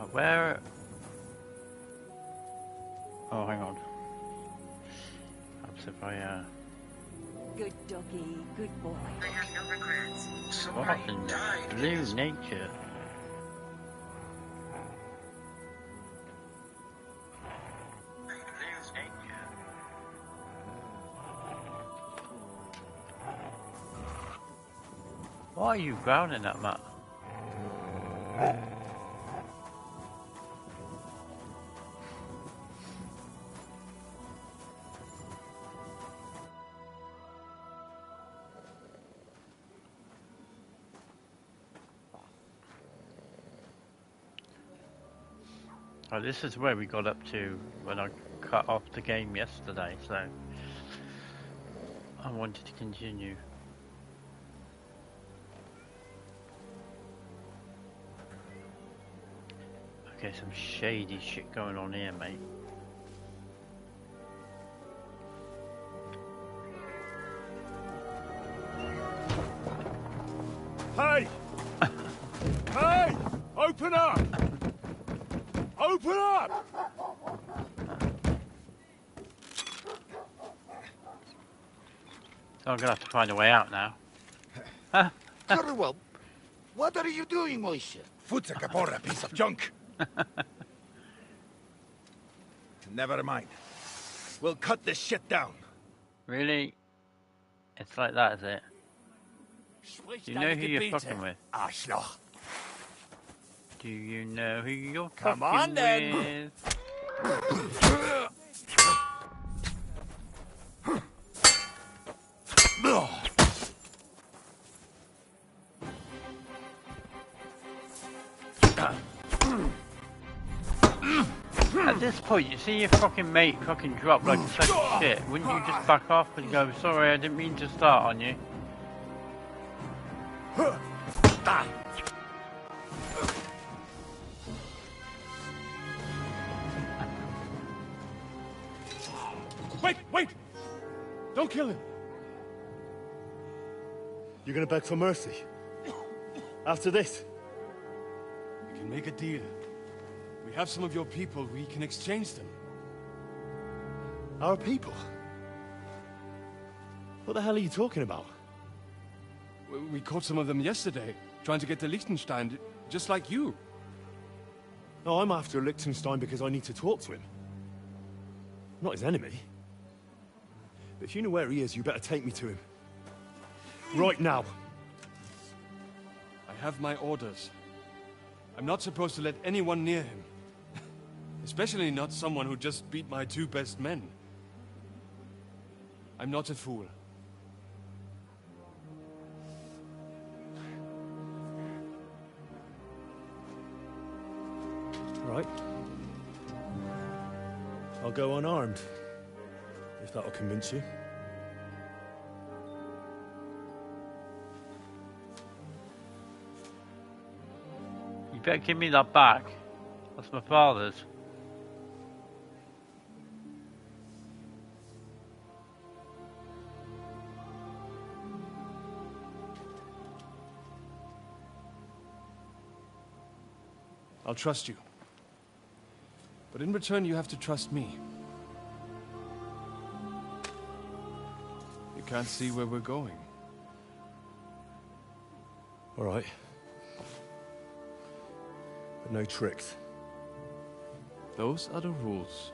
Where? Oh, hang on. Perhaps if I, Good doggy, good boy. I have no regrets. What in the blue nature? Why are you growling at Matt? Oh, this is where we got up to when I cut off the game yesterday, so I wanted to continue. Okay, some shady shit going on here, mate. Hey! Hey! Open up! Open up! So I'm gonna have to find a way out now. Very well. What are you doing, Moishe? Foot's a caporra, piece of junk. Never mind. We'll cut this shit down. Really? It's like that, is it? Do you know who you're fucking with? Arschloch. Do you know who you're Come fucking on, then. with? At this point, you see your fucking mate fucking drop like a sack of shit. Wouldn't you just back off and go, sorry, I didn't mean to start on you? Wait! Don't kill him. You're gonna beg for mercy? After this? We can make a deal. We have some of your people, we can exchange them. Our people? What the hell are you talking about? We caught some of them yesterday, trying to get to Liechtenstein, just like you. No, I'm after Liechtenstein because I need to talk to him. I'm not his enemy. But if you know where he is, you better take me to him. Right now. I have my orders. I'm not supposed to let anyone near him. Especially not someone who just beat my two best men. I'm not a fool. Right. I'll go unarmed. If that'll convince you. You better give me that back. That's my father's. I'll trust you. But in return, you have to trust me. You can't see where we're going. All right. But no tricks. Those are the rules.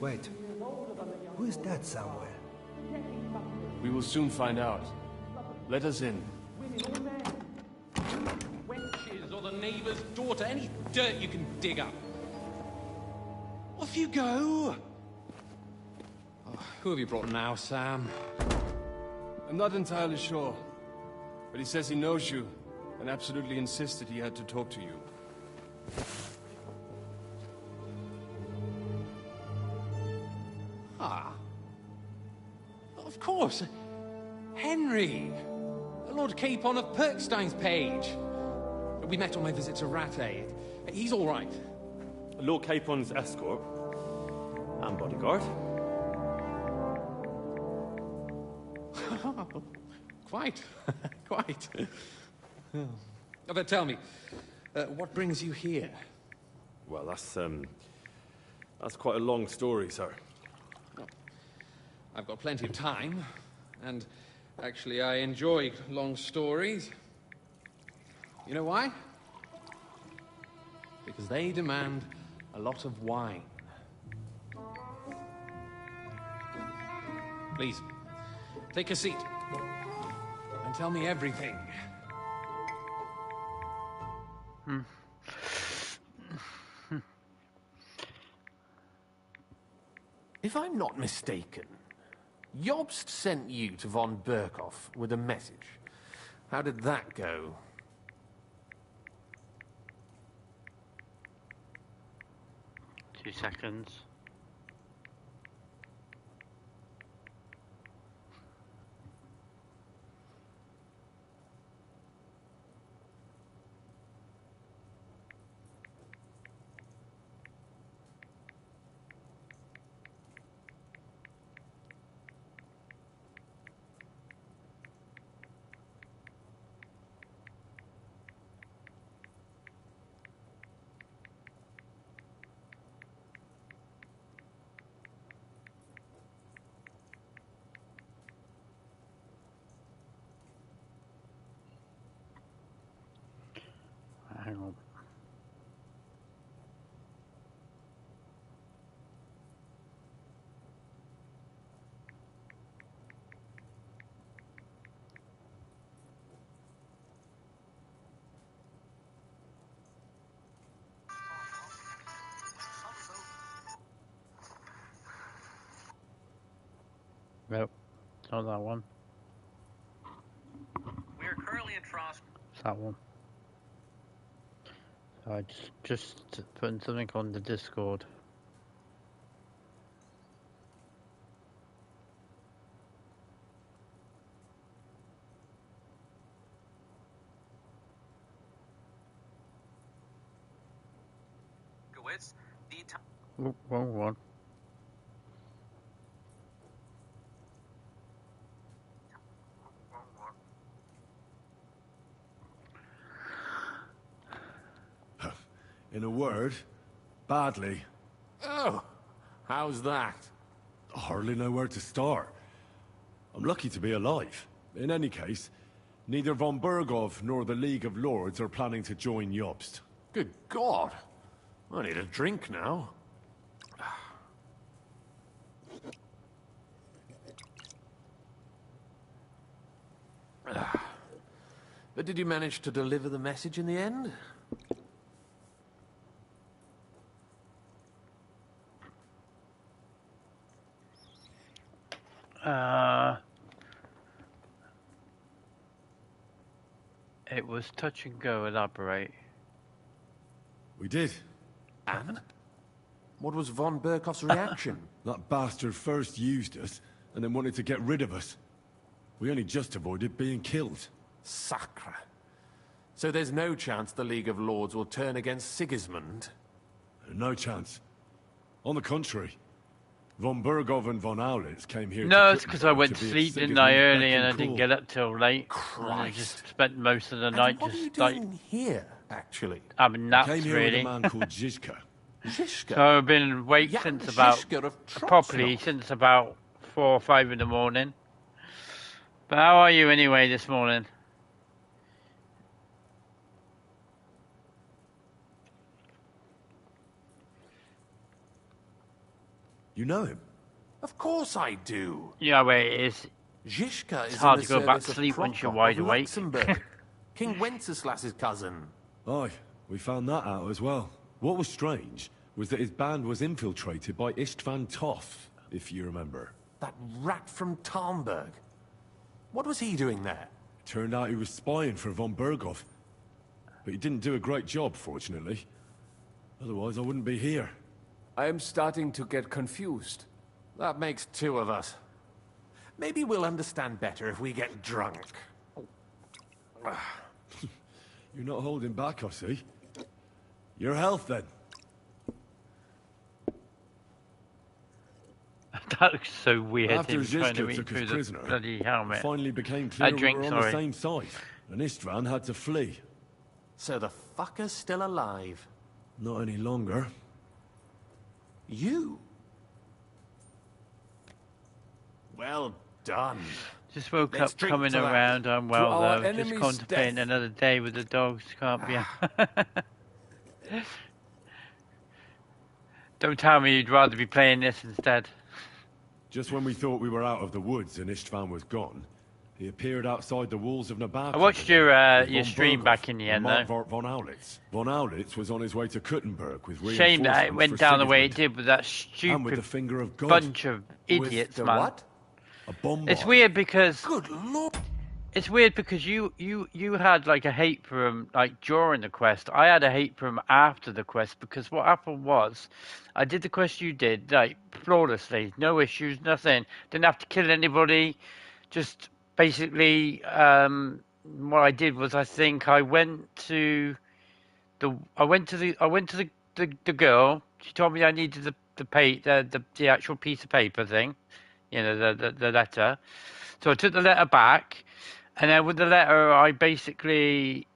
Wait, who is that somewhere? We will soon find out. Let us in. Wenches or the neighbour's daughter, any dirt you can dig up. Off you go! Oh, who have you brought now, Sam? I'm not entirely sure, but he says he knows you. and absolutely insisted he had to talk to you. Ah. Of course. Henry. Lord Capon of Perkstein's page. We met on my visit to Rattay. He's all right. Lord Capon's escort and bodyguard. Quite. Quite. But tell me, what brings you here? Well, that's quite a long story, sir. I've got plenty of time, and actually I enjoy long stories. You know why? Because they demand a lot of wine. Please, take a seat, and tell me everything. If I'm not mistaken, Jobst sent you to von Berkhoff with a message. How did that go? Two seconds. Hang on. Nope, it's not that one. We are currently at Frost. It's that one. I just putting something on the Discord. Gewitz, the time. Oop, wrong one. In a word, badly. Oh, how's that? I hardly know where to start. I'm lucky to be alive. In any case, neither von Berghoff nor the League of Lords are planning to join Jobst. Good God. I need a drink now. But did you manage to deliver the message in the end? It was touch and go, elaborate. We did. And? What was von Berkhoff's reaction? That bastard first used us, and then wanted to get rid of us. We only just avoided being killed. Sacre. So there's no chance the League of Lords will turn against Sigismund? No chance. On the contrary. Von Berghoff and von Aulitz came here. No, to it's because I went to sleep, didn't I, early, and I didn't get up till late. Christ. And I just spent most of the night what just are you doing here, actually? having naps, Came here really. with a man called Zizka. Zizka? So I've been awake Jan since about, Zizka of Trotznov. properly, since about 4 or 5 in the morning. But how are you anyway this morning? You know him? Of course I do. Yeah, where it is. Zizka is hard in to the go back to service of sleep once you're Prokop wide of awake. Luxembourg. King Wenceslas's cousin. Aye, we found that out as well. What was strange was that his band was infiltrated by Istvan Toth, if you remember. That rat from Talmberg. What was he doing there? Turned out he was spying for von Berghoff. but he didn't do a great job, fortunately. Otherwise, I wouldn't be here. I am starting to get confused. That makes two of us. Maybe we'll understand better if we get drunk. You're not holding back, I see. Your health, then. That looks so weird. After Him trying to Zizka reach took through us the prisoner, bloody it helmet. finally became clear we drink, were on the sorry. same side, and Istvan had to flee. So the fucker's still alive. Not any longer. You? Well done. Just woke Let's up drink coming to that. around. I'm To well our though. Just enemy's contemplating death. another day with the dogs. Can't be. Don't tell me you'd rather be playing this instead. Just when we thought we were out of the woods and Istvan was gone, he appeared outside the walls of Nabab. I watched your stream back in the end though. Von Aulitz. Von Aulitz was on his way to Kuttenberg with reinforcements. Shame that it went for down the way it Sigismund. did with that And with stupid the finger of God. bunch of idiots, With the man. what? A bombard. It's weird because Good lord. it's weird because you had like a hate for him like during the quest. I had a hate for him after the quest because what happened was I did the quest you did like flawlessly, no issues, nothing. Didn't have to kill anybody. Just basically what I did was I think I went to the girl. She told me I needed the actual piece of paper thing, you know, the letter. So I took the letter back, and then with the letter, I basically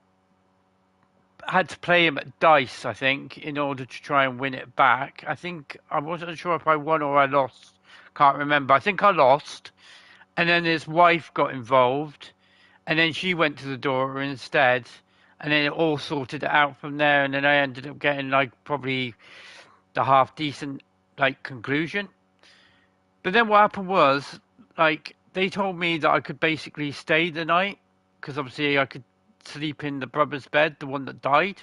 had to play him at dice, I think, in order to try and win it back. I think I wasn't sure if I won or I lost. Can't remember. I think I lost, and then his wife got involved, and then she went to the daughter instead, and then it all sorted it out from there, and then I ended up getting like probably the half decent like conclusion. But then what happened was like they told me that I could basically stay the night because obviously I could sleep in the brother's bed, the one that died,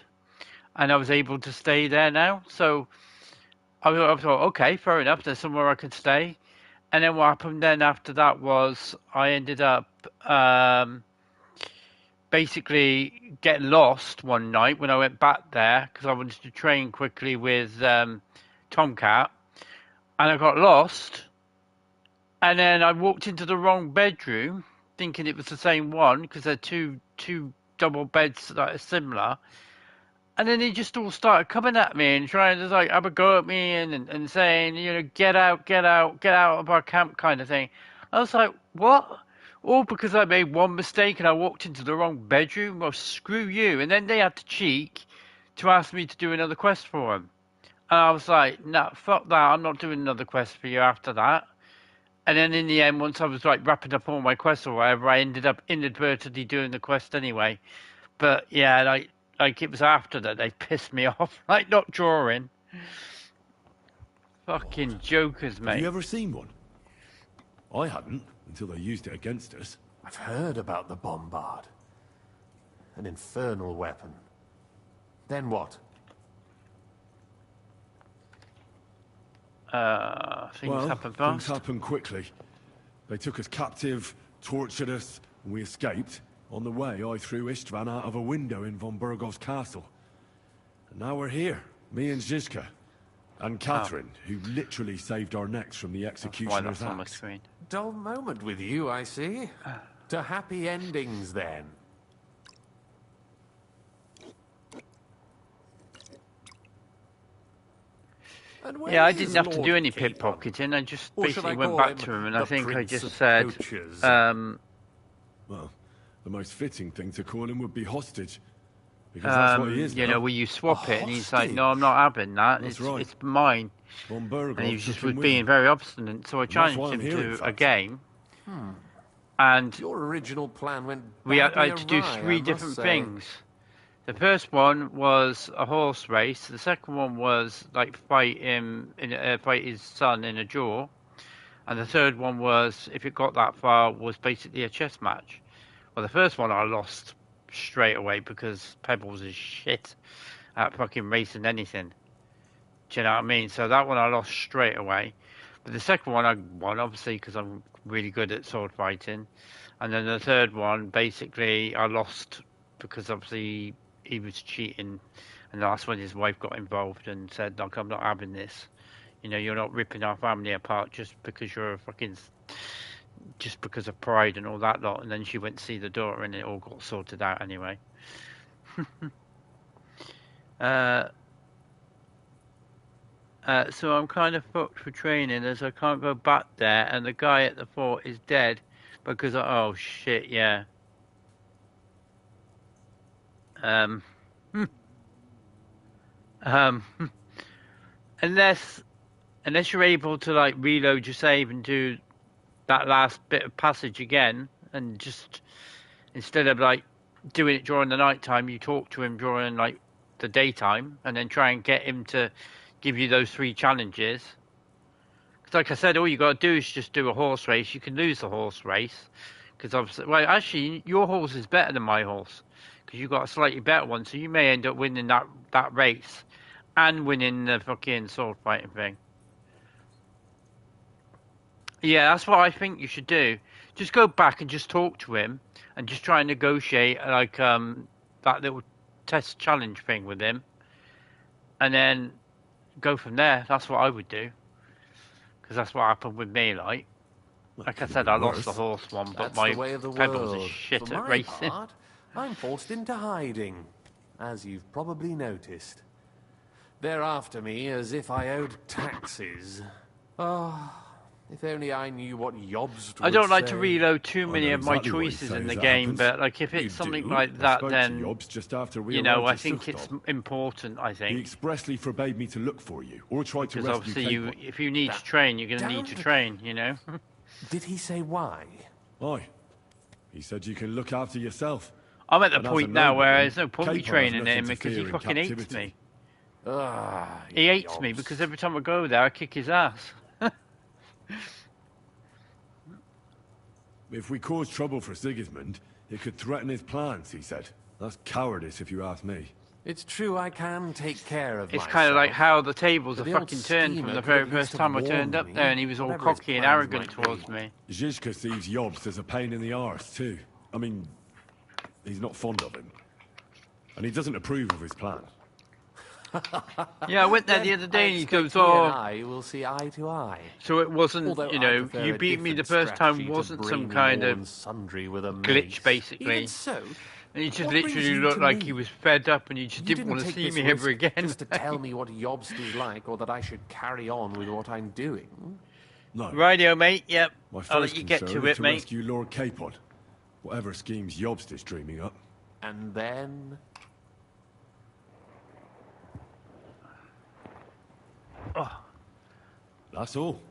and I was able to stay there now. So I thought, okay, fair enough. There's somewhere I could stay. And then what happened then after that was I ended up basically getting lost one night when I went back there because I wanted to train quickly with Tomcat, and I got lost. And then I walked into the wrong bedroom, thinking it was the same one because they're two double beds that are similar. And then they just all started coming at me and trying to like have a go at me and saying, you know, get out of our camp kind of thing. I was like, what? All because I made one mistake and I walked into the wrong bedroom? Well, screw you. And then they had the cheek to ask me to do another quest for them. And I was like, no, fuck that. I'm not doing another quest for you after that. And then in the end, once I was like wrapping up all my quests or whatever, I ended up inadvertently doing the quest anyway. But yeah, like it was after that they pissed me off, like not drawing. Fucking jokers, mate. Have you ever seen one? I hadn't, until they used it against us. I've heard about the bombard. An infernal weapon. Then what? Things happen fast. Things happened quickly. They took us captive, tortured us, and we escaped. On the way, I threw Istvan out of a window in von Burgov's castle. And now we're here, me and Zizka. And Catherine, who literally saved our necks from the Why executioner's that's on my axe. screen. Dull moment with you, I see. To happy endings, then. Yeah, I didn't have to do any pickpocketing. I just Or should basically I went call back him to him and the I think I Prince just of said, Poachers? Well, the most fitting thing to call him would be hostage. Because that's what he is you now. know, will you swap A it? And he's like, no, hostage? I'm not having that. That's It's, right. it's mine. Von Burgov And he was took just him with being him. very obstinate. So I that's challenged why I'm him here, in to a fact. game. And Your original plan went I badly had to do awry, I three must different say. things. The first one was a horse race. The second one was like fight his son in a duel. And the third one was, if it got that far, was basically a chess match. Well, the first one I lost straight away because Pebbles is shit at fucking racing anything. Do you know what I mean? So that one I lost straight away. But the second one I won, obviously, because I'm really good at sword fighting. And then the third one, basically, I lost because obviously he was cheating, and that's when his wife got involved and said, "Like, I'm not having this. You know, you're not ripping our family apart just because you're a fucking, just because of pride and all that lot." And then she went to see the daughter, and it all got sorted out anyway. So I'm kind of fucked for training as I can't go back there, and the guy at the fort is dead because oh shit, yeah. Um, um, unless you're able to like reload your save and do that last bit of passage again, and just instead of like doing it during the night time, you talk to him during like the daytime, and then try and get him to give you those 3 challenges. Because like I said, all you got to do is just do a horse race. You can lose the horse race because obviously, well, actually, your horse is better than my horse because you got a slightly better one, so you may end up winning that race and winning the fucking sword fighting thing. Yeah, that's what I think you should do. Just go back and just talk to him and just try and negotiate like that little test challenge thing with him, and then go from there. That's what I would do because that's what happened with me. Like I said, I lost the horse one, but That's my the way of the Pebbles is world. shit For at my racing. part, I'm forced into hiding, as you've probably noticed. They're after me as if I owed taxes. Oh, if only I knew what Jobst would I don't like to say. reload too I many know of my exactly what he'd choices say in as the that game, happens. but like if You it's something do. like I that, spoke then to Jobs just after we you know arrived I at think it's Suchtop. important. I He think expressly forbade me to look for you or try to because rescue obviously Capon. if you need to That train, you're going to need to damned- train. You know. Did he say why? Aye. He said you can look after yourself. I'm at the And as a point now where nobleman, there's no point me Capon has training nothing him to because he fear in fucking hates captivity. me. Ah, He hates me Jobst. because every time I go there, I kick his ass. If we cause trouble for Sigismund, it could threaten his plans, he said. That's cowardice if you ask me. It's true I can take care of It's myself. kind of like how the tables But are the old fucking turned schemer from the could very at least first time I have turned up warned there, me, and he was all whatever his cocky and plans arrogant might towards be. me. Zizka sees Jobst as a pain in the arse, too. I mean, he's not fond of him. And he doesn't approve of his plan. Yeah, I went there the Then other day I and he expect goes, he and "Oh, I will see eye to eye. so it wasn't, Although you I know, prefer you a beat me the different first time strategy to wasn't some braining kind all of and sundry with a glitch, mace. basically." Even so, And he just what brings literally you looked to like me? he was fed up and he just You didn't didn't want to take see this me risk ever again. just to tell me what Jobst is like, or that I should carry on with what I'm doing. No. Rightio, mate, yep. My I'll first let you get concern to is it, to mate. rescue Lord Capon. Whatever schemes Jobst is dreaming up. And then... Oh, That's all.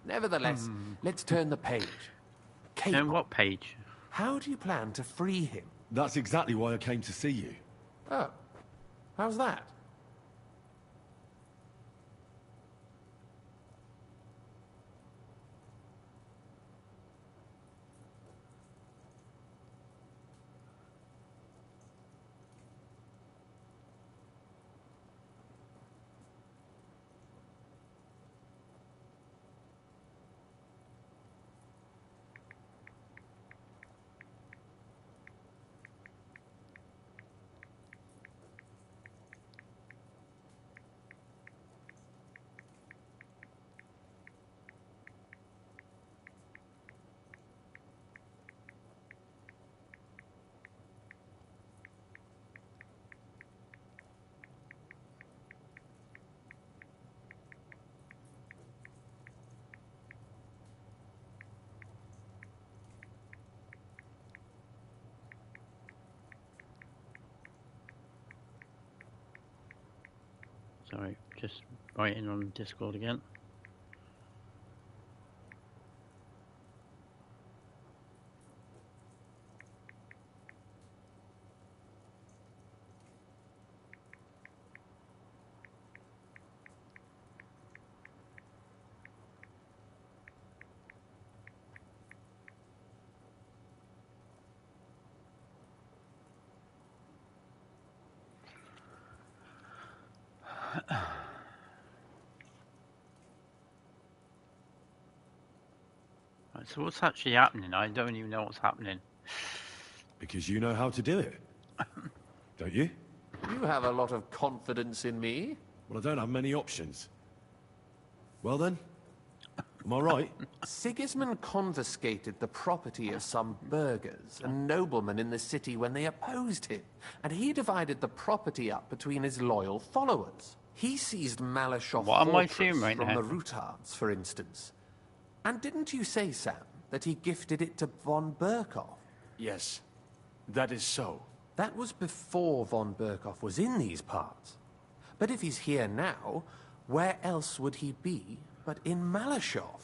Nevertheless, let's turn the page. and Capon, what page? how do you plan to free him? That's exactly why I came to see you. Oh, how's that? Sorry, just writing on Discord again. Right, so what's actually happening? I don't even know what's happening. Because you know how to do it. Don't you? You have a lot of confidence in me. Well, I don't have many options. Well then, am I right? Sigismund confiscated the property of some burghers and noblemen in the city when they opposed him, and he divided the property up between his loyal followers. He seized Malashov What am I Fortress seeing right from now? the Rutards, for instance. And didn't you say, Sam, that he gifted it to von Berkoff? Yes, that is so. That was before von Berkoff was in these parts. But if he's here now, where else would he be but in Malashov?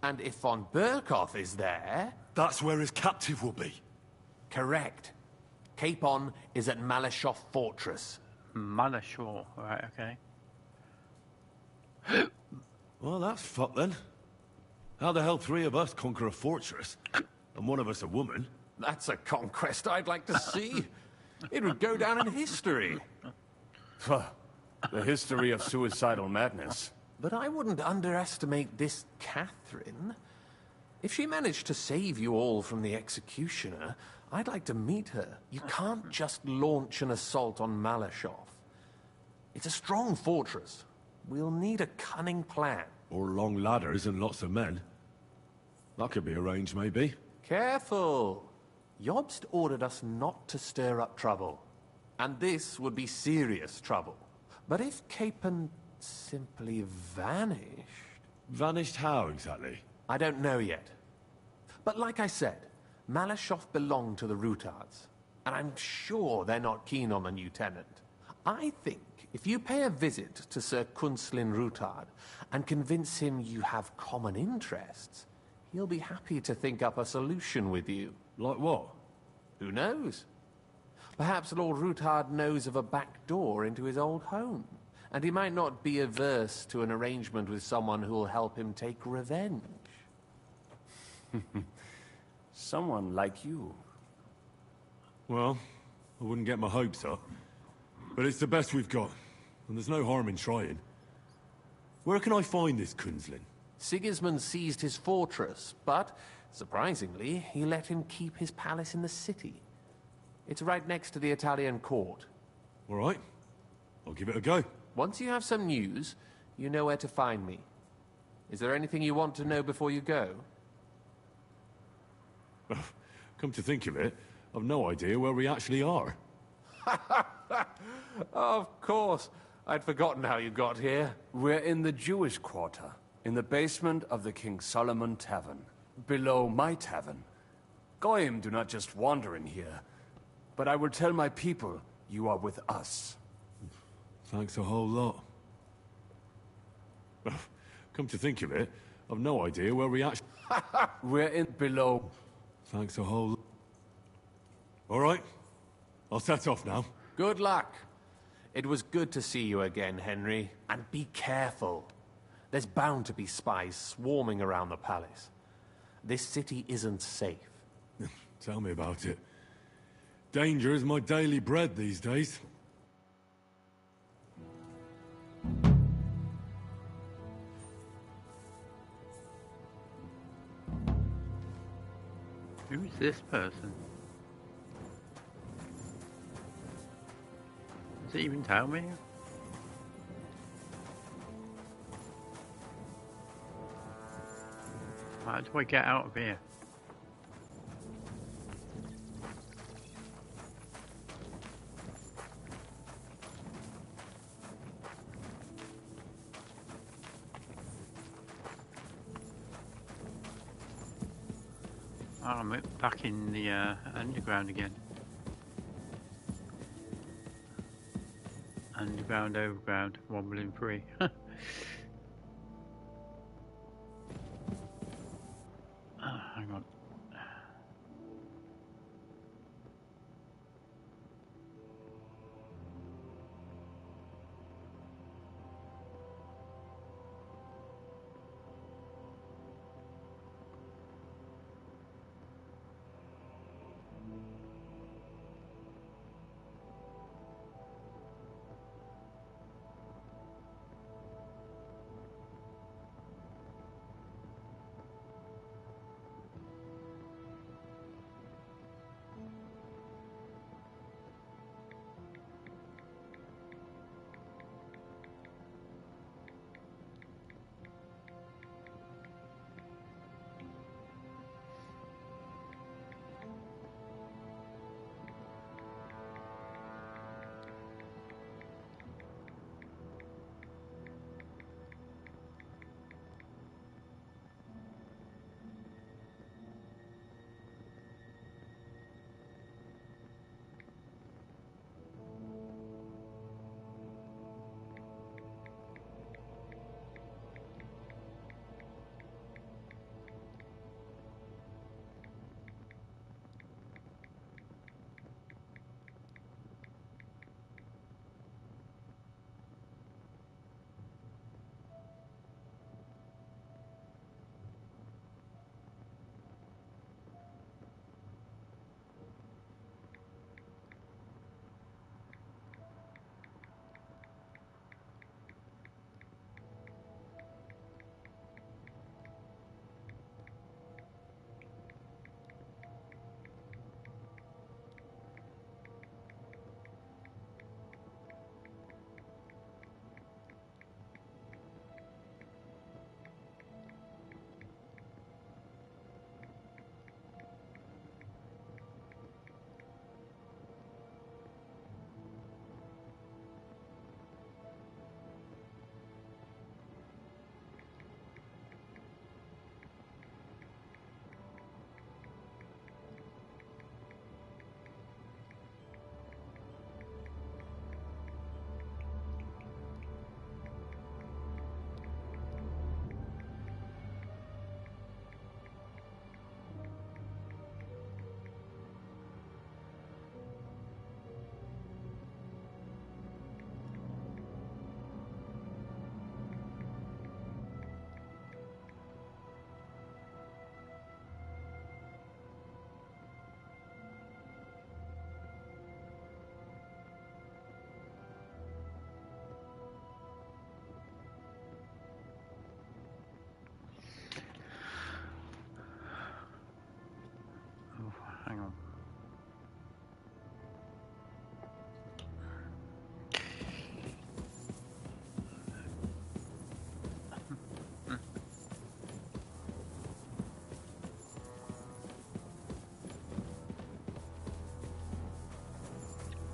And if von Berkoff is there... That's where his captive will be. Correct. Capon is at Malashov Fortress. Malashore. Right, okay. Well, that's fucked then. How the hell three of us conquer a fortress, and one of us a woman? That's a conquest I'd like to see. It would go down in history. The history of suicidal madness. But I wouldn't underestimate this Catherine. If she managed to save you all from the executioner, I'd like to meet her. You can't just launch an assault on Malashov. It's a strong fortress. We'll need a cunning plan. Or long ladders and lots of men. That could be arranged, maybe. Careful! Jobst ordered us not to stir up trouble. And this would be serious trouble. But if Capon simply vanished... Vanished how, exactly? I don't know yet. But like I said, Malashov belonged to the Rutards. And I'm sure they're not keen on the new tenant. I think if you pay a visit to Sir Kunslin Rutard and convince him you have common interests, he'll be happy to think up a solution with you. Like what? Who knows? Perhaps Lord Rutard knows of a back door into his old home, and he might not be averse to an arrangement with someone who'll help him take revenge. Someone like you. Well, I wouldn't get my hopes up. But it's the best we've got, and there's no harm in trying. Where can I find this Kunslin? Sigismund seized his fortress, but, surprisingly, he let him keep his palace in the city. It's right next to the Italian court. All right. I'll give it a go. Once you have some news, you know where to find me. Is there anything you want to know before you go? Come to think of it, I've no idea where we actually are. Of course. I'd forgotten how you got here. We're in the Jewish quarter, in the basement of the King Solomon Tavern, below my tavern. Goyim do not just wander in here, but I will tell my people you are with us. Thanks a whole lot. Come to think of it, I've no idea where we actually... We're in below... Thanks a whole lot. All right. I'll set off now. Good luck. It was good to see you again, Henry. And be careful. There's bound to be spies swarming around the palace. This city isn't safe. Tell me about it. Danger is my daily bread these days. Who's this person? Does it even tell me? How do I get out of here? Oh, I'm back in the underground again. Underground, overground, wobbling free. Hang on.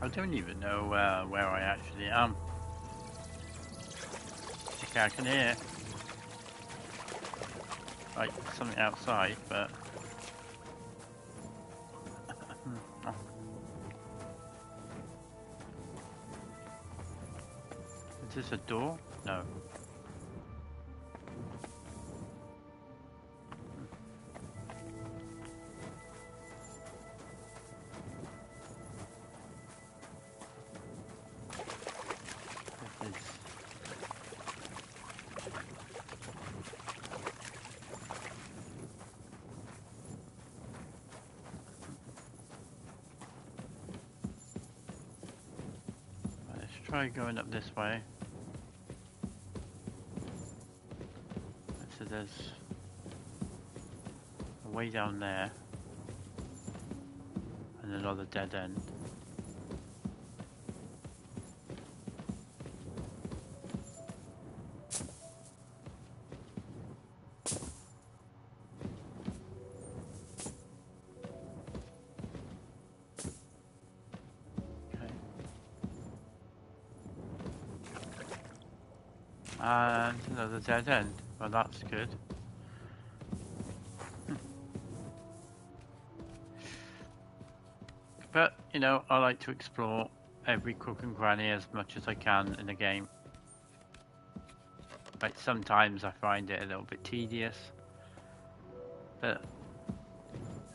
I don't even know where I actually am. Okay, I can hear like something outside, but is this a door? No. This is... Let's try going up this way. So there's a way down there and another dead end. And another dead end. Well, that's good. But, you know, I like to explore every crook and cranny as much as I can in the game. But sometimes I find it a little bit tedious. But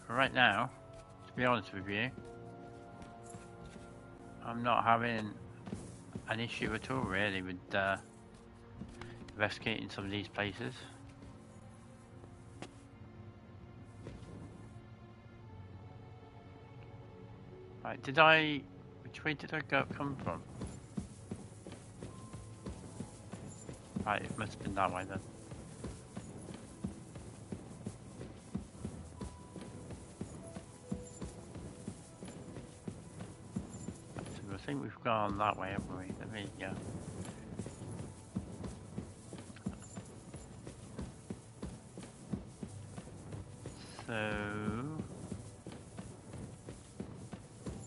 right now, to be honest with you, I'm not having an issue at all really with investigating some of these places. Right, which way did I come from? Right, it must have been that way then. So I think we've gone that way, haven't we? Let me, yeah. So,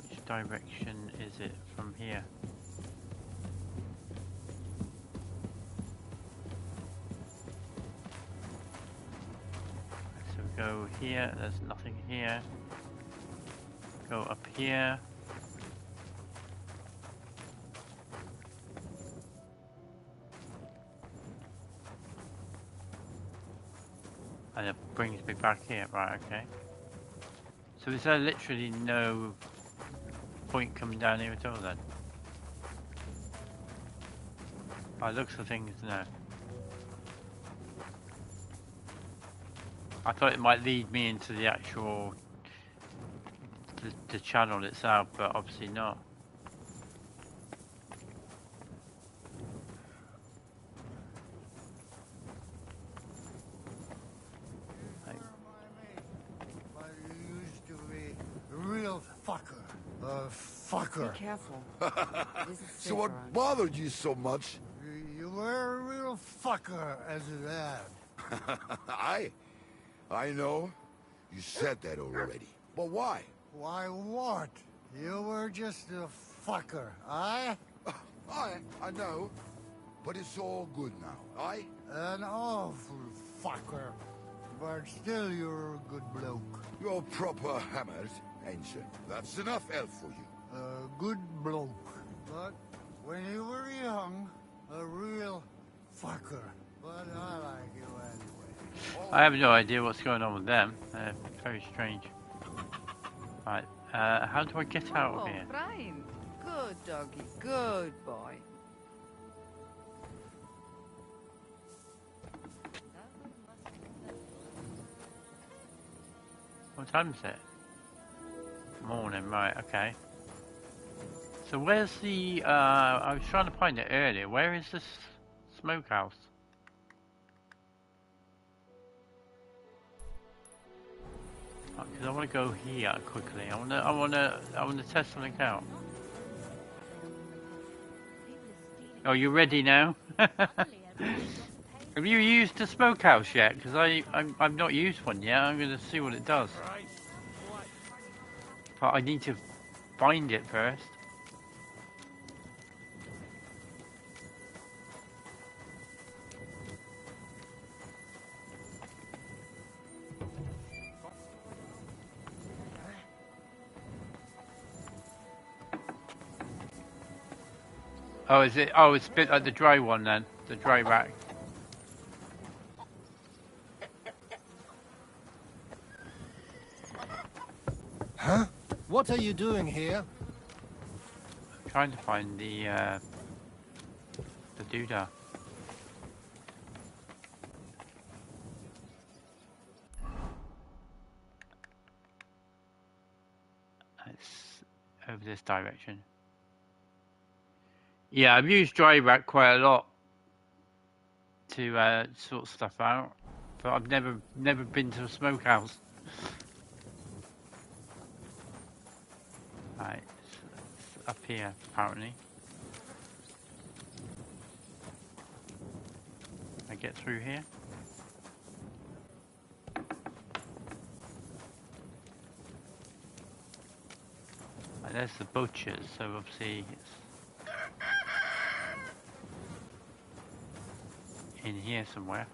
which direction is it from here? So go here, there's nothing here. Go up here. And it brings me back here, right, okay. So is there literally no point coming down here at all then? By the looks of things, no. I thought it might lead me into the actual the channel itself, but obviously not. Fucker. Be careful. So what bothered you so much? You were a real fucker as a lad. I know. You said that already. But why? Why what? You were just a fucker, aye? I know. But it's all good now, aye? An awful fucker. But still you're a good bloke. You're proper hammered, ain't you? That's enough elf for you. A good bloke. But when you were young, a real fucker. But I like you anyway. I have no idea what's going on with them. Very strange. Right, how do I get out of here? Brian. Good doggy. Good boy. What time is it? Morning, right, okay. So where's the, I was trying to find it earlier, where is this smokehouse? Because I want to go here quickly. I want to test something out. Oh, you ready now? Have you used the smokehouse yet? Because I've not used one yet. I'm going to see what it does. But I need to find it first. Oh, is it? Oh, it's a bit like the dry one then. The dry rack. Huh? What are you doing here? I'm trying to find the doodah. It's over this direction. Yeah, I've used dry rack quite a lot to sort stuff out, but I've never been to a smokehouse. Right, it's up here apparently. I get through here. Right, there's the butchers, so obviously it's in here somewhere.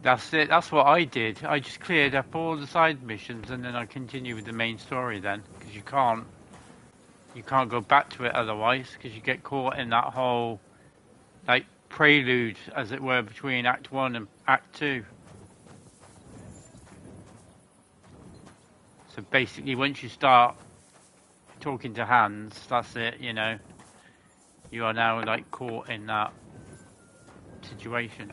That's it. That's what I did. I just cleared up all the side missions, and then I continue with the main story. Then, because you can't go back to it otherwise, because you get caught in that whole like prelude, as it were, between Act 1 and Act 2. So basically, once you start talking to Hans, that's it. You know, you are now like caught in that situation.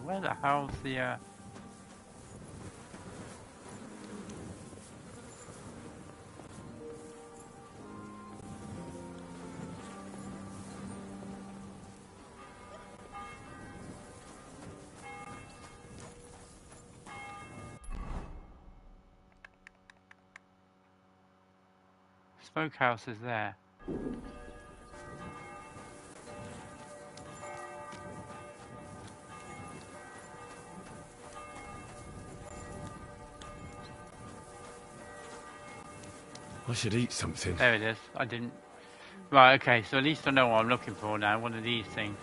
Where the hell's the smokehouse is there? I should eat something. There it is. I didn't. Right, okay, so at least I know what I'm looking for now. One of these things.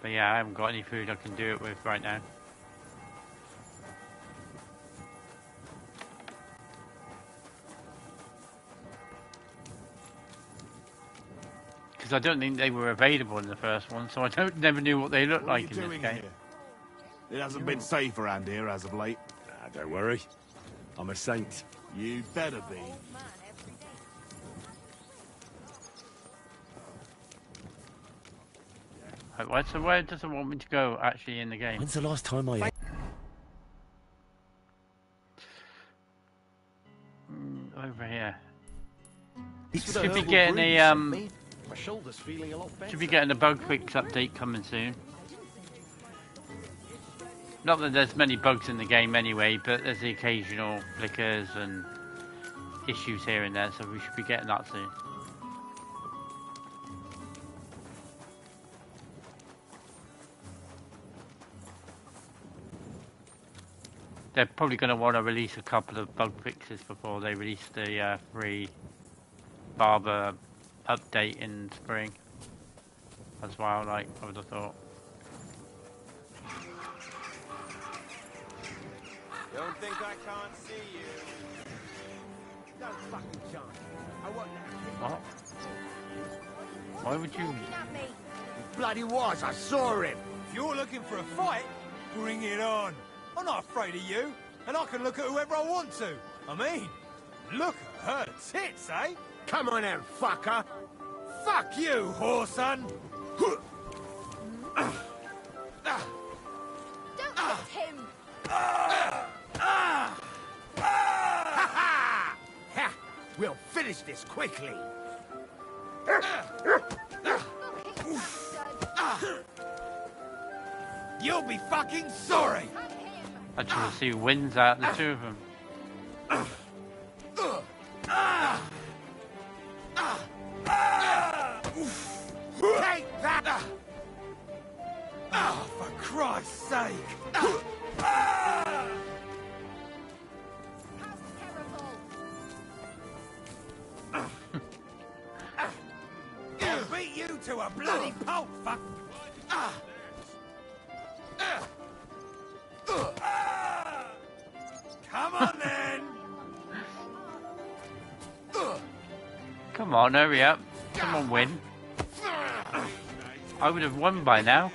But yeah, I haven't got any food I can do it with right now. Because I don't think they were available in the first one, so I never knew what they looked like in this game. It hasn't been safe around here as of late. Don't worry. I'm a saint. You better be. Right, so where does it want me to go actually in the game? When's the last time I... Over here. Should be getting a should be getting a bug fix update coming soon. Not that there's many bugs in the game anyway, but there's the occasional flickers and issues here and there, so we should be getting that soon. They're probably going to want to release a couple of bug fixes before they release the free barber update in spring as well, like I would have thought. Don't think I can't see you. Don't fucking jump. I want that. What? Why would you? He bloody was, I saw him. If you're looking for a fight, bring it on. I'm not afraid of you, and I can look at whoever I want to. I mean, look at her tits, eh? Come on then, fucker. Fuck you, whoreson. Don't hit him. We'll finish this quickly. You'll be fucking sorry. I try to see who wins out of the two of them. two a bloody pulp, fuck! Come on, then! Come on, hurry up. Come on, win. I would have won by now.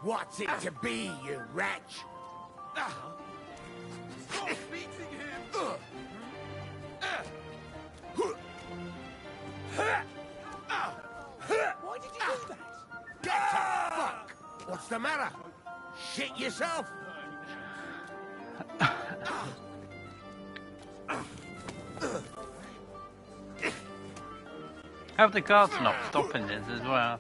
What's it to be, you wretch? Stop beating him! Why did you do that? Get the fuck! What's the matter? Shit yourself? How the guards not stopping this as well?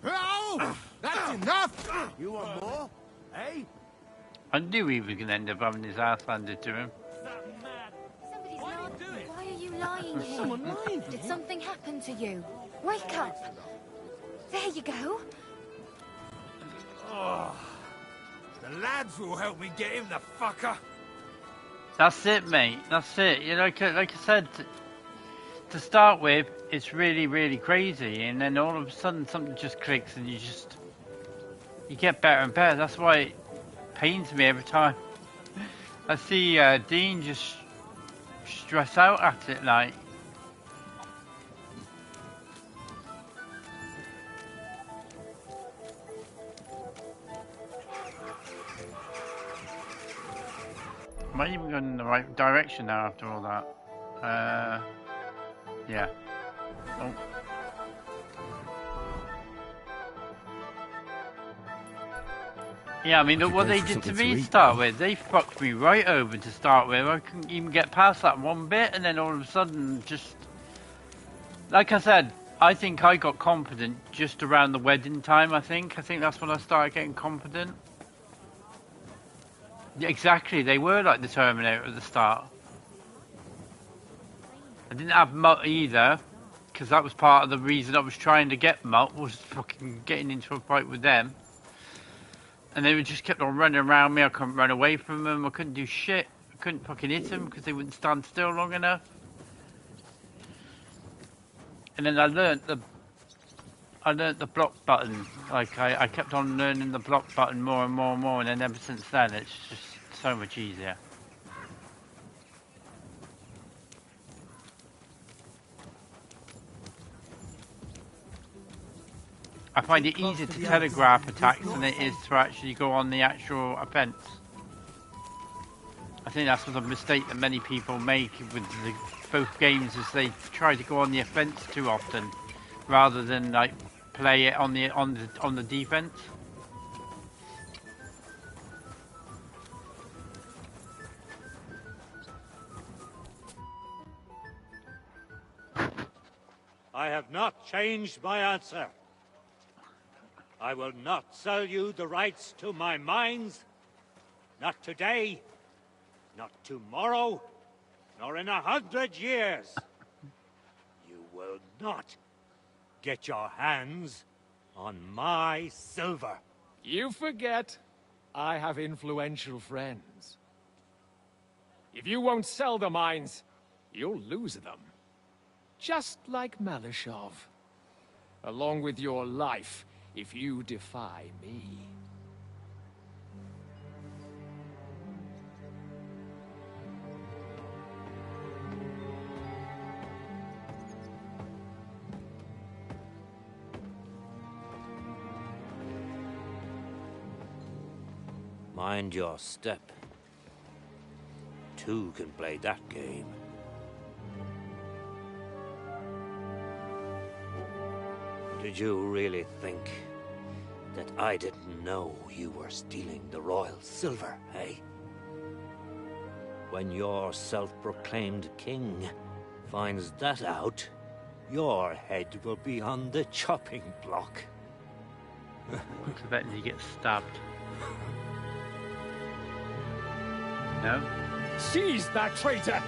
Oh, that's enough! You want more? Eh? I knew he was going to end up having his ass handed to him. Why are you lying here? Did something happen to you? Wake up! There you go. Oh, the lads will help me get him, the fucker. That's it, mate. That's it. You know, like I said, to start with, it's really, really crazy, and then all of a sudden something just clicks, and you get better and better. That's why it pains me every time I see Dean just stress out at it, like. Am I even going in the right direction now after all that? Yeah. Oh. Yeah, I mean, look what they did to me to start with. They fucked me right over to start with. I couldn't even get past that one bit, and then all of a sudden, just... Like I said, I think I got confident just around the wedding time, I think. I think that's when I started getting confident. Yeah, exactly, they were like the Terminator at the start. I didn't have Mutt either, because that was part of the reason I was trying to get Mutt, was fucking getting into a fight with them. And they just kept on running around me. I couldn't run away from them. I couldn't do shit. I couldn't fucking hit them because they wouldn't stand still long enough. And then I learnt the block button. Like I kept on learning the block button more and more and more. And then ever since then, it's just so much easier. I find it easier to telegraph attacks than it is to actually go on the actual offence. I think that's the mistake that many people make with both games, is they try to go on the offence too often, rather than like play it on the defence. I have not changed my answer. I will not sell you the rights to my mines. Not today, not tomorrow, nor in 100 years. You will not get your hands on my silver. You forget, I have influential friends. If you won't sell the mines, you'll lose them. Just like Malishov. Along with your life, if you defy me. Mind your step. Two can play that game. Did you really think that I didn't know you were stealing the royal silver, eh? When your self-proclaimed king finds that out, your head will be on the chopping block. What's the bet he gets stabbed? No? Seize that traitor!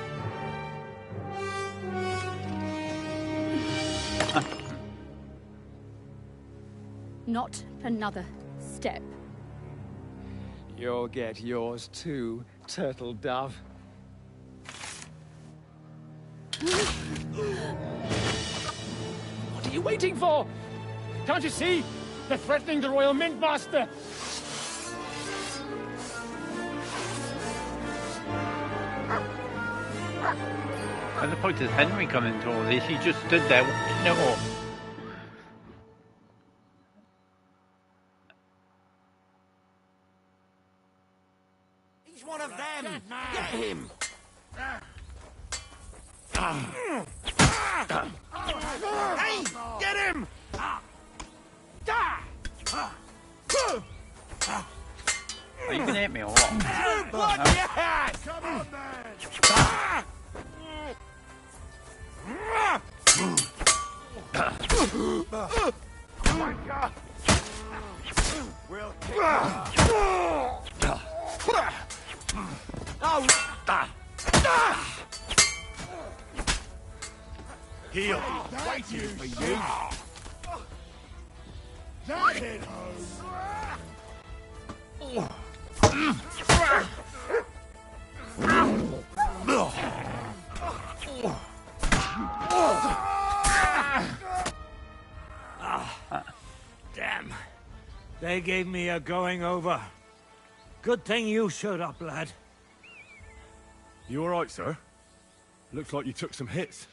Not another step. You'll get yours too, turtle dove. What are you waiting for? Can't you see? They're threatening the Royal Mint Master. At the point does Henry come into all this? He just stood there watching it all. He's one of them! Get him! Hey! Get him! Are you gonna hit me or what? You bloody ass! Come on, man! We'll He'll be waiting for you. Get it Damn. They gave me a going over. Good thing you showed up, lad. You all right, sir? Looks like you took some hits.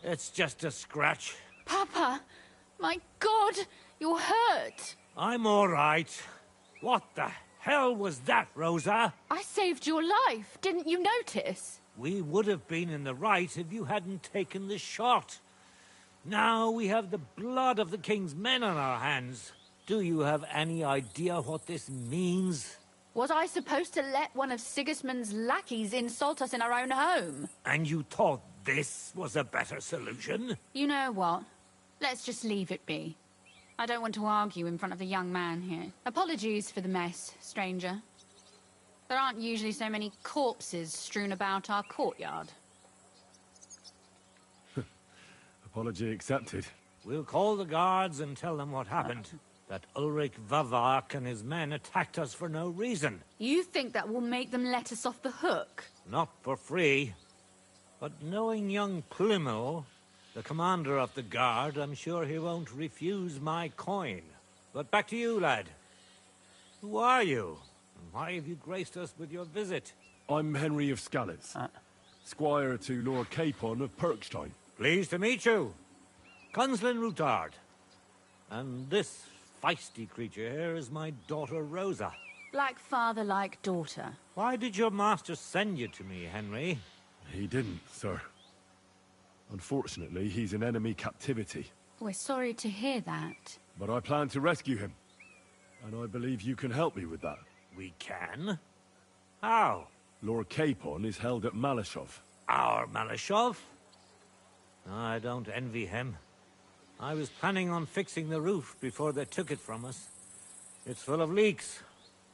It's just a scratch. Papa! My God! You're hurt! I'm all right. What the hell was that, Rosa? I saved your life. Didn't you notice? We would have been in the right if you hadn't taken the shot. Now we have the blood of the king's men on our hands. Do you have any idea what this means? Was I supposed to let one of Sigismund's lackeys insult us in our own home? And you thought this was a better solution? You know what? Let's just leave it be. I don't want to argue in front of the young man here. Apologies for the mess, stranger. There aren't usually so many corpses strewn about our courtyard. Apology accepted. We'll call the guards and tell them what happened. That Ulrich Vavak and his men attacked us for no reason. You think that will make them let us off the hook? Not for free. But knowing young Plymel, the commander of the guard, I'm sure he won't refuse my coin. But back to you, lad. Who are you? And why have you graced us with your visit? I'm Henry of Skalitz, squire to Lord Capon of Perkstein. Pleased to meet you. Conslin Routard. And this feisty creature here is my daughter Rosa. Like father, like daughter. Why did your master send you to me, Henry? He didn't, sir. Unfortunately, he's in enemy captivity. We're sorry to hear that. But I plan to rescue him. And I believe you can help me with that. We can? How? Lord Capon is held at Malashov. Our Malashov? I don't envy him. I was planning on fixing the roof before they took it from us. It's full of leaks.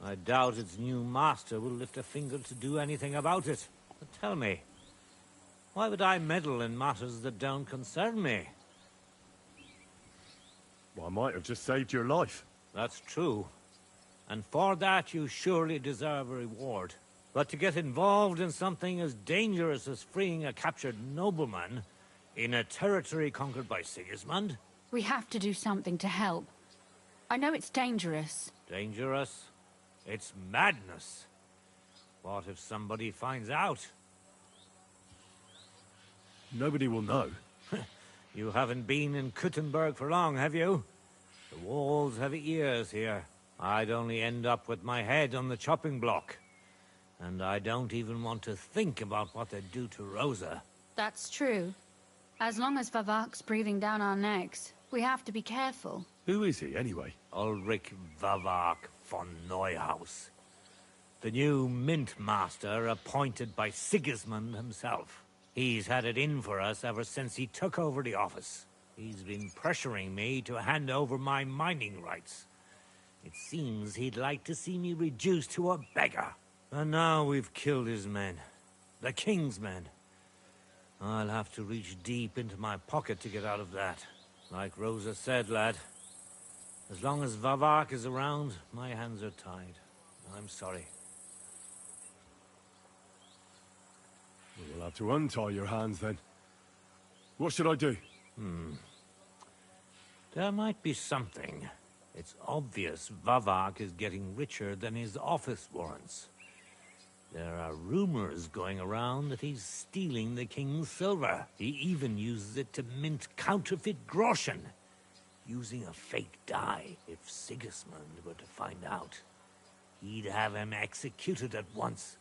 I doubt its new master will lift a finger to do anything about it. But tell me, why would I meddle in matters that don't concern me? Well, I might have just saved your life. That's true. And for that you surely deserve a reward. But to get involved in something as dangerous as freeing a captured nobleman in a territory conquered by Sigismund? We have to do something to help. I know it's dangerous. Dangerous? It's madness. What if somebody finds out? Nobody will know. You haven't been in Kuttenberg for long, have you? The walls have ears here. I'd only end up with my head on the chopping block. And I don't even want to think about what they'd do to Rosa. That's true. As long as Vavak's breathing down our necks, we have to be careful. Who is he, anyway? Ulrich Vavak von Neuhaus. The new mint master appointed by Sigismund himself. He's had it in for us ever since he took over the office. He's been pressuring me to hand over my mining rights. It seems he'd like to see me reduced to a beggar. And now we've killed his men. The king's men. I'll have to reach deep into my pocket to get out of that. Like Rosa said, lad. As long as Vavak is around, my hands are tied. I'm sorry. We'll have to untie your hands then. What should I do? There might be something. It's obvious Vavak is getting richer than his office warrants. There are rumors going around that he's stealing the king's silver. He even uses it to mint counterfeit groschen, using a fake die. If Sigismund were to find out, he'd have him executed at once,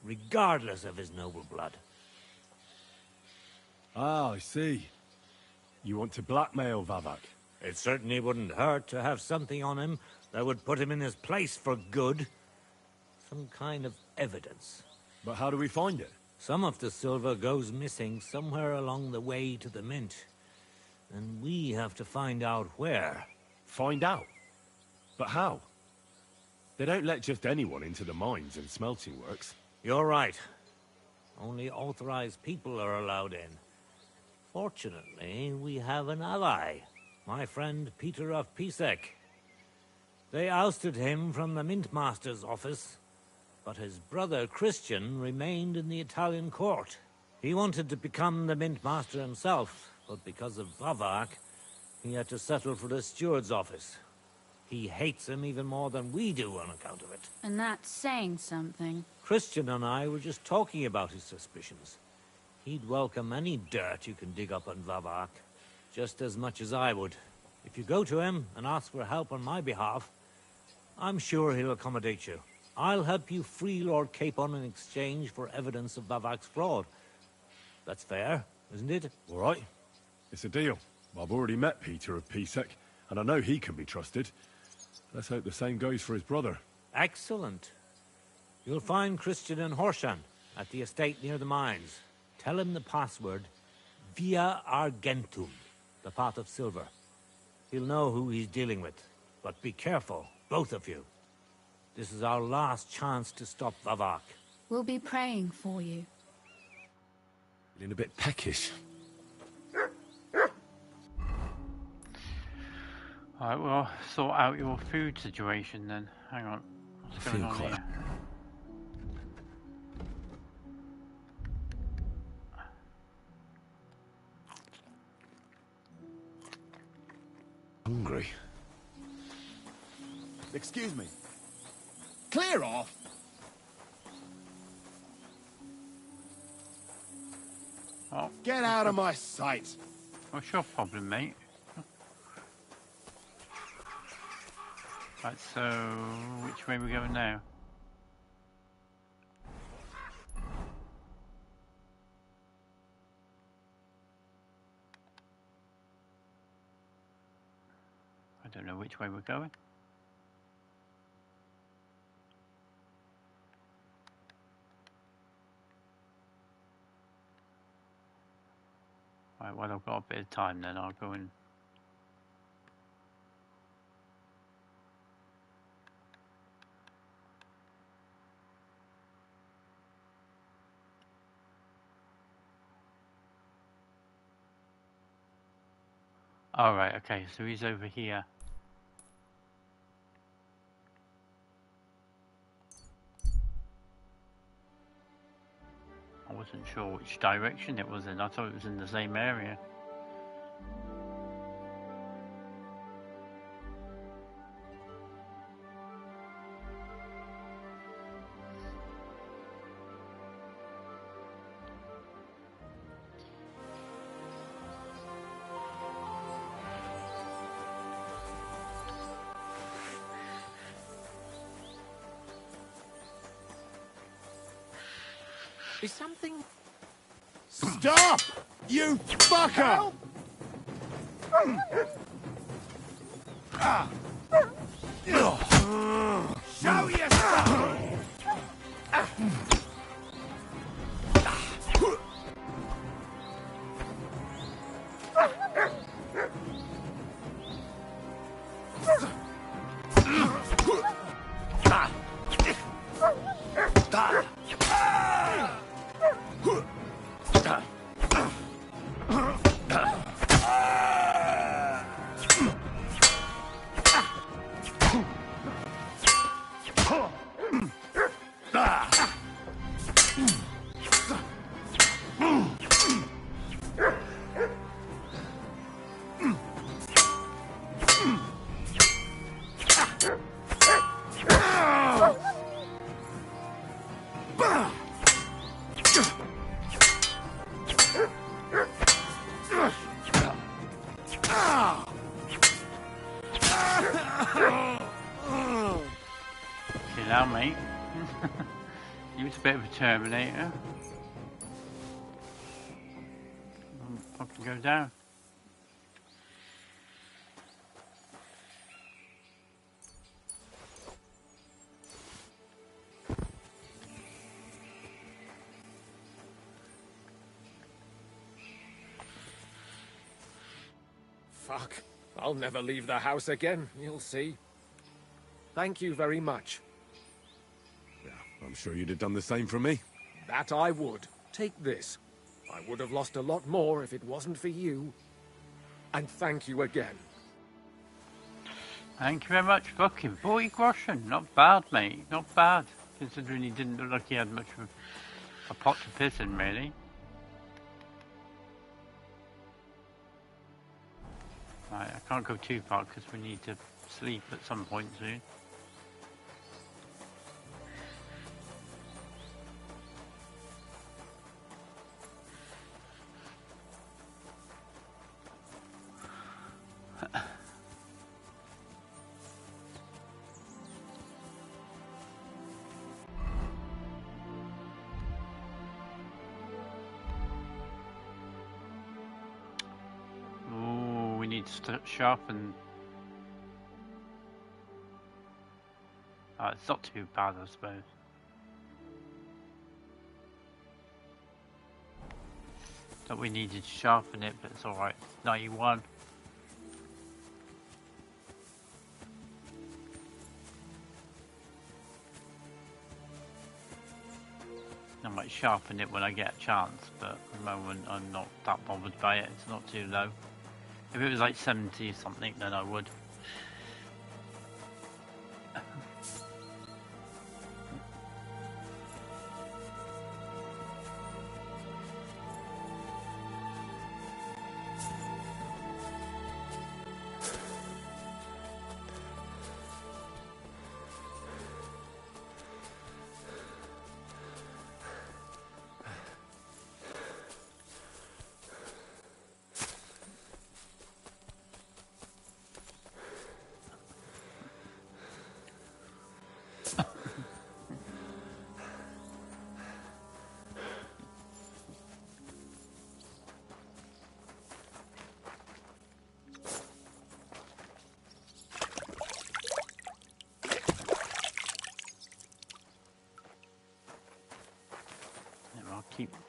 regardless of his noble blood. Ah, I see. You want to blackmail Vavak? It certainly wouldn't hurt to have something on him that would put him in his place for good. Some kind of evidence. But how do we find it? Some of the silver goes missing somewhere along the way to the mint. And we have to find out where. Find out? But how? They don't let just anyone into the mines and smelting works. You're right. Only authorized people are allowed in. Fortunately, we have an ally. My friend Peter of Pisek. They ousted him from the Mintmaster's office, but his brother Christian remained in the Italian court. He wanted to become the Mintmaster himself, but because of Vavak, he had to settle for the steward's office. He hates him even more than we do on account of it. And that's saying something. Christian and I were just talking about his suspicions. He'd welcome any dirt you can dig up on Vavak, just as much as I would. If you go to him and ask for help on my behalf, I'm sure he'll accommodate you. I'll help you free Lord Capon in exchange for evidence of Vavak's fraud. That's fair, isn't it? All right. It's a deal. I've already met Peter of Pisek, and I know he can be trusted. Let's hope the same goes for his brother. Excellent. You'll find Christian and Horshan at the estate near the mines. Tell him the password, Via Argentum, the path of silver. He'll know who he's dealing with. But be careful, both of you. This is our last chance to stop Vavak. We'll be praying for you. Feeling a bit peckish. Alright, well, sort out your food situation then. Hang on. What's going on here? Hungry. Excuse me. Clear off! Oh, get out of my sight! What's your problem, mate? Right, so which way are we going now? I don't know which way we're going. Right, well, I've got a bit of time then. I'll go and... All right, okay, so he's over here. I wasn't sure which direction it was in. I thought it was in the same area. Is something... Stop! You fucker! Show yourself! Okay, now, mate. He was a bit of a Terminator. Fucking go down. Fuck. I'll never leave the house again, you'll see. Thank you very much. Yeah, I'm sure you'd have done the same for me. That I would. Take this. I would have lost a lot more if it wasn't for you. And thank you again. Thank you very much. Fucking 40 groschen. Not bad, mate. Not bad. Considering he didn't look like he had much of a pot to piss in, really. Right, I can't go too far because we need to sleep at some point soon. Sharpen. It's not too bad, I suppose. Thought we needed to sharpen it, but it's alright. 91. I might sharpen it when I get a chance, but at the moment I'm not that bothered by it. It's not too low. If it was like 70 or something, then I would.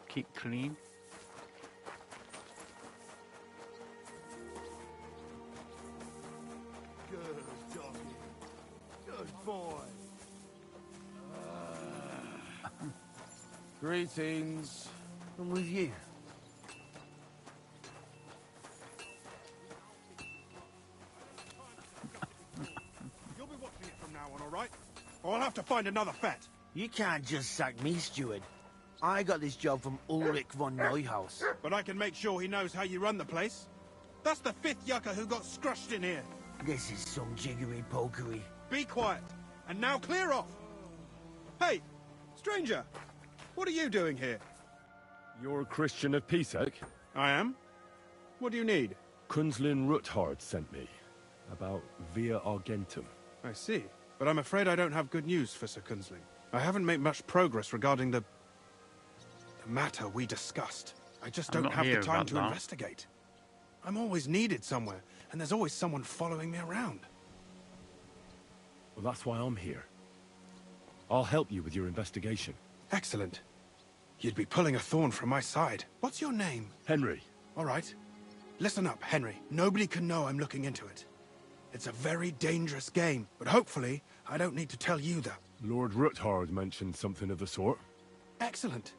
Keep clean. Good doggy. Good boy. Greetings. I'm with you. You'll be watching it from now on, all right? Or I'll have to find another fat. You can't just sack me, steward. I got this job from Ulrich von Neuhaus. But I can make sure he knows how you run the place. That's the 5th yucca who got scrushed in here. This is some jiggery-pokery. Be quiet. And now clear off. Hey, stranger. What are you doing here? You're a Christian of Pisek? I am. What do you need? Kunzlin Ruthard sent me. About Via Argentum. I see. But I'm afraid I don't have good news for Sir Kunzling. I haven't made much progress regarding the matter we discussed. I just don't have the time to investigate. I'm always needed somewhere, and there's always someone following me around. Well, that's why I'm here. I'll help you with your investigation. Excellent. You'd be pulling a thorn from my side. What's your name? Henry. All right. Listen up, Henry. Nobody can know I'm looking into it. It's a very dangerous game, but hopefully I don't need to tell you that. Lord Ruthard mentioned something of the sort. Excellent.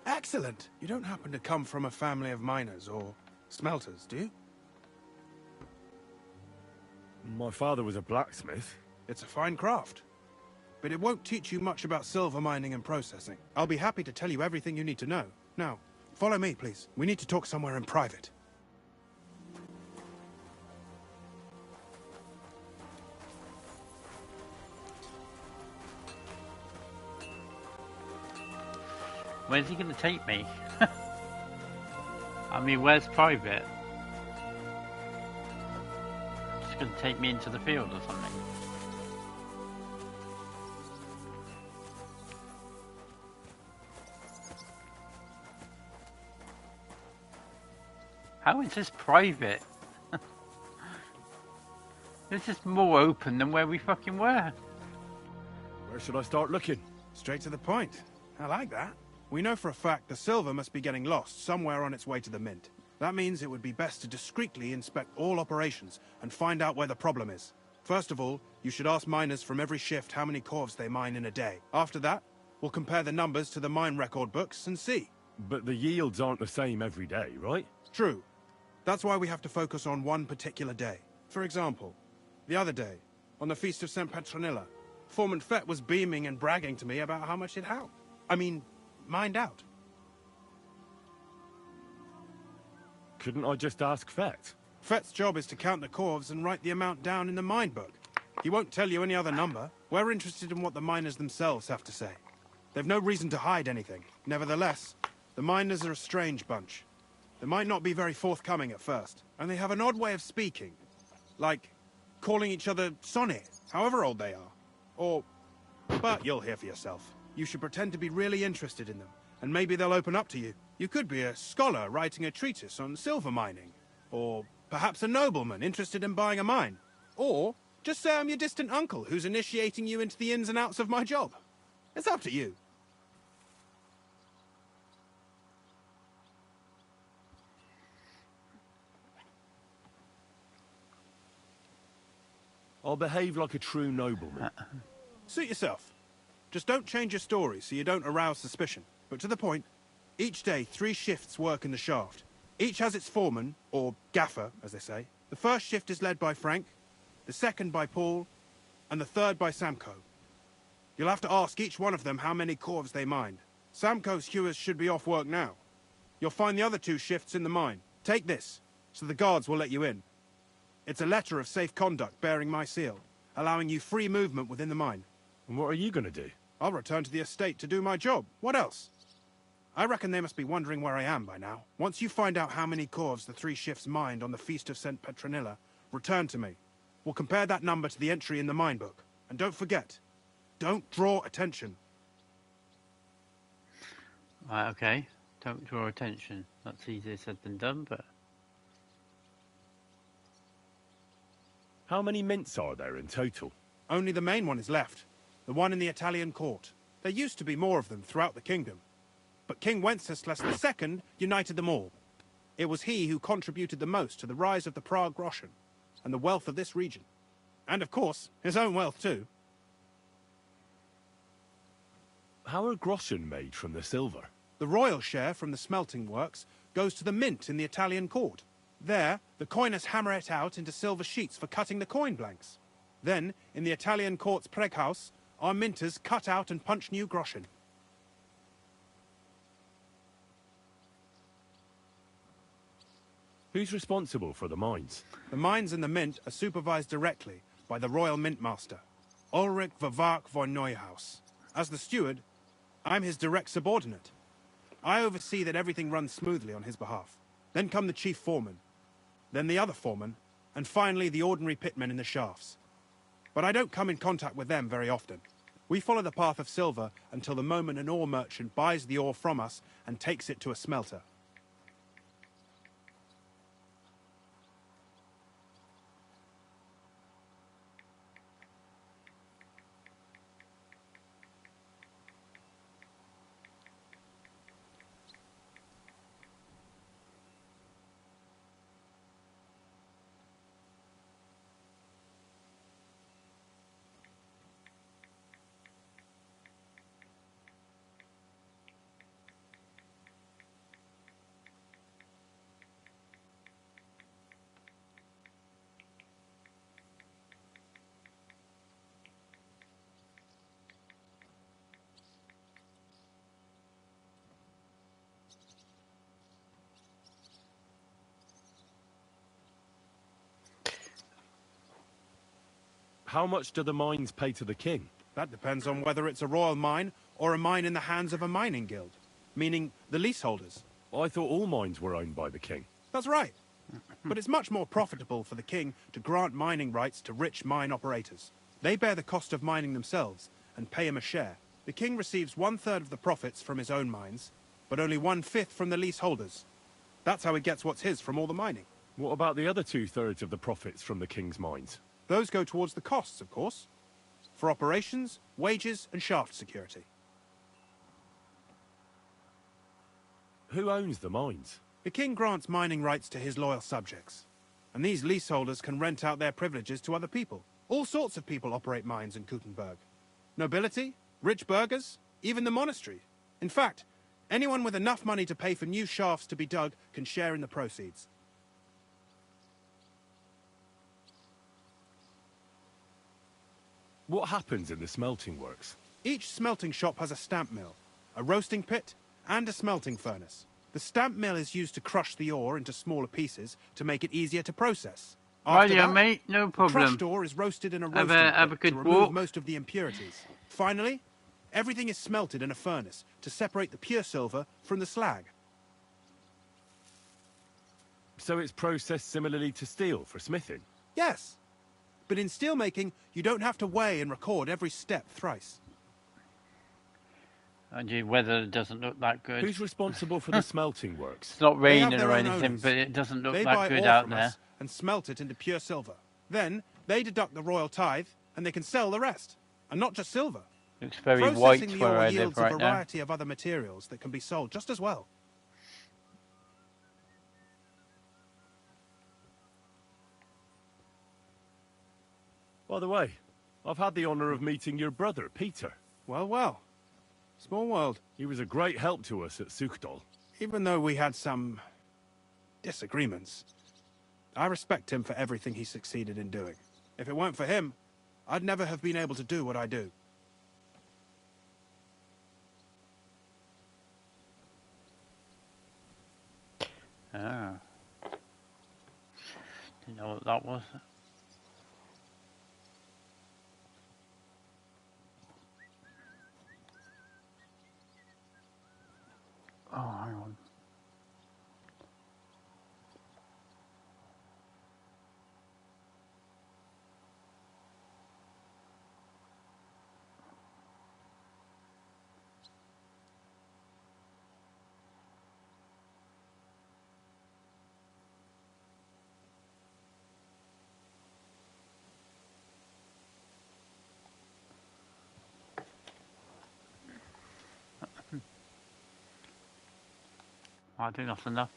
Excellent. You don't happen to come from a family of miners or smelters, do you? My father was a blacksmith. It's a fine craft. But it won't teach you much about silver mining and processing. I'll be happy to tell you everything you need to know. Now, follow me, please. We need to talk somewhere in private. Where's he going to take me? I mean, where's private? It's going to take me into the field or something. How is this private? This is more open than where we fucking were. Where should I start looking? Straight to the point. I like that. We know for a fact the silver must be getting lost somewhere on its way to the mint. That means it would be best to discreetly inspect all operations and find out where the problem is. First of all, you should ask miners from every shift how many corves they mine in a day. After that, we'll compare the numbers to the mine record books and see. But the yields aren't the same every day, right? True. That's why we have to focus on one particular day. For example, the other day, on the Feast of St. Petronilla, Foreman Fett was beaming and bragging to me about how much it helped. I mean, mined out. Couldn't I just ask Fett? Fett's job is to count the corves and write the amount down in the mine book. He won't tell you any other number. We're interested in what the miners themselves have to say. They've no reason to hide anything. Nevertheless, the miners are a strange bunch. They might not be very forthcoming at first, and they have an odd way of speaking. Like calling each other Sonny, however old they are. Or... but you'll hear for yourself. You should pretend to be really interested in them, and maybe they'll open up to you. You could be a scholar writing a treatise on silver mining. Or perhaps a nobleman interested in buying a mine. Or just say I'm your distant uncle who's initiating you into the ins and outs of my job. It's up to you. I'll behave like a true nobleman. Suit yourself. Just don't change your story so you don't arouse suspicion. But to the point, each day 3 shifts work in the shaft. Each has its foreman, or gaffer, as they say. The first shift is led by Frank, the second by Paul, and the third by Samko. You'll have to ask each one of them how many corves they mined. Samko's hewers should be off work now. You'll find the other 2 shifts in the mine. Take this, so the guards will let you in. It's a letter of safe conduct bearing my seal, allowing you free movement within the mine. And what are you going to do? I'll return to the estate to do my job. What else? I reckon they must be wondering where I am by now. Once you find out how many corves the 3 shifts mined on the Feast of St. Petronilla, return to me. We'll compare that number to the entry in the mine book. And don't forget, don't draw attention. Right, okay. Don't draw attention. That's easier said than done, but... How many mints are there in total? Only the main one is left. The one in the Italian court. There used to be more of them throughout the kingdom. But King Wenceslas II united them all. It was he who contributed the most to the rise of the Prague groschen and the wealth of this region. And of course, his own wealth too. How are groschen made from the silver? The royal share from the smelting works goes to the mint in the Italian court. There, the coiners hammer it out into silver sheets for cutting the coin blanks. Then, in the Italian court's preghouse, our minters cut out and punch new groschen. Who's responsible for the mines? The mines and the mint are supervised directly by the royal mint master, Ulrich Vervark von Neuhaus. As the steward, I'm his direct subordinate. I oversee that everything runs smoothly on his behalf. Then come the chief foreman, then the other foreman, and finally the ordinary pitmen in the shafts. But I don't come in contact with them very often. We follow the path of silver until the moment an ore merchant buys the ore from us and takes it to a smelter. How much do the mines pay to the king? That depends on whether it's a royal mine or a mine in the hands of a mining guild, meaning the leaseholders. I thought all mines were owned by the king. That's right. But it's much more profitable for the king to grant mining rights to rich mine operators. They bear the cost of mining themselves and pay him a share. The king receives 1/3 of the profits from his own mines, but only 1/5 from the leaseholders. That's how he gets what's his from all the mining. What about the other 2/3 of the profits from the king's mines? Those go towards the costs, of course. For operations, wages, and shaft security. Who owns the mines? The king grants mining rights to his loyal subjects. And these leaseholders can rent out their privileges to other people. All sorts of people operate mines in Kuttenberg. Nobility, rich burghers, even the monastery. In fact, anyone with enough money to pay for new shafts to be dug can share in the proceeds. What happens in the smelting works? Each smelting shop has a stamp mill, a roasting pit, and a smelting furnace. The stamp mill is used to crush the ore into smaller pieces to make it easier to process. After Rightio, that, mate, no the problem. crushed ore is roasted in a Have roasting a pit good to remove walk. most of the impurities. Finally, everything is smelted in a furnace to separate the pure silver from the slag. So it's processed similarly to steel for smithing? Yes, but in steelmaking, you don't have to weigh and record every step thrice. And the weather doesn't look that good. Who's responsible for the smelting works? It's not They have raining their or own anything, owners. but it doesn't look They that buy good ore out from there. us and smelt it into pure silver. Then they deduct the royal tithe, and they can sell the rest. And not just silver. Looks very Processing white the where ore I live yields a right now. variety of other materials that can be sold just as well. By the way, I've had the honour of meeting your brother, Peter. Well, well. Small world. He was a great help to us at Suchdol. Even though we had some disagreements, I respect him for everything he succeeded in doing. If it weren't for him, I'd never have been able to do what I do. Ah. Didn't know what that was. Oh, hang on. I think that's enough.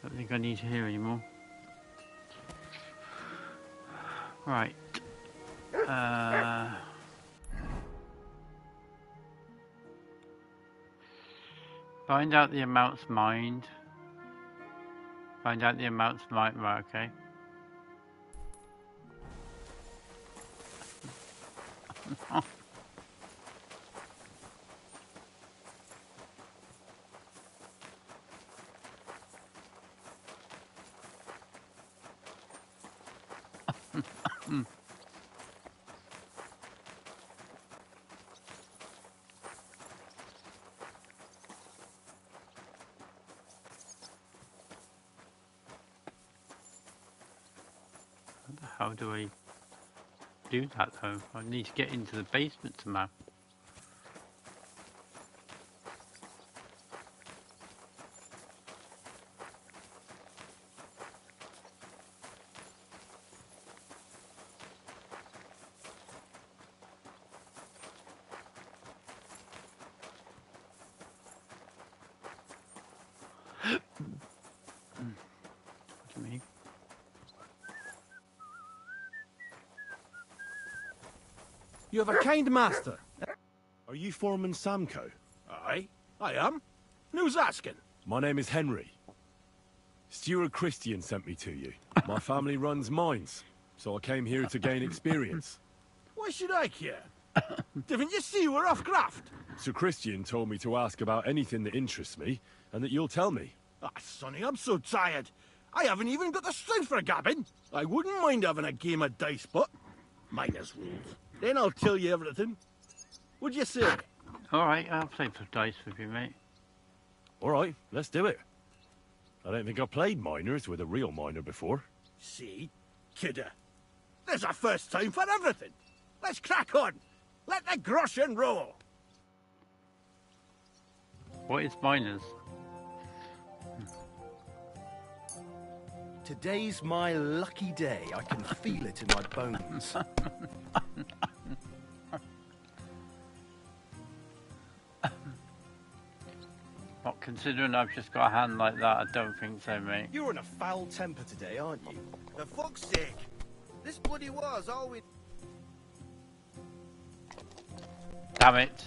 Don't think I need to hear anymore. Right. Find out the amounts mined. Find out the amounts mined. Right, okay. How do I do that though? I need to get into the basement somehow. What do you mean? You have a kind master. Are you Foreman Samco? Aye, I am. Who's asking? My name is Henry. Steward Christian sent me to you. My family runs mines, so I came here to gain experience. Why should I care? Didn't you see we're off graft? Sir Christian told me to ask about anything that interests me, and that you'll tell me. Ah, Sonny, I'm so tired. I haven't even got the strength for gabbing. I wouldn't mind having a game of dice, but minus rules. Then I'll tell you everything. Would you say? Alright, I'll play some dice with you, mate. Alright, let's do it. I don't think I played miners with a real miner before. See? Kidder. There's a first time for everything. Let's crack on. Let the groschen roll. What is miners? Today's my lucky day. I can feel it in my bones. Not considering I've just got a hand like that, I don't think so, mate. You're in a foul temper today, aren't you? For fuck's sake. This bloody war's all we... Damn it.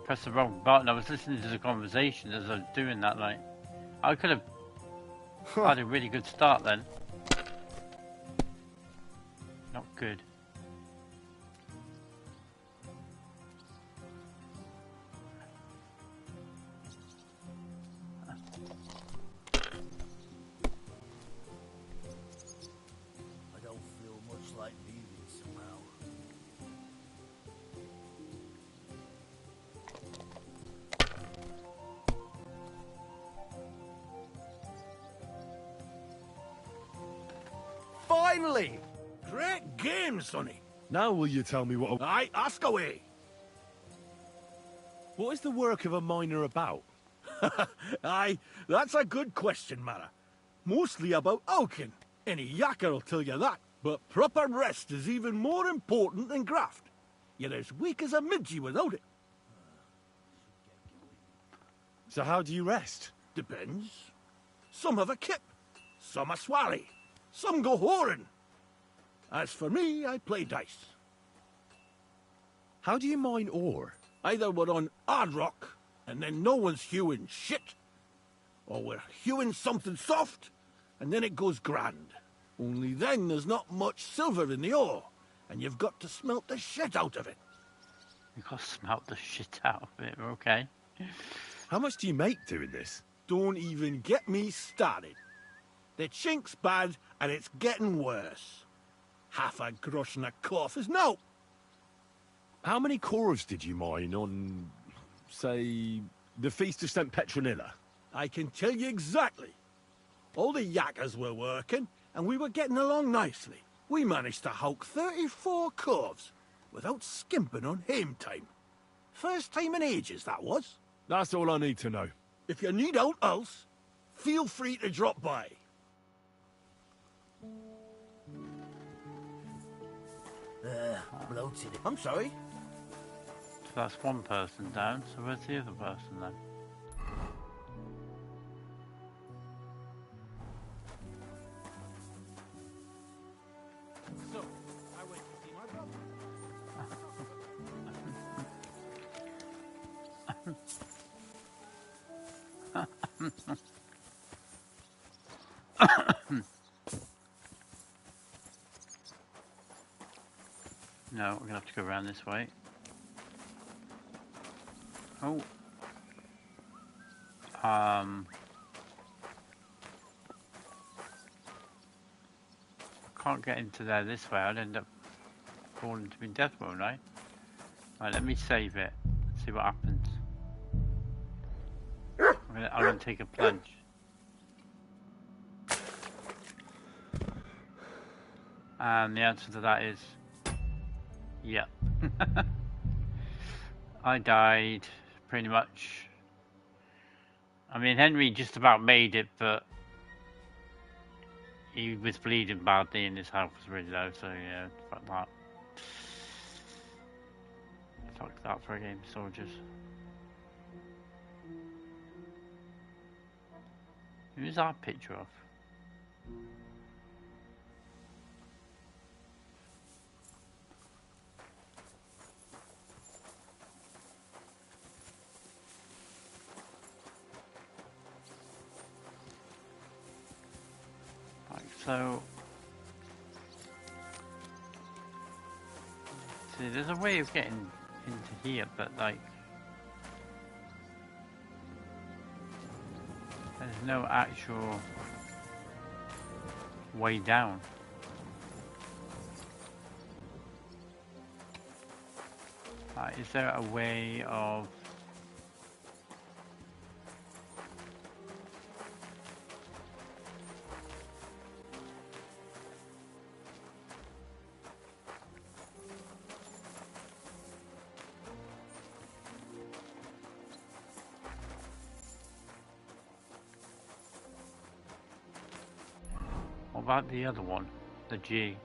Pressed the wrong button. I was listening to the conversation as I was doing that, like. I could have had a really good start then. Not good. I don't feel much like leaving somehow. Finally! Great game, Sonny. Now will you tell me what... Aye, ask away. What is the work of a miner about? Aye, that's a good question, Mara. Mostly about oaking. Any yakker'll tell you that. But proper rest is even more important than graft. You're as weak as a midgie without it. So how do you rest? Depends. Some have a kip. Some a swally. Some go whoring. As for me, I play dice. How do you mine ore? Either we're on hard rock, and then no one's hewing shit. Or we're hewing something soft, and then it goes grand. Only then there's not much silver in the ore, and you've got to smelt the shit out of it. You've got to smelt the shit out of it, okay? How much do you make doing this? Don't even get me started. The chink's bad, and it's getting worse. Half a grosh and a cough is no. How many cores did you mine on, say, the Feast of St. Petronilla? I can tell you exactly. All the yakkers were working, and we were getting along nicely. We managed to hulk 34 corves without skimping on hame time. First time in ages, that was. That's all I need to know. If you need aught else, feel free to drop by. Bloated. I'm sorry. So that's one person down, so where's the other person then? So, I went to see my brother. No, we're gonna have to go around this way. Oh. Can't get into there this way. I'd end up falling to my death, won't I? Right, let me save it. See what happens. I'm gonna take a plunge. And the answer to that is yeah. I died pretty much. I mean, Henry just about made it, but he was bleeding badly and his health was really low, so yeah, fuck that. Fuck that for a game of soldiers. Who's our picture of? So, see, there's a way of getting into here, but like, there's no actual way down. Is there a way of about the other one? The G.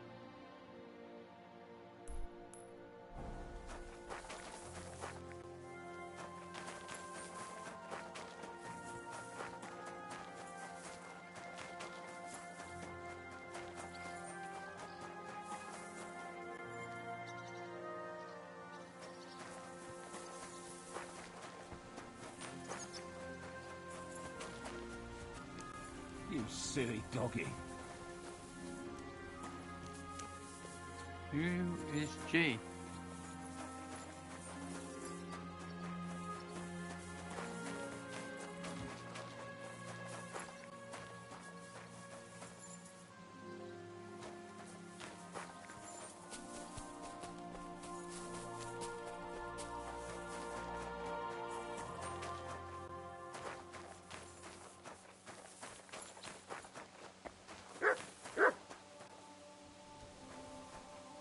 You silly doggy. Who is G?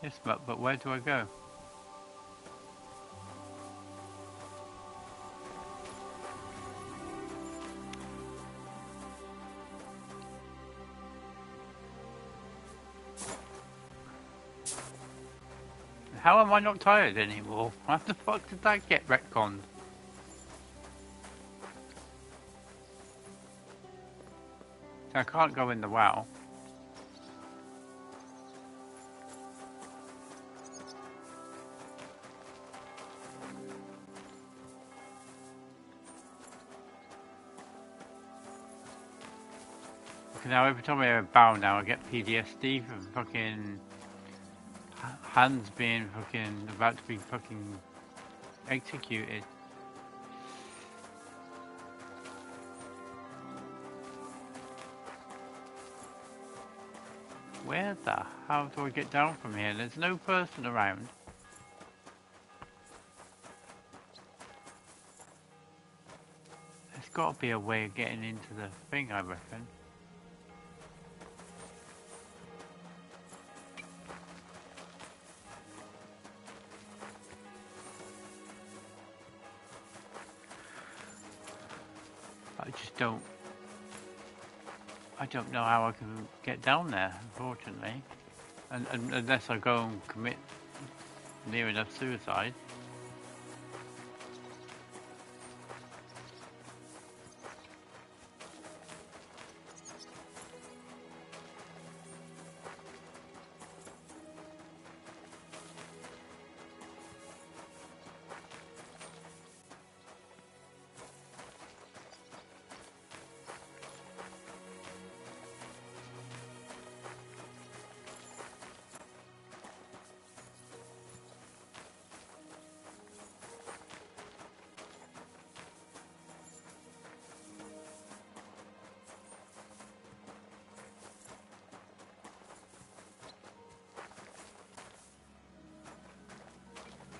Yes, but where do I go? How am I not tired anymore? How the fuck did that get retconned? I can't go in the well. Now every time I bow now I get PTSD from fucking hands being fucking about to be fucking executed. Where the hell do I get down from here? There's no person around. There's got to be a way of getting into the thing, I reckon. I don't know how I can get down there, unfortunately. And unless I go and commit near enough suicide.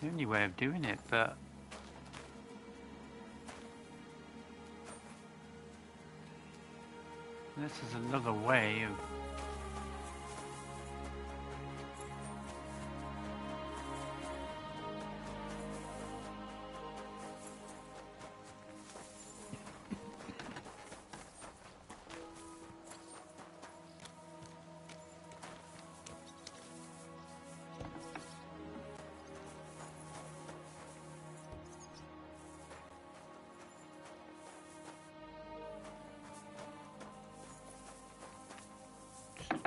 The only way of doing it, but this is another way of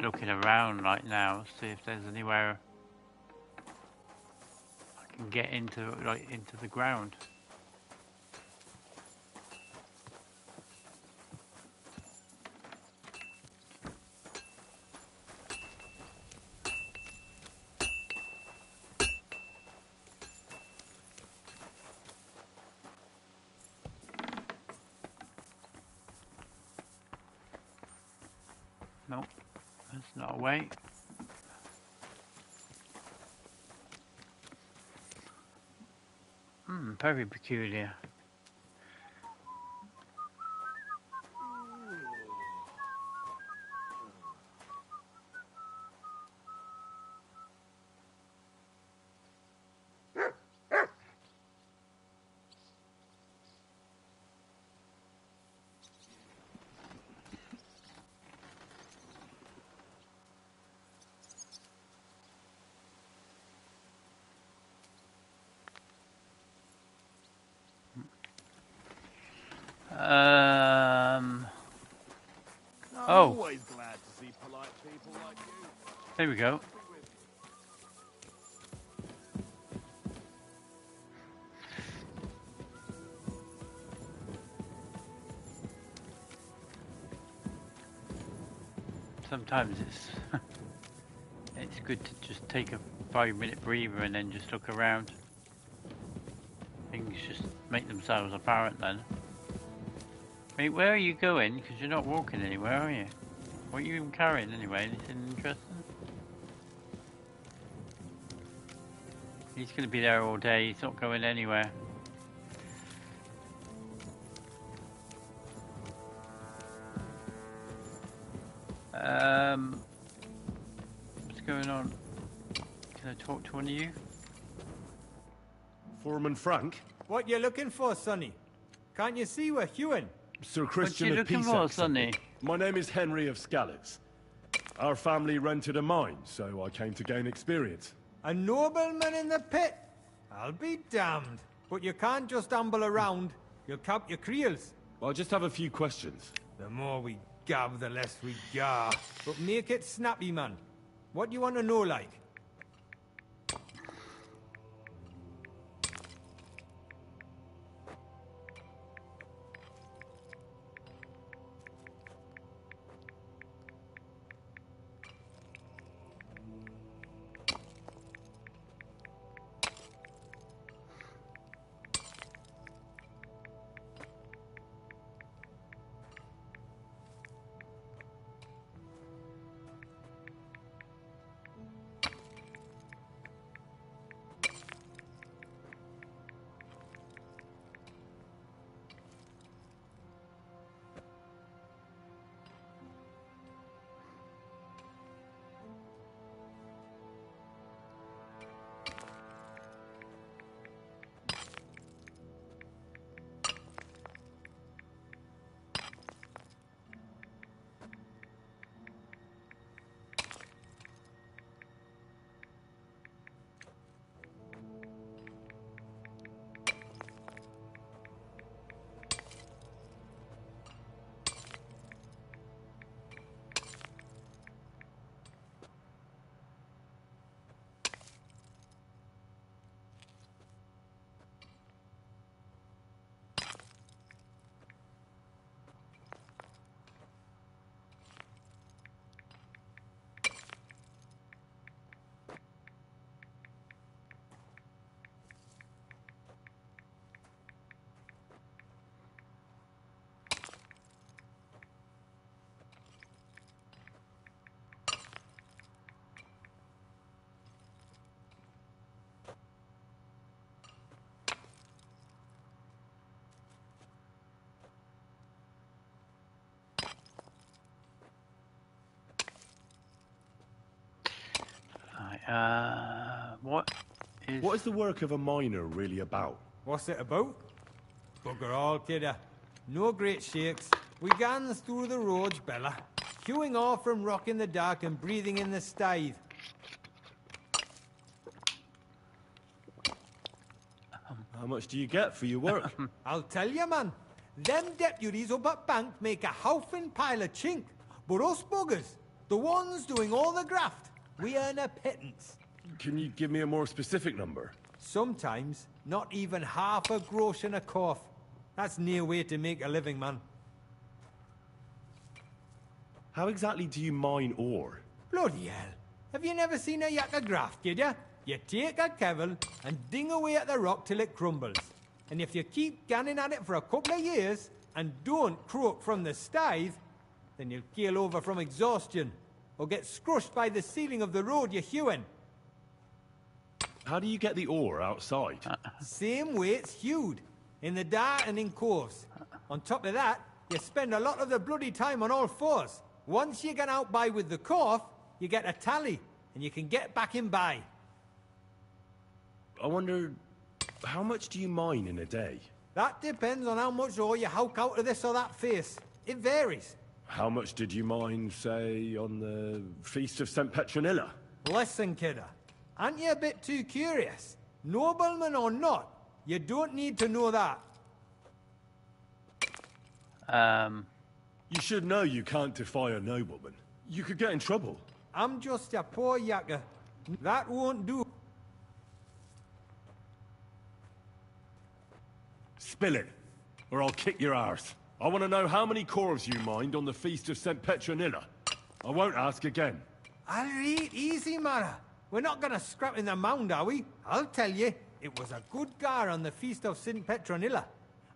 looking around right now, see if there's anywhere I can get into, like, into the ground. Nope, that's not a way. Very peculiar. There we go. Sometimes it's good to just take a 5-minute breather and then just look around. Things just make themselves apparent then. Wait, where are you going? Because you're not walking anywhere, are you? What are you even carrying anyway? Anything interesting? He's going to be there all day. He's not going anywhere. What's going on? Can I talk to one of you? Foreman Frank? What you looking for, Sonny? Can't you see we're Hewin? Sir Christian What you of looking for, Pisac. Sonny? My name is Henry of Scalitz. Our family rented a mine, so I came to gain experience. A nobleman in the pit? I'll be damned. But you can't just amble around. You'll cap your creels. I just have a few questions. The more we gab, the less we gar. But make it snappy, man. What do you want to know, like? What is the work of a miner really about? What's it about? Bugger all, kidder. No great shakes. We gans through the roads, Bella. Queuing off from rock in the dark and breathing in the stithe. How much do you get for your work? I'll tell you, man. Them deputies up at bank make a howfin pile of chink. But us buggers, the ones doing all the graft, we earn a pittance. Can you give me a more specific number? Sometimes, not even half a grosh and a cough. That's near way to make a living, man. How exactly do you mine ore? Bloody hell. Have you never seen a yak of graft, kid ya? You take a kevel and ding away at the rock till it crumbles. And if you keep ganning at it for a couple of years and don't croak from the stithe, then you'll keel over from exhaustion or get scrushed by the ceiling of the road you're hewing. How do you get the ore outside? Same way it's hewed, in the dark and in coves. On top of that, you spend a lot of the bloody time on all fours. Once you get out by with the cough, you get a tally, and you can get back in by. I wonder, how much do you mine in a day? That depends on how much ore you howk out of this or that face. It varies. How much did you mine, say, on the Feast of St. Petronilla? Listen, kidder. Aren't you a bit too curious? Nobleman or not, you don't need to know that. You should know you can't defy a nobleman. You could get in trouble. I'm just a poor yakker. That won't do. Spill it, or I'll kick your arse. I want to know how many corves you mined on the Feast of St. Petronilla. I won't ask again. I'll read easy, Mara. We're not gonna scrap in the mound, are we? I'll tell you, it was a good gar on the Feast of St. Petronilla.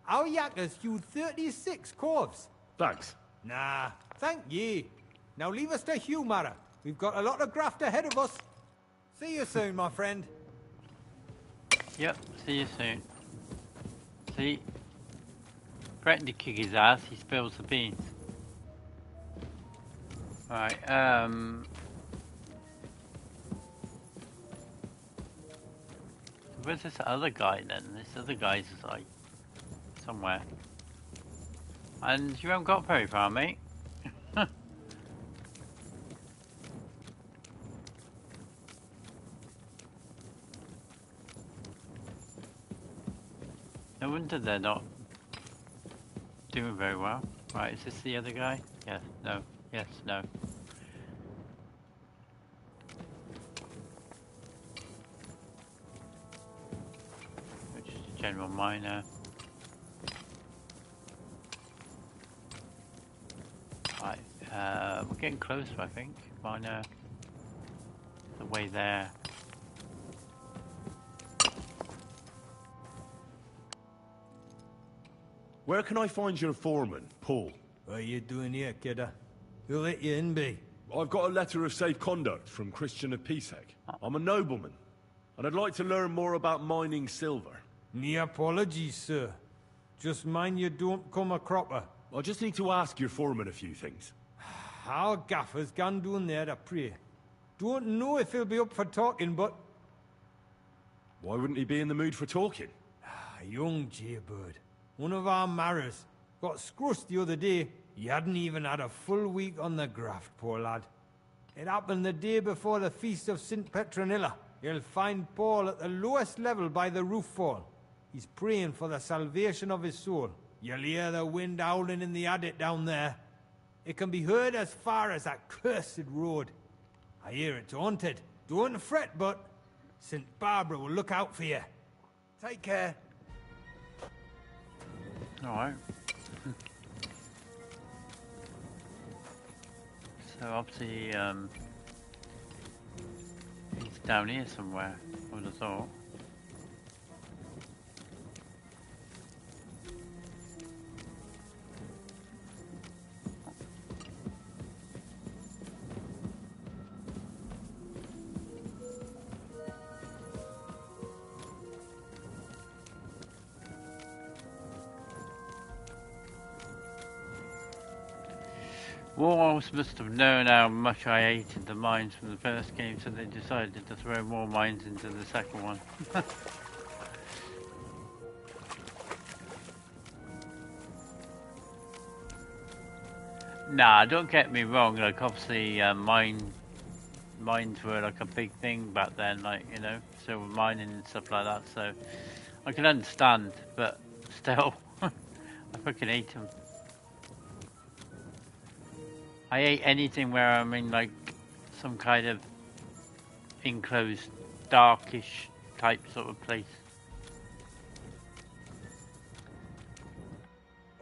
Our yakkers hewed 36 corves. Thanks. Nah, thank ye. Now leave us to hew, Mara. We've got a lot of graft ahead of us. See you soon, my friend. Yep, see you soon. See? Threatened to kick his ass, he spills the beans. Right, where's this other guy then? This other guy's like somewhere. And you haven't got very far, mate. No wonder they're not doing very well. Right, is this the other guy? Yes, no, yes, no. Which is a general miner. Right, we're getting closer, I think. Miner, the way there. Where can I find your foreman, Paul? What are you doing here, kidder? Who let you in, be? I've got a letter of safe conduct from Christian of Pisek. I'm a nobleman, and I'd like to learn more about mining silver. Me apologies, sir. Just mind you don't come a cropper. I just need to ask your foreman a few things. Our gaffer's gone down there to pray. Don't know if he'll be up for talking, but... Why wouldn't he be in the mood for talking? Young jaybird. One of our marrows. Got scrussed the other day. He hadn't even had a full week on the graft, poor lad. It happened the day before the Feast of St. Petronilla. You'll find Paul at the lowest level by the roof fall. He's praying for the salvation of his soul. You'll hear the wind howling in the adit down there. It can be heard as far as that cursed road. I hear it's haunted. Don't fret, but St. Barbara will look out for you. Take care. Alright. So obviously, he's down here somewhere, I would have thought. Warhorse must have known how much I hated the mines from the first game, so they decided to throw more mines into the second one. Nah, don't get me wrong, like obviously mines were like a big thing back then, like, you know, silver mining and stuff like that, so I can understand, but still, I fucking hate them. I hate anything where I'm in like some kind of enclosed, darkish type sort of place.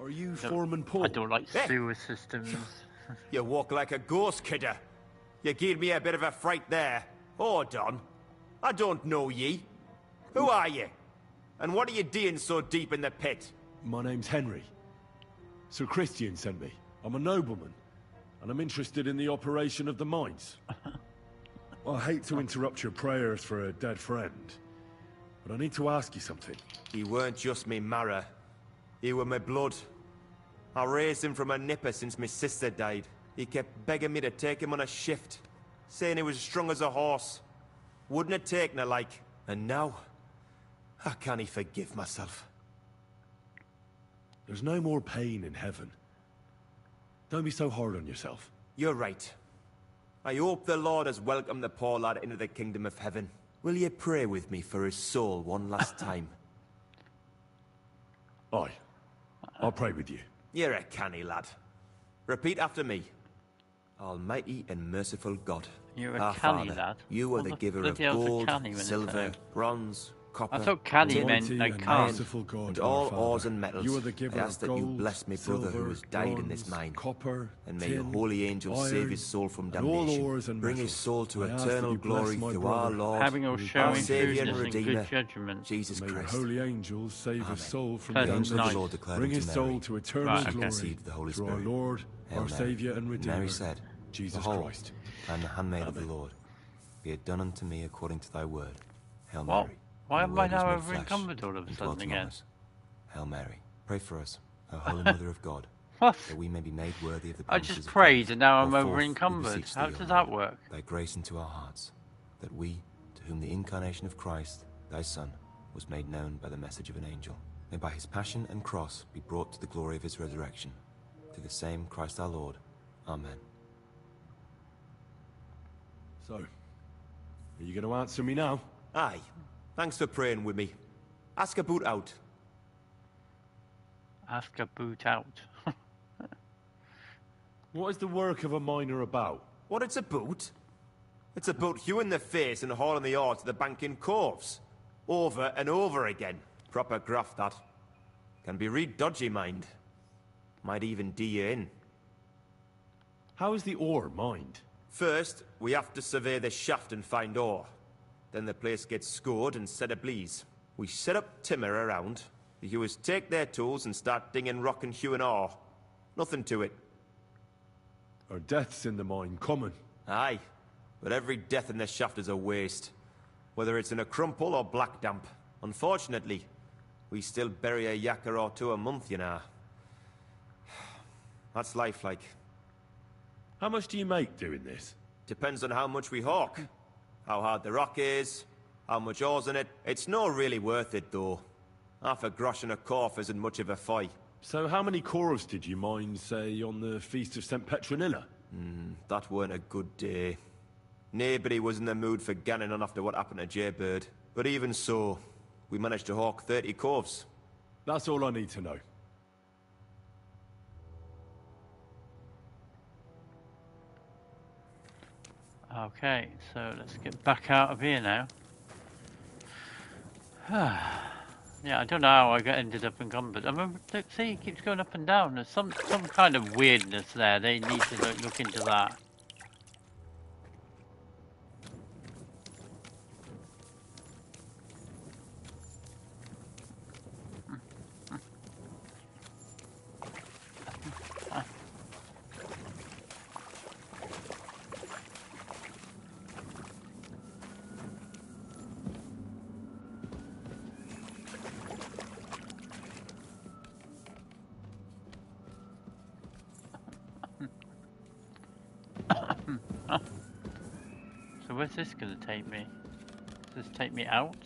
Are you Foreman Paul? I don't like sewer systems. You walk like a ghost, kidder. You gave me a bit of a fright there. Hold on. I don't know ye. Who are you? And what are you doing so deep in the pit? My name's Henry. Sir Christian sent me. I'm a nobleman. And I'm interested in the operation of the mines. I hate to interrupt your prayers for a dead friend, but I need to ask you something. He weren't just me marrow. He were my blood. I raised him from a nipper since my sister died. He kept begging me to take him on a shift, saying he was strong as a horse. Wouldn't have taken her like. And now, I can't forgive myself. There's no more pain in heaven. Don't be so hard on yourself. You're right. I hope the Lord has welcomed the poor lad into the kingdom of heaven. Will you pray with me for his soul one last time? Aye. I'll pray with you. You're a canny lad. Repeat after me. Almighty and merciful God. You're a Our canny Father, lad. you are the giver of gold, silver, bronze, copper, I thought canny tin, meant I and can't. merciful God, and our all Father, ores and metals. you are the giver I ask of that you gold, bless my brother silver, who has died in this bronze, mine. copper, And may your tin, holy angels save iron, his soul from and all damnation. ores and Bring his metals. soul to I ask that eternal you bless glory my through brother, our Lord, Having or our showing Saviour and shrewdness and Redeemer, good judgment. Jesus May your Christ. holy angels save Amen. his soul from Pleasant The angel night. of the Lord declared Bring unto his Mary, soul to eternal Right, okay. glory conceived the Holy through Spirit. our Lord, Hail our Mary. Saviour and Redeemer, Mary said, Jesus Behold, Christ. I am the handmaid of the Amen. Lord. Be it done unto me according to thy word. Hail What? Mary. Why And am the I Word was now made over flesh encumbered all of a and sudden dwelt among again? us. Hail Mary. Pray for us, O Holy Mother of God, What? that we may be made worthy of the I promises just of prayed God. and now I'm Go over forth, we encumbered. beseech How thee, O does Lord, that work? thy grace into our hearts, that we, to whom the incarnation of Christ, thy Son, was made known by the message of an angel, may by his passion and cross be brought to the glory of his resurrection. Through the same Christ our Lord. Amen. So, are you going to answer me now? Aye. Thanks for praying with me. Ask a boot out. Ask a boot out. What is the work of a miner about? What, it's a boot? It's about you in the face and hauling the ore to the bank in coves. Over and over again. Proper graft, that. Can be real dodgy, mind. Might even D you in. How is the ore mined? First, we have to survey the shaft and find ore. Then the place gets scored and set ablaze. We set up timber around. The hewers take their tools and start dinging rock and hewing ore. Nothing to it. Are deaths in the mine common? Aye, but every death in the shaft is a waste. Whether it's in a crumple or black damp. Unfortunately, we still bury a yakker or two a month, you know. That's life, like. How much do you make doing this? Depends on how much we hawk. How hard the rock is, how much ore's in it. It's not really worth it, though. Half a grosh and a corf isn't much of a fight. So how many corves did you mine, say, on the Feast of St. Petronilla? That weren't a good day. Nobody was in the mood for ganning on after what happened to Jaybird. But even so, we managed to hawk 30 corves. That's all I need to know. Okay, so let's get back out of here now. Yeah, I don't know how I ended up encumbered. I remember, see, it keeps going up and down. There's some kind of weirdness there. They need to look into that. So where's this going to take me? Does this take me out?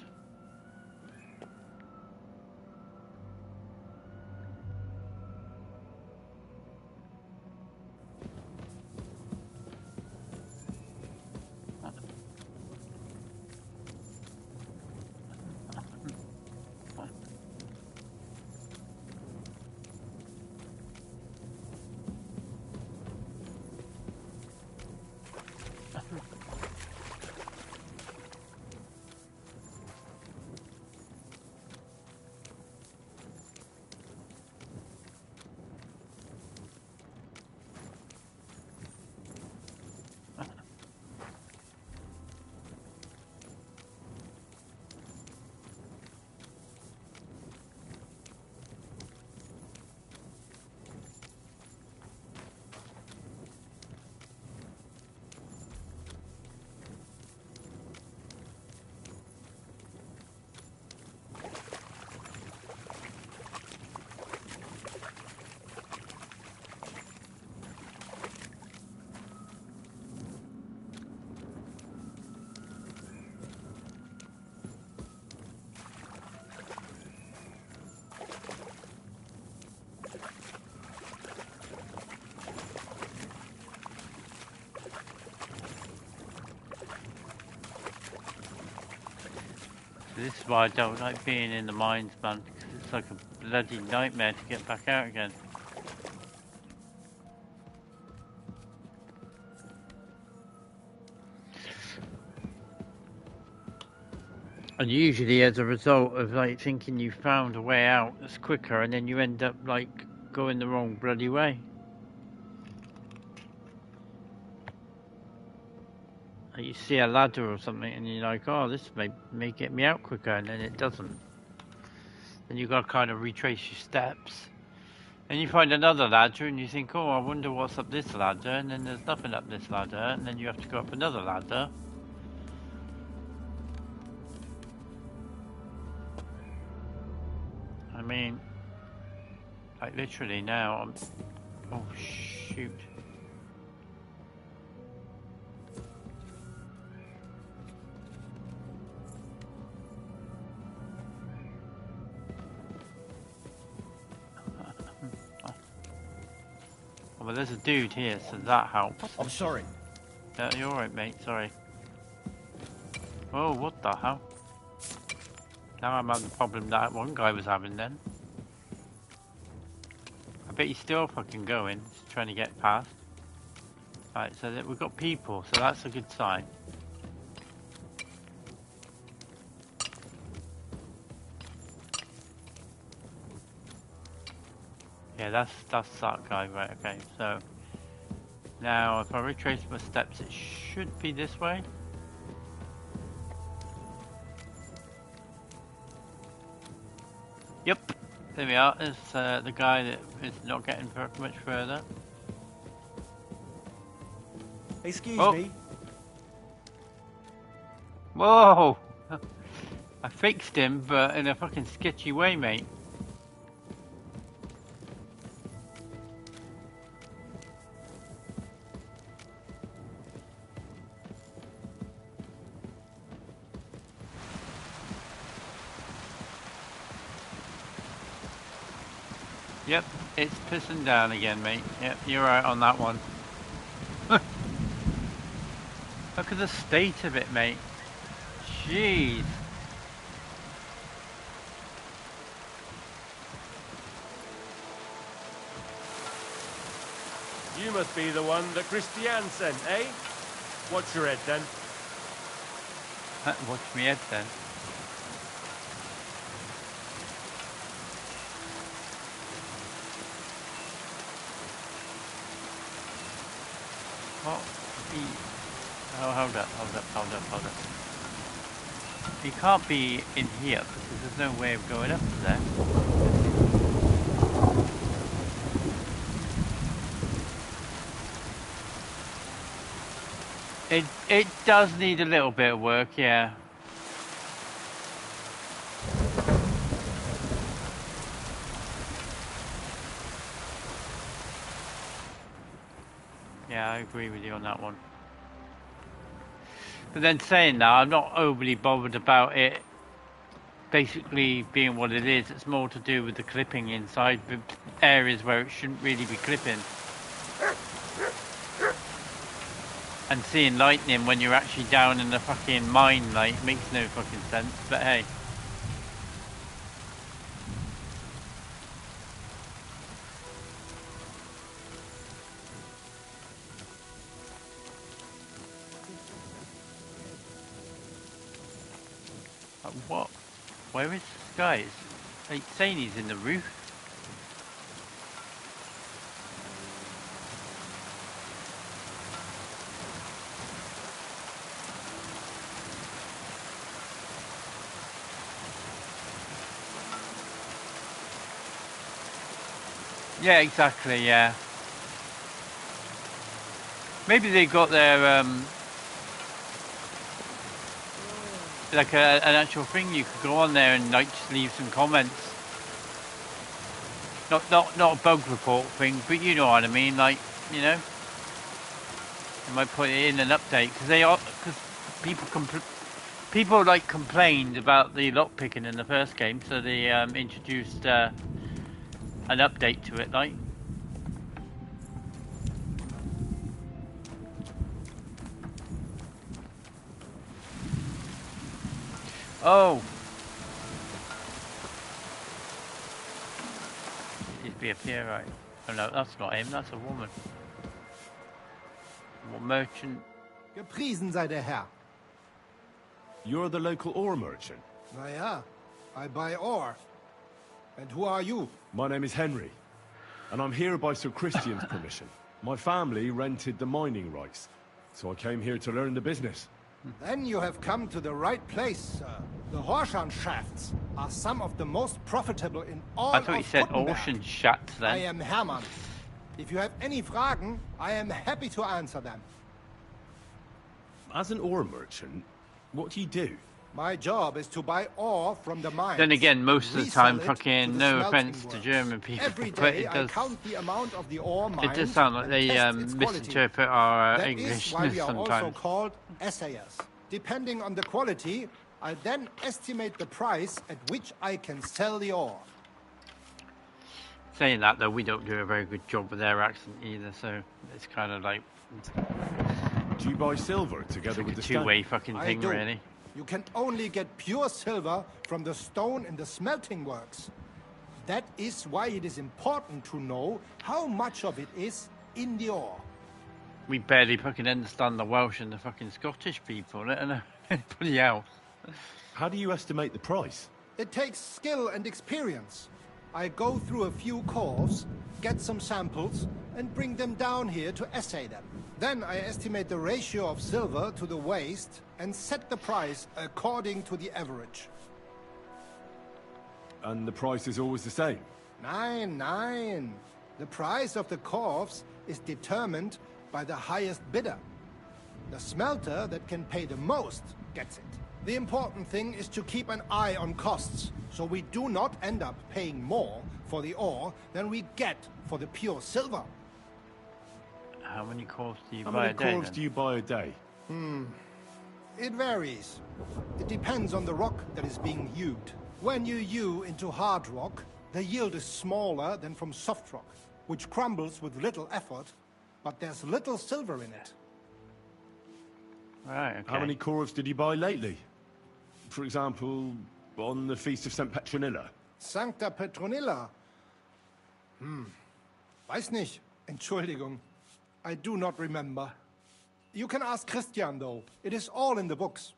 This is why I don't like being in the mines, man, because it's like a bloody nightmare to get back out again. And usually as a result of like thinking you found a way out that's quicker, and then you end up like going the wrong bloody way. Like you see a ladder or something and you're like, oh, this may get me out quicker, and then it doesn't. Then you've got to kind of retrace your steps. And you find another ladder and you think, oh, I wonder what's up this ladder, and then there's nothing up this ladder, and then you have to go up another ladder. I mean, like literally now I'm... Oh, shoot. Well, there's a dude here, so that helps. I'm sorry. You're alright, mate, sorry. Oh, what the hell? Now I'm having the problem that one guy was having then. I bet he's still fucking going, just trying to get past. Right, so that we've got people, so that's a good sign. Yeah, that's that guy, right, okay, so... Now, if I retrace my steps, it should be this way. Yep, there we are. There's the guy that is not getting much further. Excuse me. Whoa! I fixed him, but in a fucking sketchy way, mate. Yep, it's pissing down again, mate. Yep, you're right on that one. Look at the state of it, mate. Jeez. You must be the one that Christiane sent, eh? Watch your head then. Watch me head then. Oh, hold up. He can't be in here because there's no way of going up to there. It does need a little bit of work, yeah. Yeah, I agree with you on that one. But then saying that, I'm not overly bothered about it basically being what it is. It's more to do with the clipping inside the areas where it shouldn't really be clipping. And seeing lightning when you're actually down in the fucking mine, like, makes no fucking sense, but hey. What? Where is this guy? It's saying he's in the roof. Yeah, exactly, yeah. Maybe they got their, like an actual thing you could go on there and like just leave some comments. Not a bug report thing, but you know what I mean, like, you know. They might put it in an update, because people like complained about the lockpicking in the first game, so they introduced an update to it, like. Oh! He'd be up here, right? Oh no, that's not him, that's a woman. What merchant? Gepriesen sei der Herr. You're the local ore merchant? Yeah, I buy ore. And who are you? My name is Henry, and I'm here by Sir Christian's permission. My family rented the mining rights, so I came here to learn the business. Then you have come to the right place, sir. The Horshan shafts are some of the most profitable in all I thought he of said Kuttenberg. ocean shafts then. I am Hermann. If you have any Fragen, I am happy to answer them. As an ore merchant, what do you do? My job is to buy ore from the mines. Then again, most of the resell time, it fucking, to the no smelting offense to works. German people, Every but day it I does, count the amount of the ore mined it does sound like and they test its quality. misinterpret our That English is why we are also sometimes. called assayers. Depending on the quality, I then estimate the price at which I can sell the ore. Saying that, though, we don't do a very good job with their accent either, so it's kind of like... Do you buy silver together with the stone? two-way fucking I thing, do. really. You can only get pure silver from the stone in the smelting works. That is why it is important to know how much of it is in the ore. We barely fucking understand the Welsh and the fucking Scottish people, let alone anybody else. How do you estimate the price? It takes skill and experience. I go through a few cores, get some samples, and bring them down here to assay them. Then I estimate the ratio of silver to the waste and set the price according to the average. And the price is always the same? Nein. The price of the cores is determined by the highest bidder. The smelter that can pay the most gets it. The important thing is to keep an eye on costs, so we do not end up paying more for the ore than we get for the pure silver. How many cores do you How buy many a day, cores then? do you buy a day? It varies. It depends on the rock that is being hewed. When you hew into hard rock, the yield is smaller than from soft rock, which crumbles with little effort, but there's little silver in it. Right, okay. How many cores did you buy lately? For example, on the Feast of St. Petronilla? Sancta Petronilla? Weiß nicht. Entschuldigung. I do not remember. You can ask Christian, though. It is all in the books.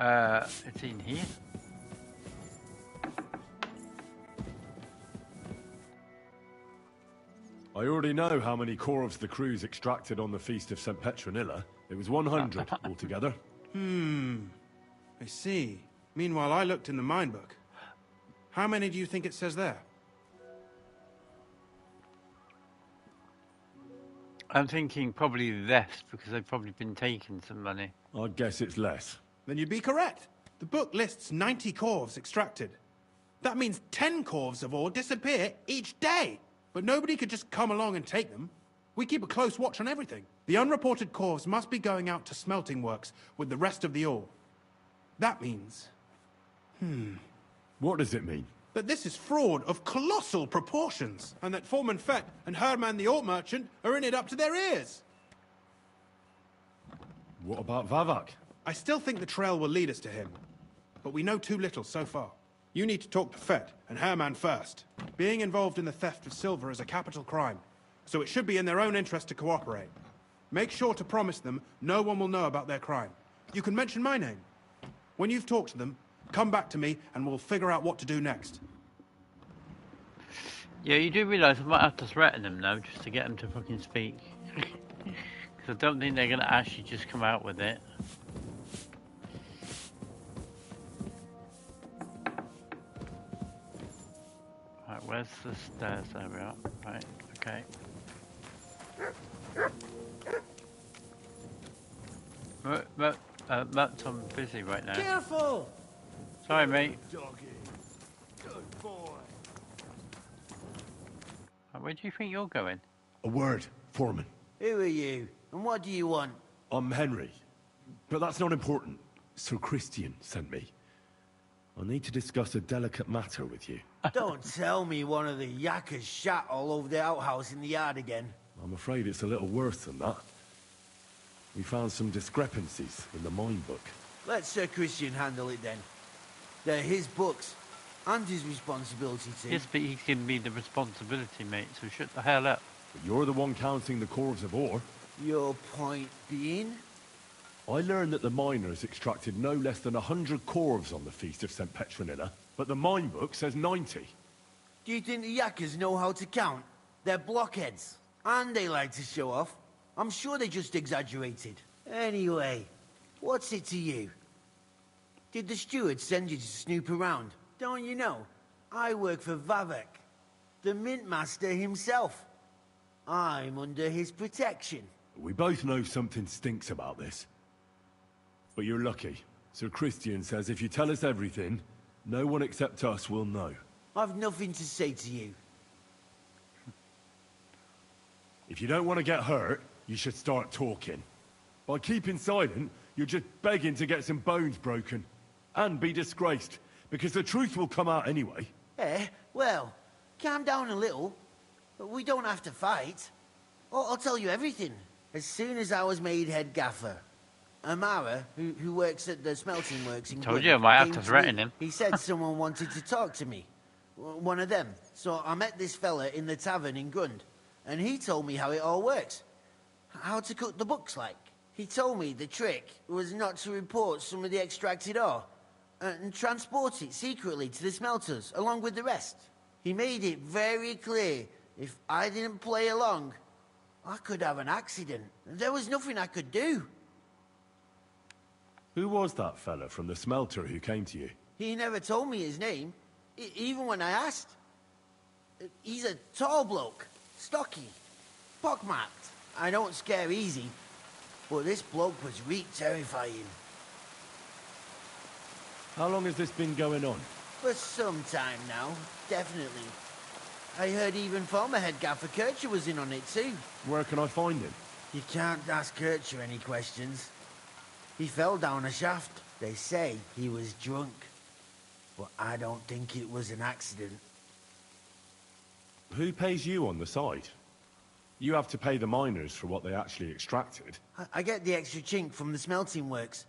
It's in here. I already know how many cores the crews extracted on the Feast of St. Petronilla. It was 100 altogether. I see. Meanwhile, I looked in the mine book. How many do you think it says there? I'm thinking probably less, because they've probably been taking some money. I'd guess it's less. Then you'd be correct. The book lists 90 corves extracted. That means 10 corves of ore disappear each day. But nobody could just come along and take them. We keep a close watch on everything. The unreported corves must be going out to smelting works with the rest of the ore. That means... What does it mean? that this is fraud of colossal proportions, and that Foreman Fett and Herman the ore merchant are in it up to their ears. What about Vavak? I still think the trail will lead us to him, but we know too little so far. You need to talk to Fett and Herman first. Being involved in the theft of silver is a capital crime, so it should be in their own interest to cooperate. Make sure to promise them no one will know about their crime. You can mention my name. When you've talked to them, come back to me and we'll figure out what to do next. Yeah, you do realise I might have to threaten them now just to get them to fucking speak. Because I don't think they're going to actually just come out with it. Right, where's the stairs? There we are. Right, okay. Matt, I'm busy right now. Careful! Sorry, mate. Doggy. Good boy. Where do you think you're going? A word, Foreman. Who are you? And what do you want? I'm Henry. But that's not important. Sir Christian sent me. I need to discuss a delicate matter with you. Don't tell me one of the yakkers shot all over the outhouse in the yard again. I'm afraid it's a little worse than that. We found some discrepancies in the mine book. Let Sir Christian handle it then. They're his books, and his responsibility too. Yes, but he's giving me the responsibility, mate, so shut the hell up. But you're the one counting the corves of ore. Your point being? I learned that the miners extracted no less than 100 corves on the Feast of St. Petronilla, but the mine book says 90. Do you think the yakkers know how to count? They're blockheads, and they like to show off. I'm sure they just exaggerated. Anyway, what's it to you? Did the steward send you to snoop around? Don't you know? I work for Vavek, the mint master himself. I'm under his protection. We both know something stinks about this. But you're lucky. Sir Christian says if you tell us everything, no one except us will know. I've nothing to say to you. If you don't want to get hurt, you should start talking. By keeping silent, you're just begging to get some bones broken. And be disgraced, because the truth will come out anyway. Well, calm down a little. We don't have to fight. I'll tell you everything. As soon as I was made head gaffer, Amara, who works at the smelting works in Told Gwyn, you I might have came to me. threaten him. He said someone wanted to talk to me. One of them. So I met this fella in the tavern in Grund, and he told me how it all works. How to cook the books like. He told me the trick was not to report some of the extracted ore, and transport it secretly to the smelters, along with the rest. He made it very clear, if I didn't play along, I could have an accident. There was nothing I could do. Who was that fella from the smelter who came to you? He never told me his name, even when I asked. He's a tall bloke, stocky, pockmarked. I don't scare easy, but this bloke was reet terrifying. How long has this been going on? For some time now, definitely. I heard even former head gaffer Kircher was in on it too. Where can I find him? You can't ask Kircher any questions. He fell down a shaft. They say he was drunk. But I don't think it was an accident. Who pays you on the side? You have to pay the miners for what they actually extracted. I get the extra chink from the smelting works.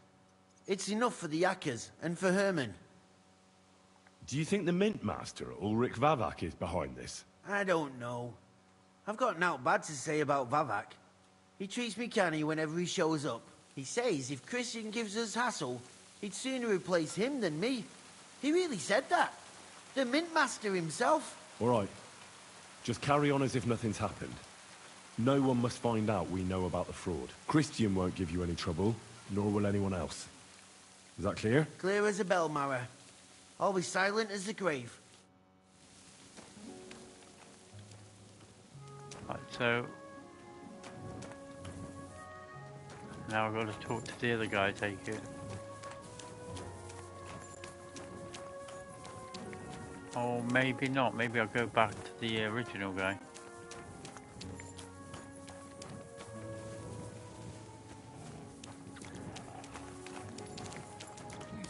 It's enough for the yakkers and for Herman. Do you think the mint master, Ulrich Vavak, is behind this? I don't know. I've got naught bad to say about Vavak. He treats me canny whenever he shows up. He says if Christian gives us hassle, he'd sooner replace him than me. He really said that. The mint master himself. All right. Just carry on as if nothing's happened. No one must find out we know about the fraud. Christian won't give you any trouble, nor will anyone else. Is that clear? Clear as a bell, Mara. I'll be silent as the grave. Right, so now I've got to talk to the other guy, take it. Or maybe not. Maybe I'll go back to the original guy.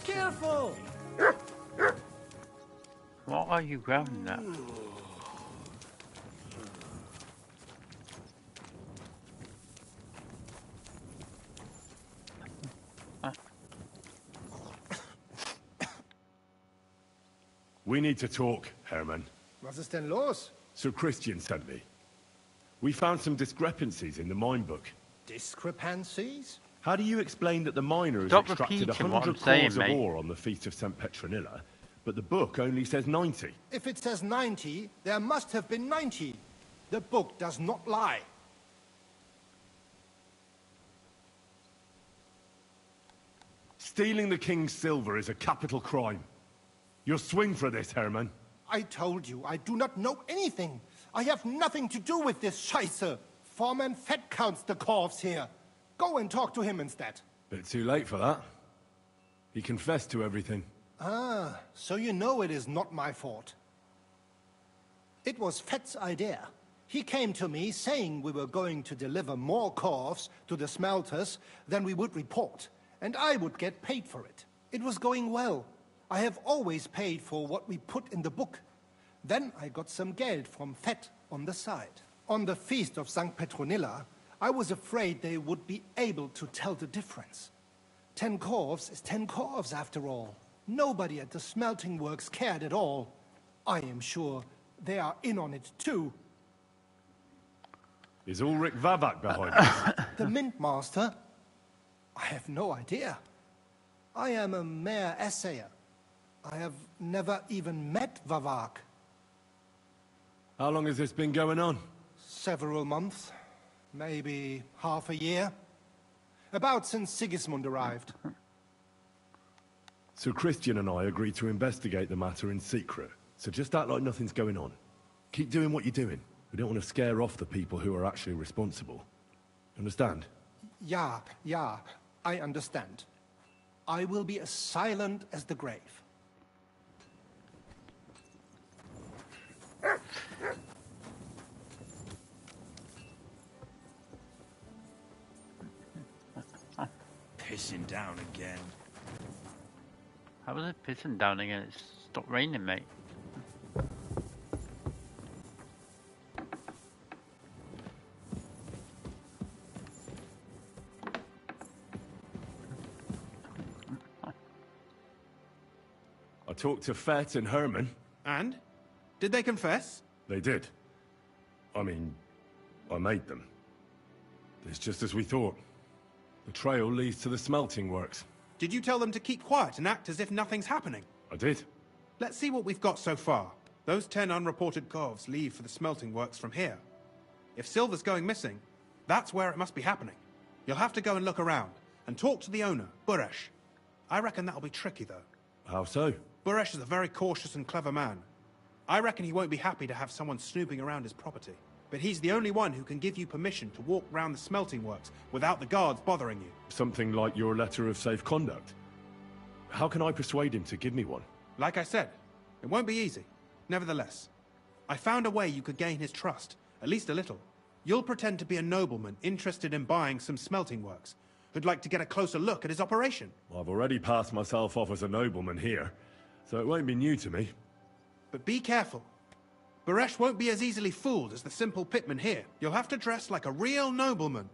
Careful! What are you grabbing that? We need to talk, Herman. Was ist denn los? Sir Christian sent me. We found some discrepancies in the mine book. Discrepancies? How do you explain that the miners Stop extracted repeating 100 what I'm saying, cords of mate. ore on the Feast of St. Petronilla, but the book only says 90? If it says 90, there must have been 90. The book does not lie. Stealing the king's silver is a capital crime. You'll swing for this, Herman. I told you, I do not know anything. I have nothing to do with this Scheiße. Foreman Fett counts the corves here. Go and talk to him instead. Bit too late for that. He confessed to everything. Ah, so you know it is not my fault. It was Fett's idea. He came to me saying we were going to deliver more corves to the smelters than we would report, and I would get paid for it. It was going well. I have always paid for what we put in the book. Then I got some geld from Fett on the side. On the feast of St. Petronilla, I was afraid they would be able to tell the difference. 10 corves is 10 corves after all. Nobody at the smelting works cared at all. I am sure they are in on it too. Is Ulrich Vavak behind this? The Mint Master? I have no idea. I am a mere assayer. I have never even met Vavak. How long has this been going on? Several months. Maybe half a year. About since Sigismund arrived. So Christian and I agreed to investigate the matter in secret. So just act like nothing's going on. Keep doing what you're doing. We don't want to scare off the people who are actually responsible. Understand? Yeah, I understand. I will be as silent as the grave. Pissing down again. How was it pissing down again? It stopped raining, mate. I talked to Fett and Herman. And? Did they confess? They did. I mean, I made them. It's just as we thought. The trail leads to the smelting works. Did you tell them to keep quiet and act as if nothing's happening? I did. Let's see what we've got so far. Those 10 unreported corves leave for the smelting works from here. If silver's going missing, that's where it must be happening. You'll have to go and look around, and talk to the owner, Buresh. I reckon that'll be tricky, though. How so? Buresh is a very cautious and clever man. I reckon he won't be happy to have someone snooping around his property. But he's the only one who can give you permission to walk round the smelting works without the guards bothering you. Something like your letter of safe conduct. How can I persuade him to give me one? Like I said, it won't be easy. Nevertheless, I found a way you could gain his trust, at least a little. You'll pretend to be a nobleman interested in buying some smelting works, who'd like to get a closer look at his operation. I've already passed myself off as a nobleman here, so it won't be new to me. But be careful. Buresh won't be as easily fooled as the simple pitman here. You'll have to dress like a real nobleman.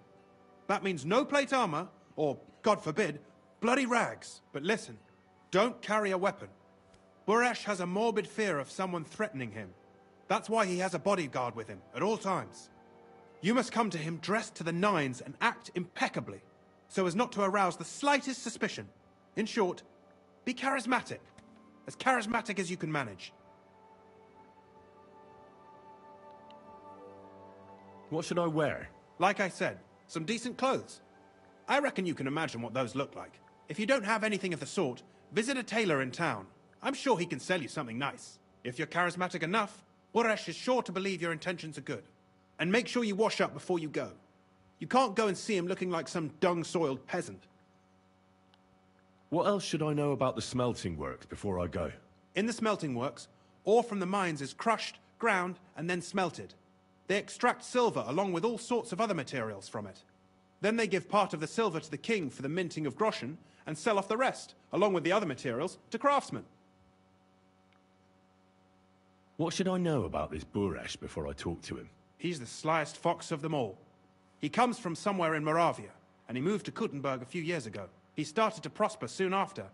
That means no plate armor, or, God forbid, bloody rags. But listen, don't carry a weapon. Buresh has a morbid fear of someone threatening him. That's why he has a bodyguard with him at all times. You must come to him dressed to the nines and act impeccably, so as not to arouse the slightest suspicion. In short, be charismatic as you can manage. What should I wear? Like I said, some decent clothes. I reckon you can imagine what those look like. If you don't have anything of the sort, visit a tailor in town. I'm sure he can sell you something nice. If you're charismatic enough, Buresh is sure to believe your intentions are good. And make sure you wash up before you go. You can't go and see him looking like some dung-soiled peasant. What else should I know about the smelting works before I go? In the smelting works, ore from the mines is crushed, ground, and then smelted. They extract silver along with all sorts of other materials from it. Then they give part of the silver to the king for the minting of groschen, and sell off the rest, along with the other materials, to craftsmen. What should I know about this Buresh before I talk to him? He's the slyest fox of them all. He comes from somewhere in Moravia, and he moved to Kuttenberg a few years ago. He started to prosper soon after,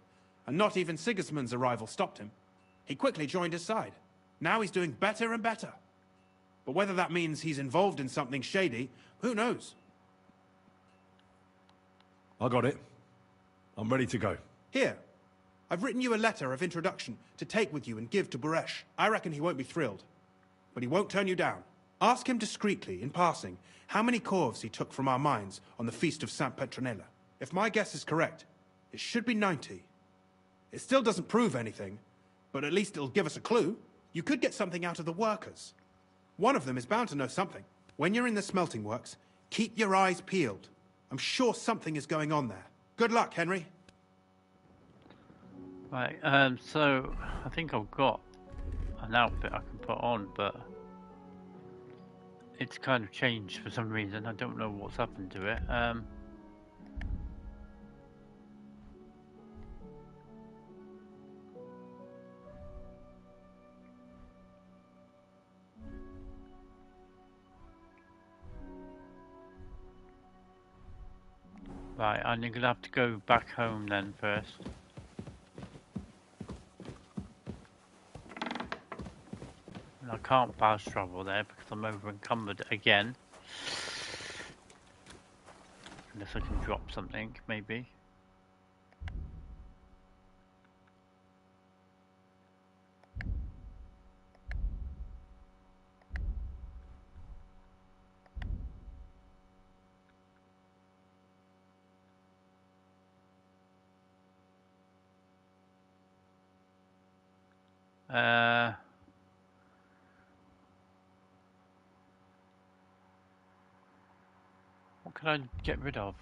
and not even Sigismund's arrival stopped him. He quickly joined his side. Now he's doing better and better. But whether that means he's involved in something shady, who knows? I got it. I'm ready to go. Here, I've written you a letter of introduction to take with you and give to Buresh. I reckon he won't be thrilled, but he won't turn you down. Ask him discreetly, in passing, how many corves he took from our mines on the feast of Saint Petronella. If my guess is correct, it should be 90. It still doesn't prove anything, but at least it'll give us a clue. You could get something out of the workers. One of them is bound to know something. When you're in the smelting works, keep your eyes peeled. I'm sure something is going on there. Good luck, Henry. Right, so I think I've got an outfit I can put on, but it's kind of changed for some reason. I don't know what's happened to it. Right, I'm gonna have to go back home then first. And I can't fast travel there because I'm over encumbered again. Unless I can drop something, maybe. What can I get rid of?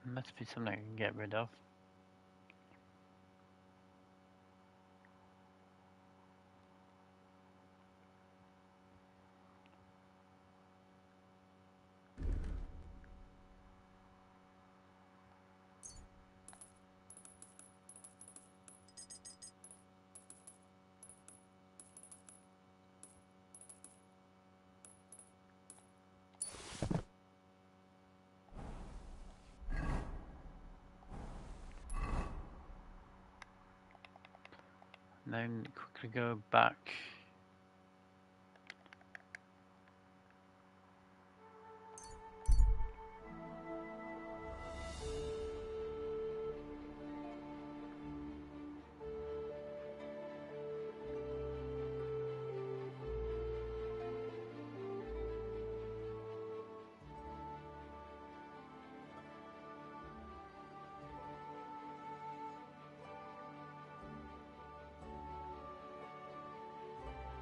Must be something I can get rid of. And then quickly go back.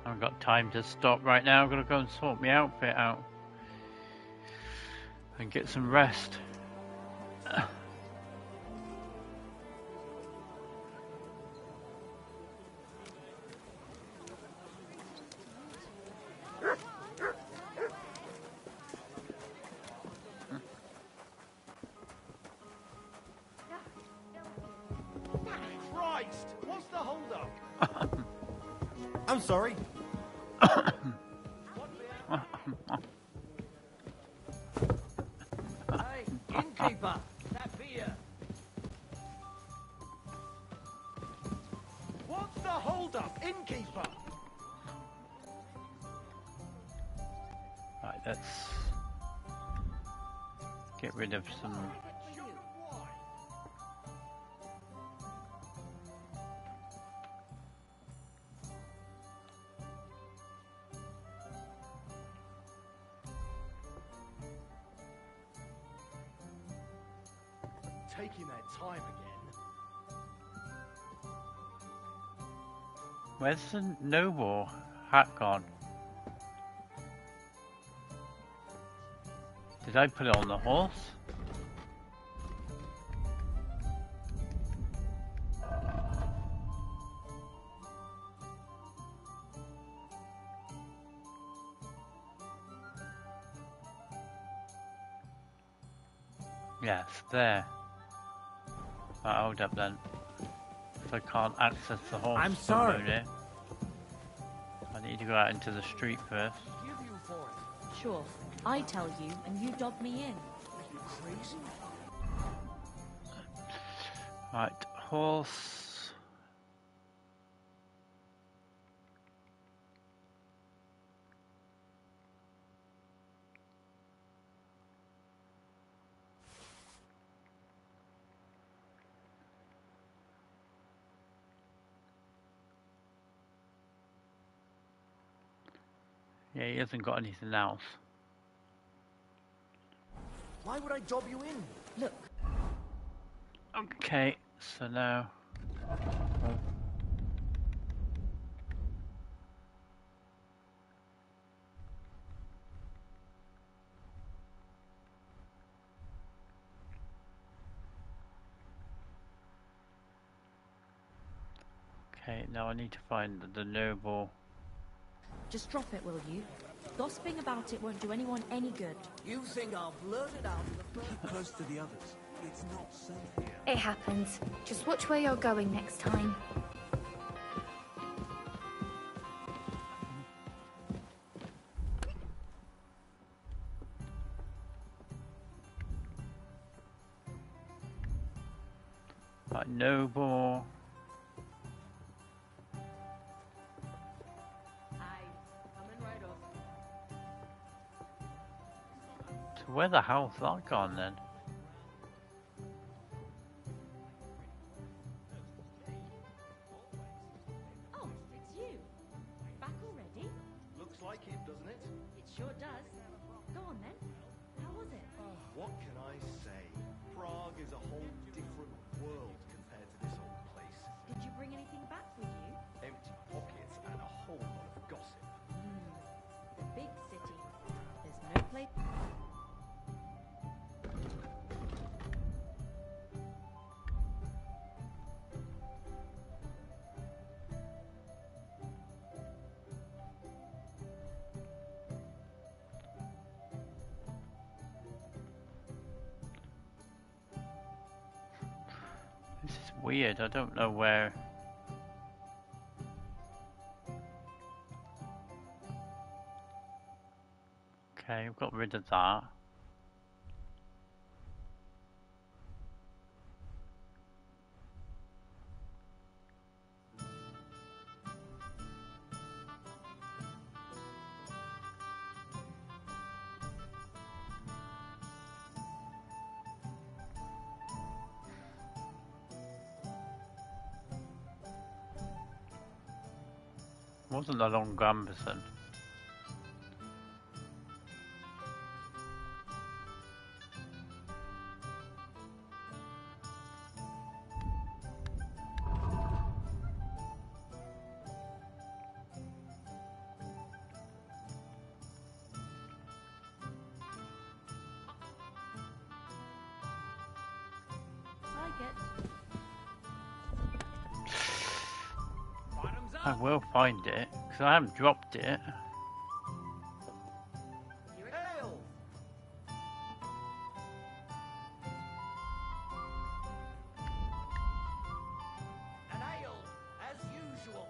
I haven't got time to stop right now. I'm gonna go and sort my outfit out and get some rest. Christ! What's the hold-up? I'm sorry. Hey, innkeeper, that beer. What's the hold-up, innkeeper? Right, let's get rid of some. Taking their time again. Where's the noble hat gone? Did I put it on the horse? Yes, there. Right, hold up then. If I can't access the horse I'm from sorry. over here, I need to go out into the street first. Sure, I tell you and you dob me in. Are you crazy? Right, horse. Yeah, he hasn't got anything else. Why would I dob you in? Look. Okay, so now... Okay, now I need to find the noble. Just drop it, will you? Gossiping about it won't do anyone any good. You think I'll blurt it out in the Keep close to the others. It's not safe here. It happens. Just watch where you're going next time. Right, noble. So where the hell's that gone then? Oh, it's you. Back already? Looks like it, doesn't it? It sure does. Go on then. How was it? What can I say? Prague is a whole different world compared to this old place. Did you bring anything back with you? Empty pockets and a whole lot of gossip. A big city. There's no place. This is weird, I don't know where... Okay, I've got rid of that. Wasn't a long Gumberson. I will find it, because I haven't dropped it. Hail! An ale, as usual.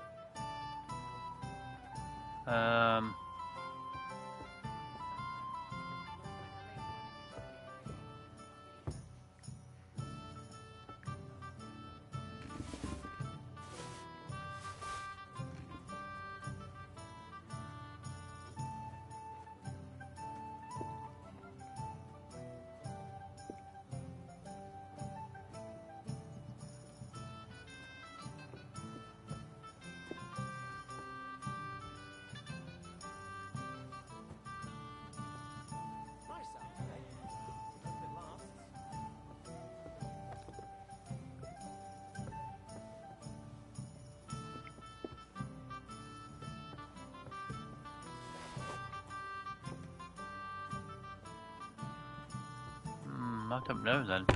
I don't know then.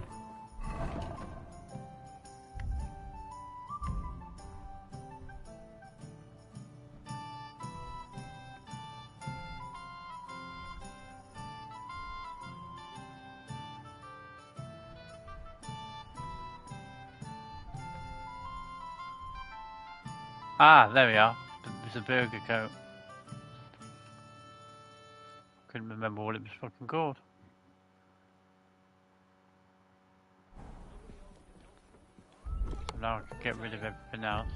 Ah, there we are. There's a burger coat. Couldn't remember what it was fucking called. So now I can get rid of everything else.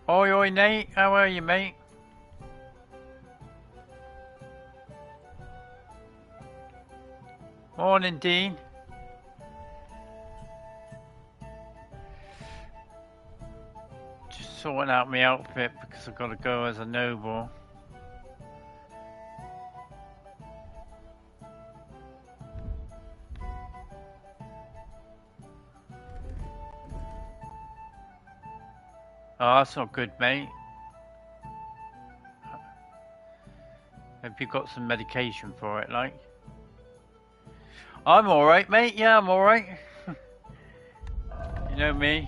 Oi, oi, Nate. How are you, mate? Morning, Dean. Just sorting out my outfit because I've got to go as a noble. Oh, that's not good, mate. Have you got some medication for it, like? I'm alright, mate. Yeah, I'm alright. You know me.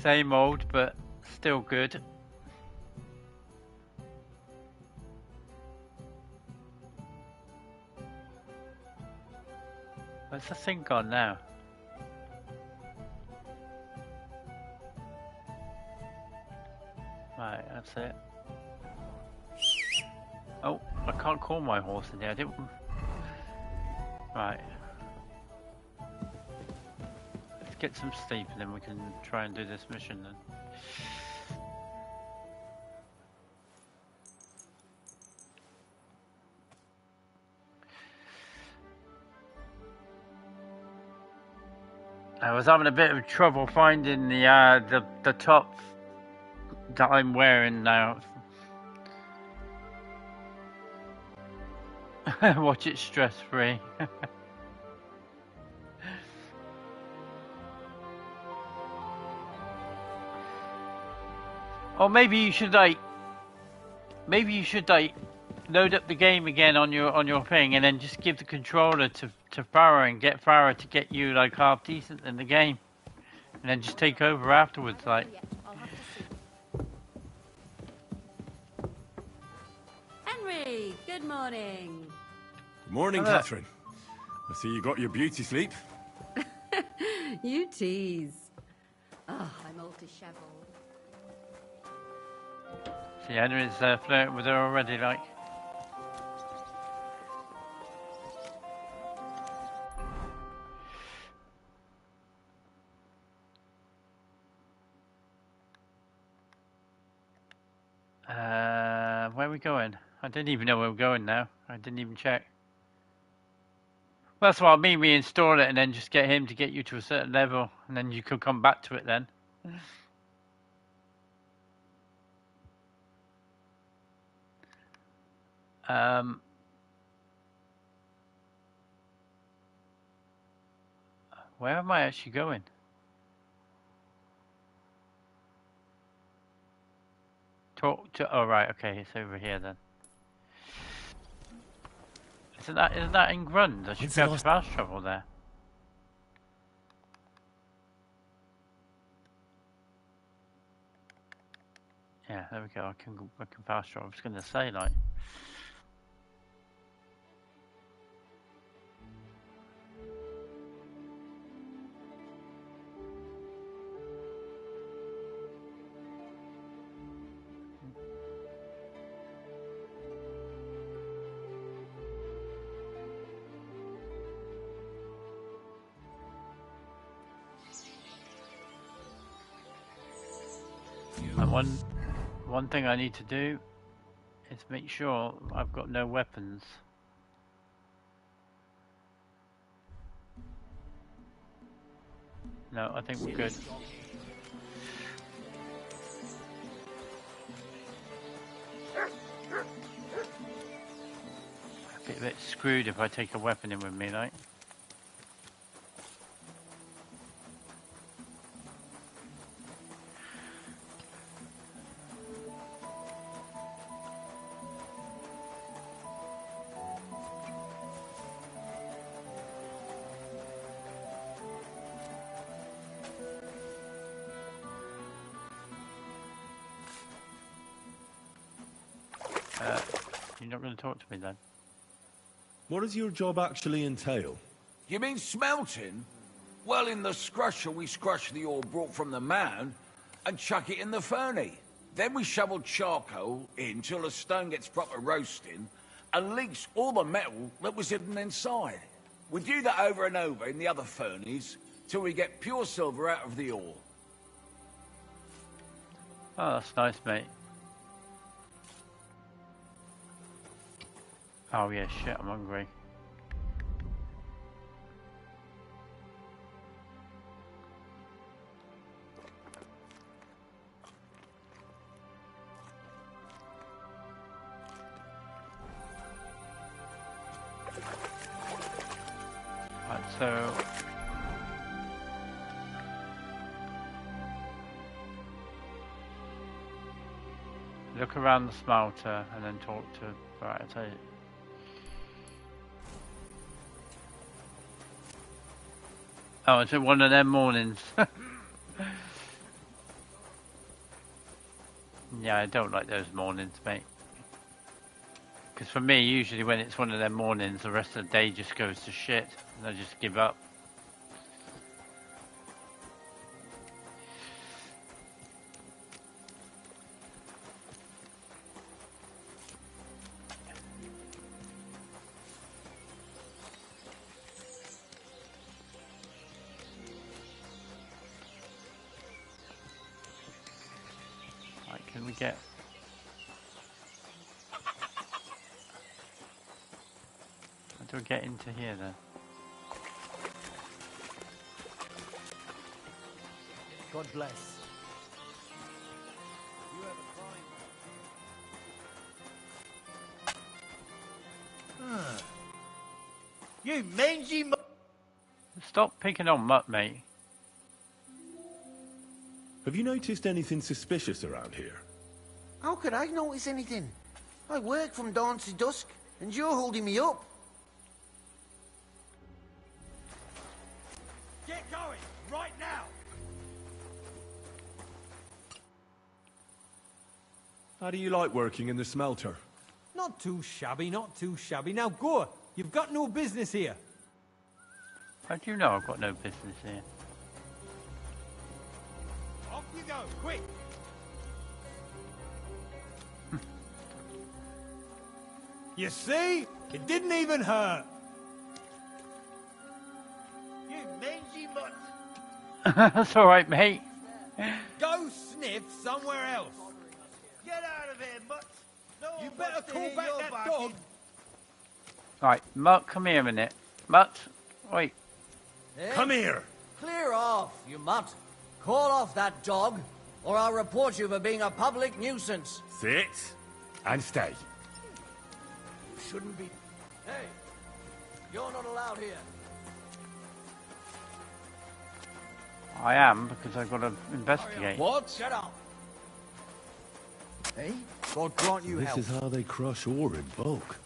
Same old, but still good. Where's the thing gone now? Right, that's it. Oh, I can't call my horse in there, I didn't... Right. Let's get some sleep and then we can try and do this mission then. I was having a bit of trouble finding the top that I'm wearing now. Watch it stress free. Or maybe you should like load up the game again on your thing and then just give the controller to Farah and get Farah to get you like half decent in the game. And then just take over afterwards, like. Henry, good morning. Good morning, Hello. Catherine. I see you got your beauty sleep. You tease. Oh, I'm all dishevelled. See, Henry's flirting with her already, like. Where are we going? I didn't even know where we're going now. I didn't even check. Well, that's what I mean. We install it and then just get him to get you to a certain level, and then you could come back to it then. Where am I actually going? Talk to. Oh right, okay, it's over here then. Isn't that in Grund? I should be able to fast travel there. Yeah, there we go. I can fast travel. I was going to say like. And one thing I need to do is make sure I've got no weapons. No, I think we're good. I'd be a bit screwed if I take a weapon in with me, like. You're not going to talk to me then? What does your job actually entail? You mean smelting? Well, in the scrusher, we scrush the ore brought from the mound and chuck it in the furnace. Then we shovel charcoal in till the stone gets proper roasting and leaks all the metal that was hidden inside. We do that over and over in the other furnace till we get pure silver out of the ore. Oh, that's nice, mate. Oh yeah, shit, I'm hungry. Right, so look around the smelter and then talk to. Right, I'll tell you. Oh, it's one of them mornings. Yeah, I don't like those mornings, mate. Because for me, usually when it's one of them mornings, the rest of the day just goes to shit, and I just give up. Right, can we get... How do we get into here then? God bless. You have a crime. You mangy mo— Stop picking on Mutt, mate. Have you noticed anything suspicious around here? How could I notice anything? I work from dawn to dusk, and you're holding me up. Get going, right now! How do you like working in the smelter? Not too shabby, not too shabby. Now go. You've got no business here. How do you know I've got no business here? Off you go, quick! You see? It didn't even hurt. You mangy mutt! That's alright, mate. Go sniff somewhere else. Get out of here, mutt! No You one better wants to call hear back your that barking. dog. Right, Mutt, come here a minute. Mutt, wait. Eh? Come here! Clear off, you mutt. Call off that dog, or I'll report you for being a public nuisance. Sit and stay. You shouldn't be... Hey, you're not allowed here. I am, because I've got to investigate. What? Shut up. Hey, God grant you This help. is how they crush ore in bulk.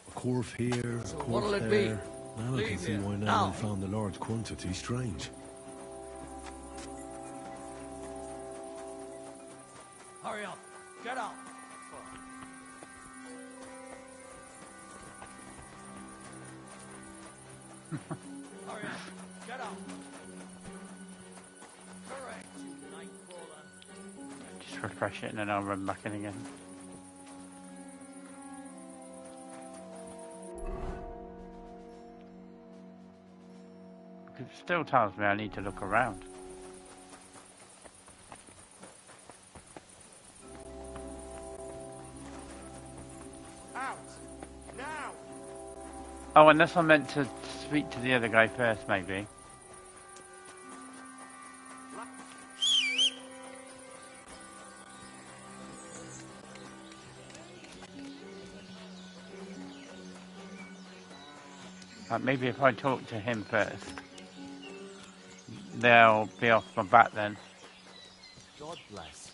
A corf here, a corf what'll it there. be? Now I can Leave see here. why no Now. one found the large quantity strange. Hurry up. Get out. Hurry up. Get out. Correct, you nightcrawler. Just refresh it and then I'll run back in again. It still tells me I need to look around. Out. Now. Oh, unless I meant to speak to the other guy first, maybe. Maybe if I talk to him first, they'll be off my back then. God bless.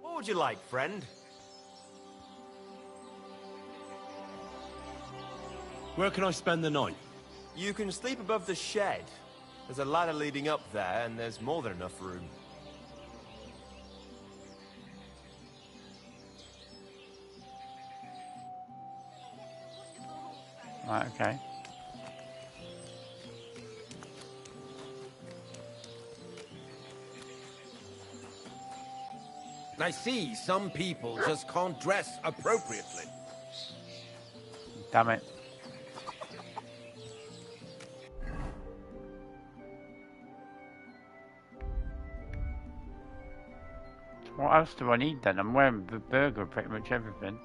What would you like, friend? Where can I spend the night? You can sleep above the shed. There's a ladder leading up there, and there's more than enough room. Right, okay. I see some people just can't dress appropriately. Damn it. What else do I need then? I'm wearing the burger, pretty much everything.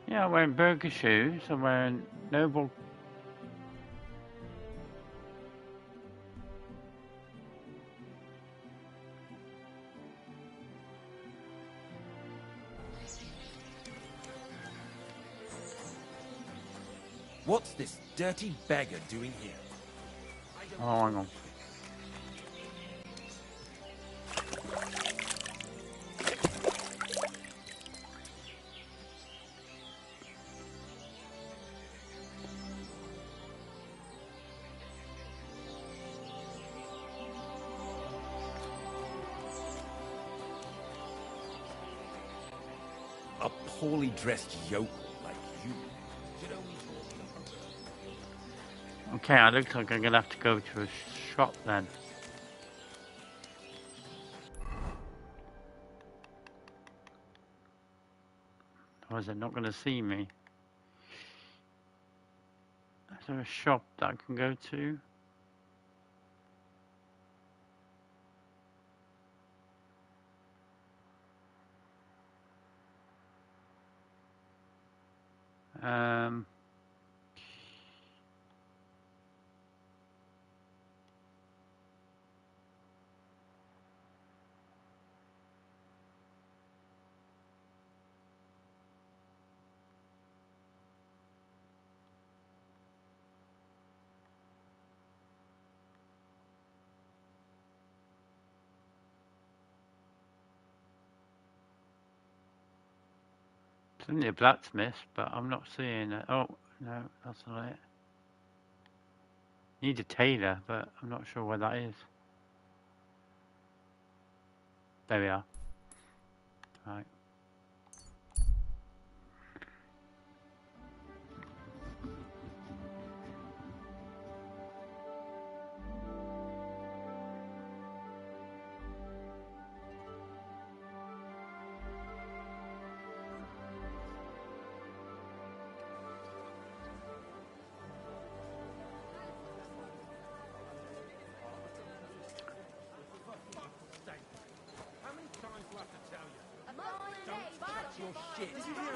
Yeah, I'm wearing burger shoes. I'm wearing noble. What's this dirty beggar doing here? Oh, hang on. A poorly dressed yokel like you. Okay, I look like I'm gonna have to go to a shop then. Or is it not gonna see me? Is there a shop that I can go to? It's only a blacksmith, but I'm not seeing it. Oh, no, that's not it. Need a tailor, but I'm not sure where that is. There we are. Right.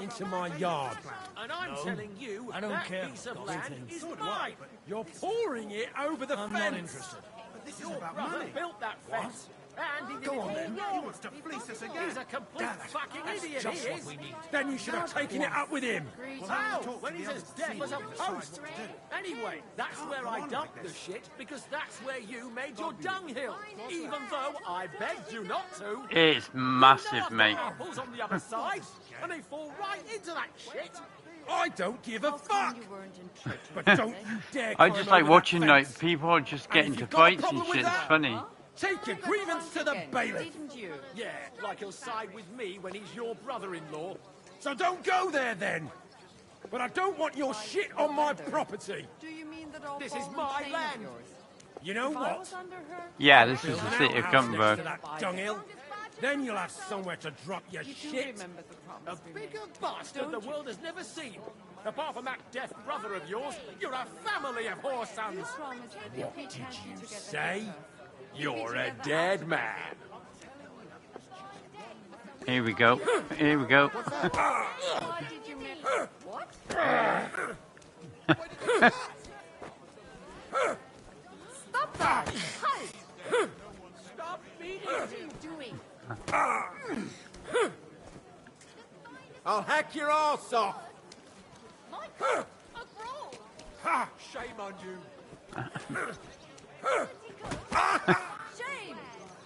Into my yard. And I'm telling you, I don't that care. piece of Don't land think. is So do I, mine. but you're pouring it over the I'm fence. not interested. But this is Your about brother money. built that fence. And he did Go it on all then. wrong. He wants to fleece us again. He's a complete fucking That's idiot, just he what is. we need. Then you should have taken it up with him. How? When he's as deaf as a post. Anyway, that's where I dumped the shit, because that's where you made your dunghill. Even though I begged you not to. It's massive, mate. Apples on the other side, and they fall right into that shit. I don't give a fuck. But don't you dare. I just like climb over watching that like fence. people just And getting if to you've got a fights and problem with shit. It's that, funny. Take your grievance to the bailiff. Yeah, like he'll side with me when he's your brother-in-law. So don't go there then. But I don't want your shit on my property. Do you mean that all This is my land. You know If I what? was under her, Yeah, this is Build the an city of outhouse next Kuttenberg. to that dunghill. Then you'll have somewhere to drop your you do shit. remember the A promise we bigger made. bastard the world has never seen. Apart from that deaf brother of yours, you're a family of whore sons. You promised that if we What did had you together say? You're a dead man. Here we go. Here we go. Why did you make what? Stop that! Hey! Stop beating What are him. you doing? I'll hack your arse off. Michael! A brawl! Ha! Shame on you. Shame!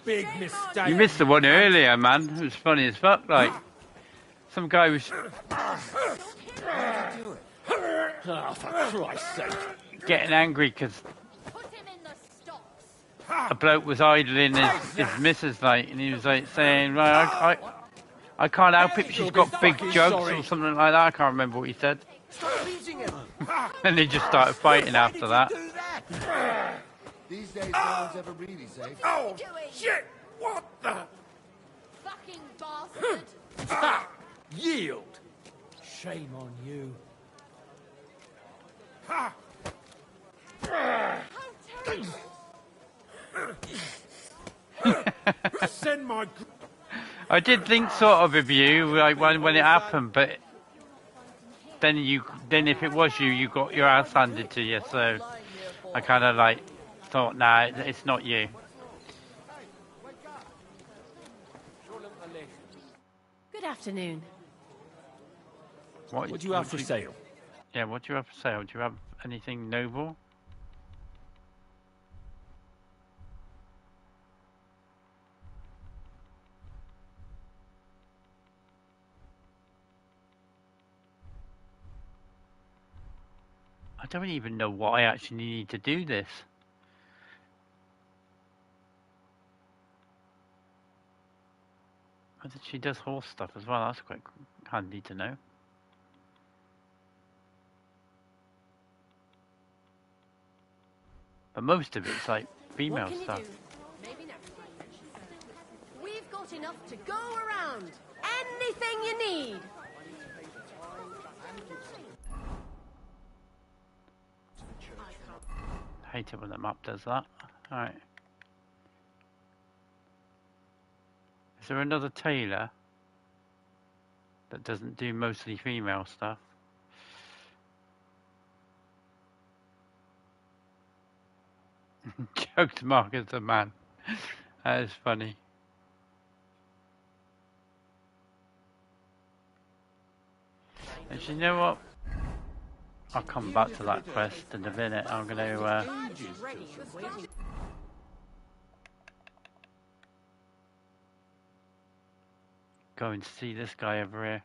Big mistake. You missed the one earlier, man. It was funny as fuck. Like, some guy was. Oh, for Christ's sake. Getting angry because a bloke was idling his missus, like, and he was like saying, right, I can't help it, she's got big jugs or something like that. I can't remember what he said. And they just started fighting after that. These days, no one's ever really safe. Oh, shit! What the? Fucking bastard! Ha! Yield! Shame on you. Ha! Send my... I did think sort of you, like when it happened, but then if it was you, you got your ass handed to you. So I kind of like thought, nah, it's not you. Good afternoon. What do you have for sale? Yeah, what do you have for sale? Do you have anything noble? I don't even know what I actually need to do this. She does horse stuff as well. That's quite handy to know. But most of it's like female stuff. We've got enough to go around. Anything you need. I hate it when the map does that. Alright. Is there another tailor that doesn't do mostly female stuff? Jokes Mark is the man. That is funny. And you know what? I'll come back to that quest in a minute. I'm going to go and see this guy over here.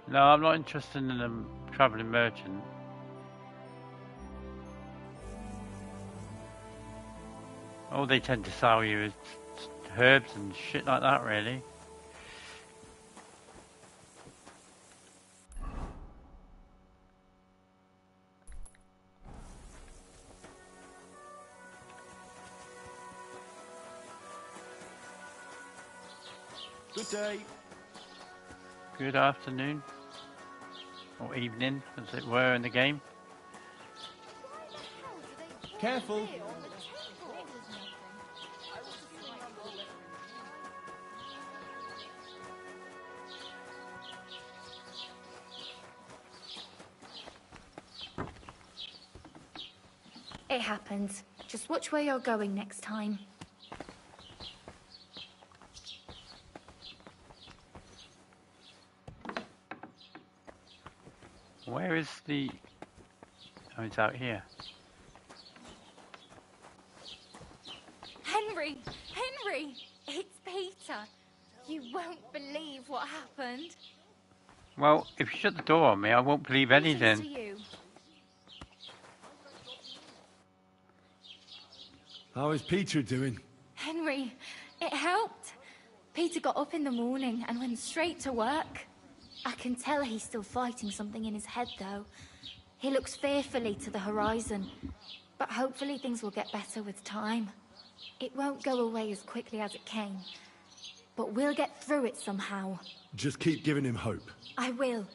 No, I'm not interested in a travelling merchant. All they tend to sell you is herbs and shit like that, really. Good day. Good afternoon. Or evening, as it were, in the game. Careful. It happens. Just watch where you're going next time. Where is the... Oh, it's out here. Henry! Henry! It's Peter. You won't believe what happened. Well, if you shut the door on me, I won't believe anything. To you. How is Peter doing? Henry, it helped. Peter got up in the morning and went straight to work. I can tell he's still fighting something in his head, though. He looks fearfully to the horizon. But hopefully things will get better with time. It won't go away as quickly as it came. but we'll get through it somehow. Just keep giving him hope. I will.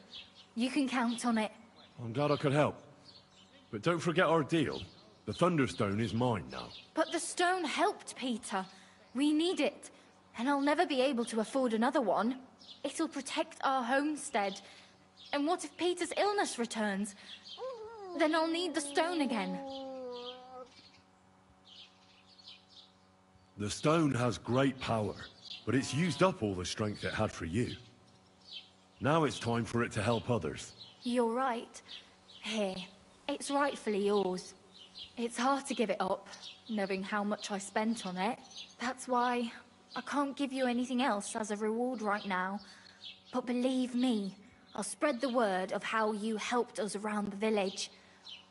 You can count on it. I'm glad I could help. But don't forget our deal. The Thunderstone is mine now. But the stone helped Peter. We need it. And I'll never be able to afford another one. It'll protect our homestead. And what if Peter's illness returns? Then I'll need the stone again. The stone has great power, but it's used up all the strength it had for you. Now it's time for it to help others. You're right. Here, it's rightfully yours. It's hard to give it up, knowing how much I spent on it. That's why I can't give you anything else as a reward right now. But believe me, I'll spread the word of how you helped us around the village.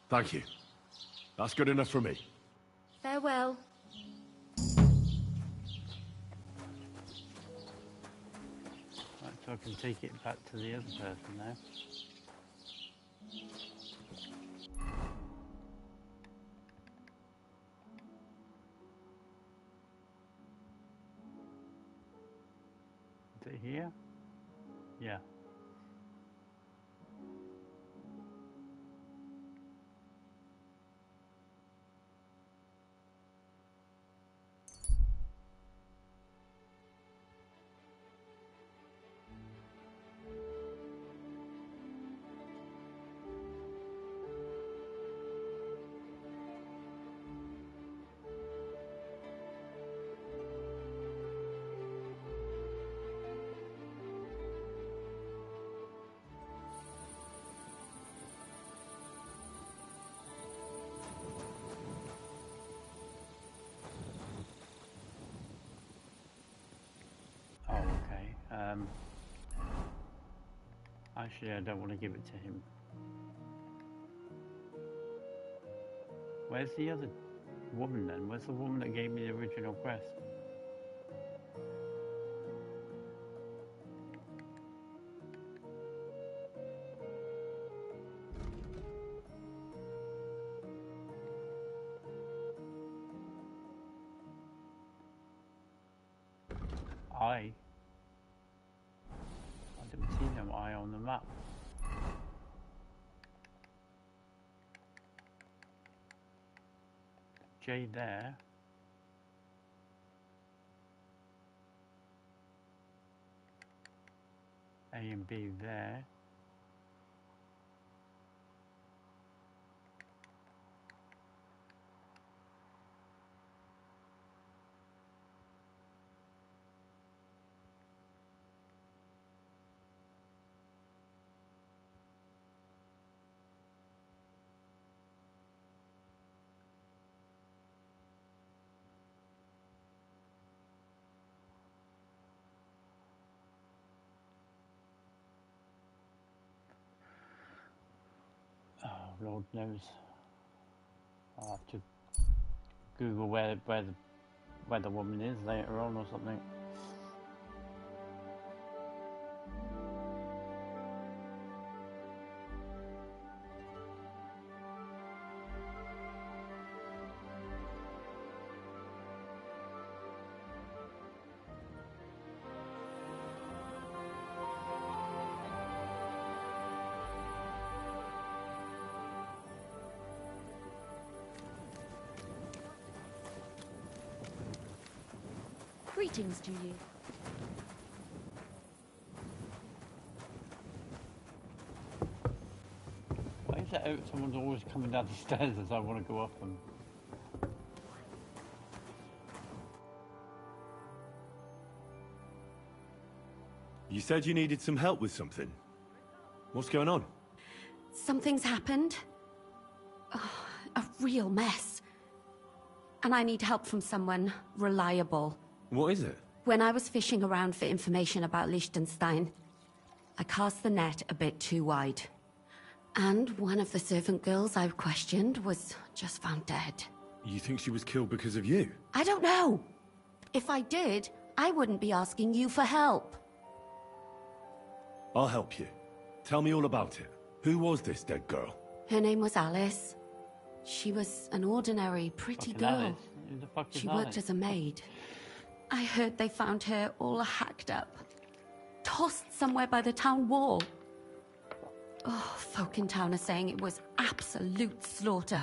Thank you. That's good enough for me. Farewell. Right, so I can take it back to the other person now. Is it here? Yeah. Oh, okay. Actually, I don't want to give it to him. Where's the other woman then? Where's the woman that gave me the original quest? I didn't see no eye on the map. J there. A and B there. Oh, Lord knows. I'll have to Google where the woman is later on or something. Greetings to you. Why is that someone's always coming down the stairs as I want to go up them? You said you needed some help with something. What's going on? Something's happened. Oh, a real mess. And I need help from someone reliable. What is it? When I was fishing around for information about Liechtenstein, I cast the net a bit too wide. And one of the servant girls I questioned was just found dead. You think she was killed because of you? I don't know. If I did, I wouldn't be asking you for help. I'll help you. Tell me all about it. Who was this dead girl? Her name was Alice. She was an ordinary, pretty girl. Alice. Who the fuck is She Alice? worked as a maid. I heard they found her all hacked up. Tossed somewhere by the town wall. Oh, folk in town are saying it was absolute slaughter.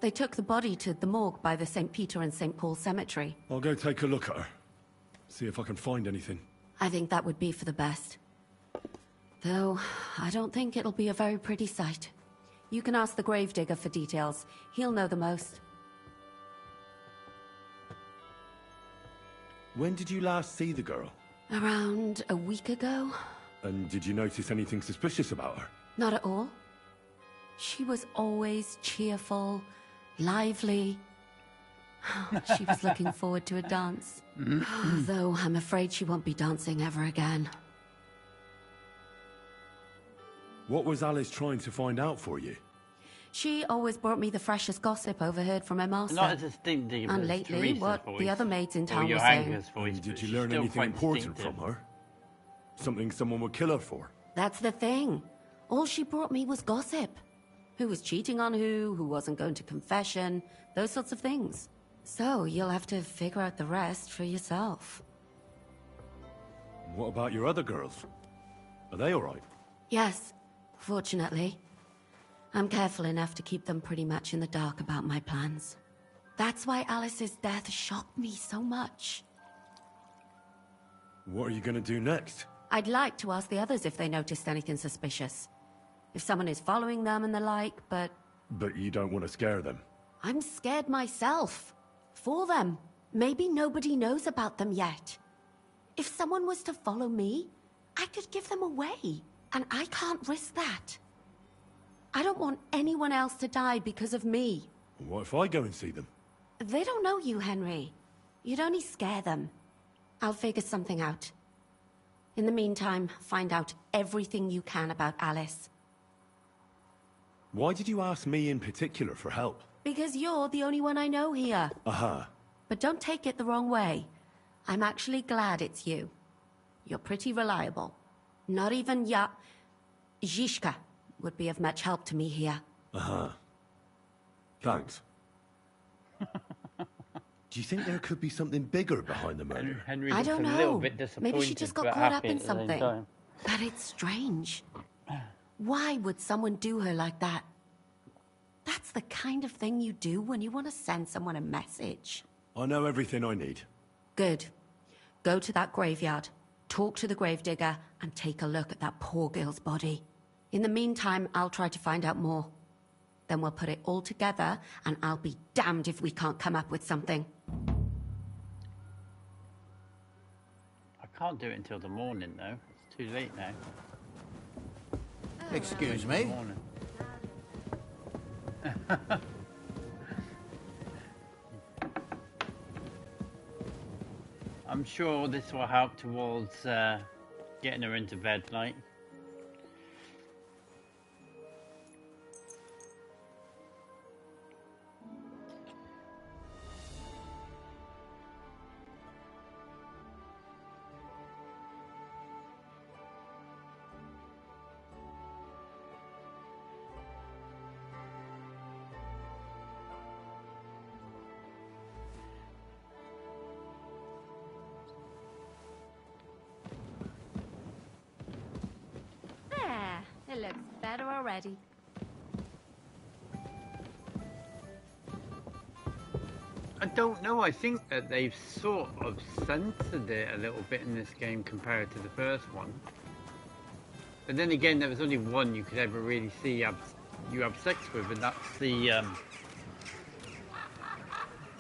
They took the body to the morgue by the St. Peter and St. Paul cemetery. I'll go take a look at her. See if I can find anything. I think that would be for the best. Though, I don't think it'll be a very pretty sight. You can ask the gravedigger for details. He'll know the most. When did you last see the girl? Around a week ago? And did you notice anything suspicious about her? Not at all. She was always cheerful, lively. She was looking forward to a dance. Though I'm afraid she won't be dancing ever again. What was Alice trying to find out for you? She always brought me the freshest gossip overheard from her master. Not as distinctive and as lately, Teresa's what voice, the other maids in or town your were saying. Anger's voice, Did but you she's learn still anything quite important distinctive. from her? Something someone would kill her for? That's the thing. All she brought me was gossip. Who was cheating on who wasn't going to confession, those sorts of things. So you'll have to figure out the rest for yourself. What about your other girls? Are they all right? Yes, fortunately. I'm careful enough to keep them pretty much in the dark about my plans. That's why Alice's death shocked me so much. What are you going to do next? I'd like to ask the others if they noticed anything suspicious. If someone is following them and the like, but... But you don't want to scare them. I'm scared myself. For them. Maybe nobody knows about them yet. If someone was to follow me, I could give them away. And I can't risk that. I don't want anyone else to die because of me. What if I go and see them? They don't know you, Henry. You'd only scare them. I'll figure something out. In the meantime, find out everything you can about Alice. Why did you ask me in particular for help? Because you're the only one I know here. Aha. But don't take it the wrong way. I'm actually glad it's you. You're pretty reliable. Not even Zhishka would be of much help to me here. Aha. Thanks. Do you think there could be something bigger behind the murder? Henry I don't looks know. a little bit disappointed, Maybe she just got but caught up happy in at the same something. time. But it's strange. Why would someone do her like that? That's the kind of thing you do when you want to send someone a message. I know everything I need. Good. Go to that graveyard, talk to the gravedigger, and take a look at that poor girl's body. In the meantime, I'll try to find out more. Then we'll put it all together, and I'll be damned if we can't come up with something. I can't do it until the morning, though. It's too late now. Excuse me? I'm sure this will help towards getting her into bed, like. It looks better already. I don't know, I think that they've sort of censored it a little bit in this game compared to the first one. But then again, there was only one you could ever really see you have sex with, and that's the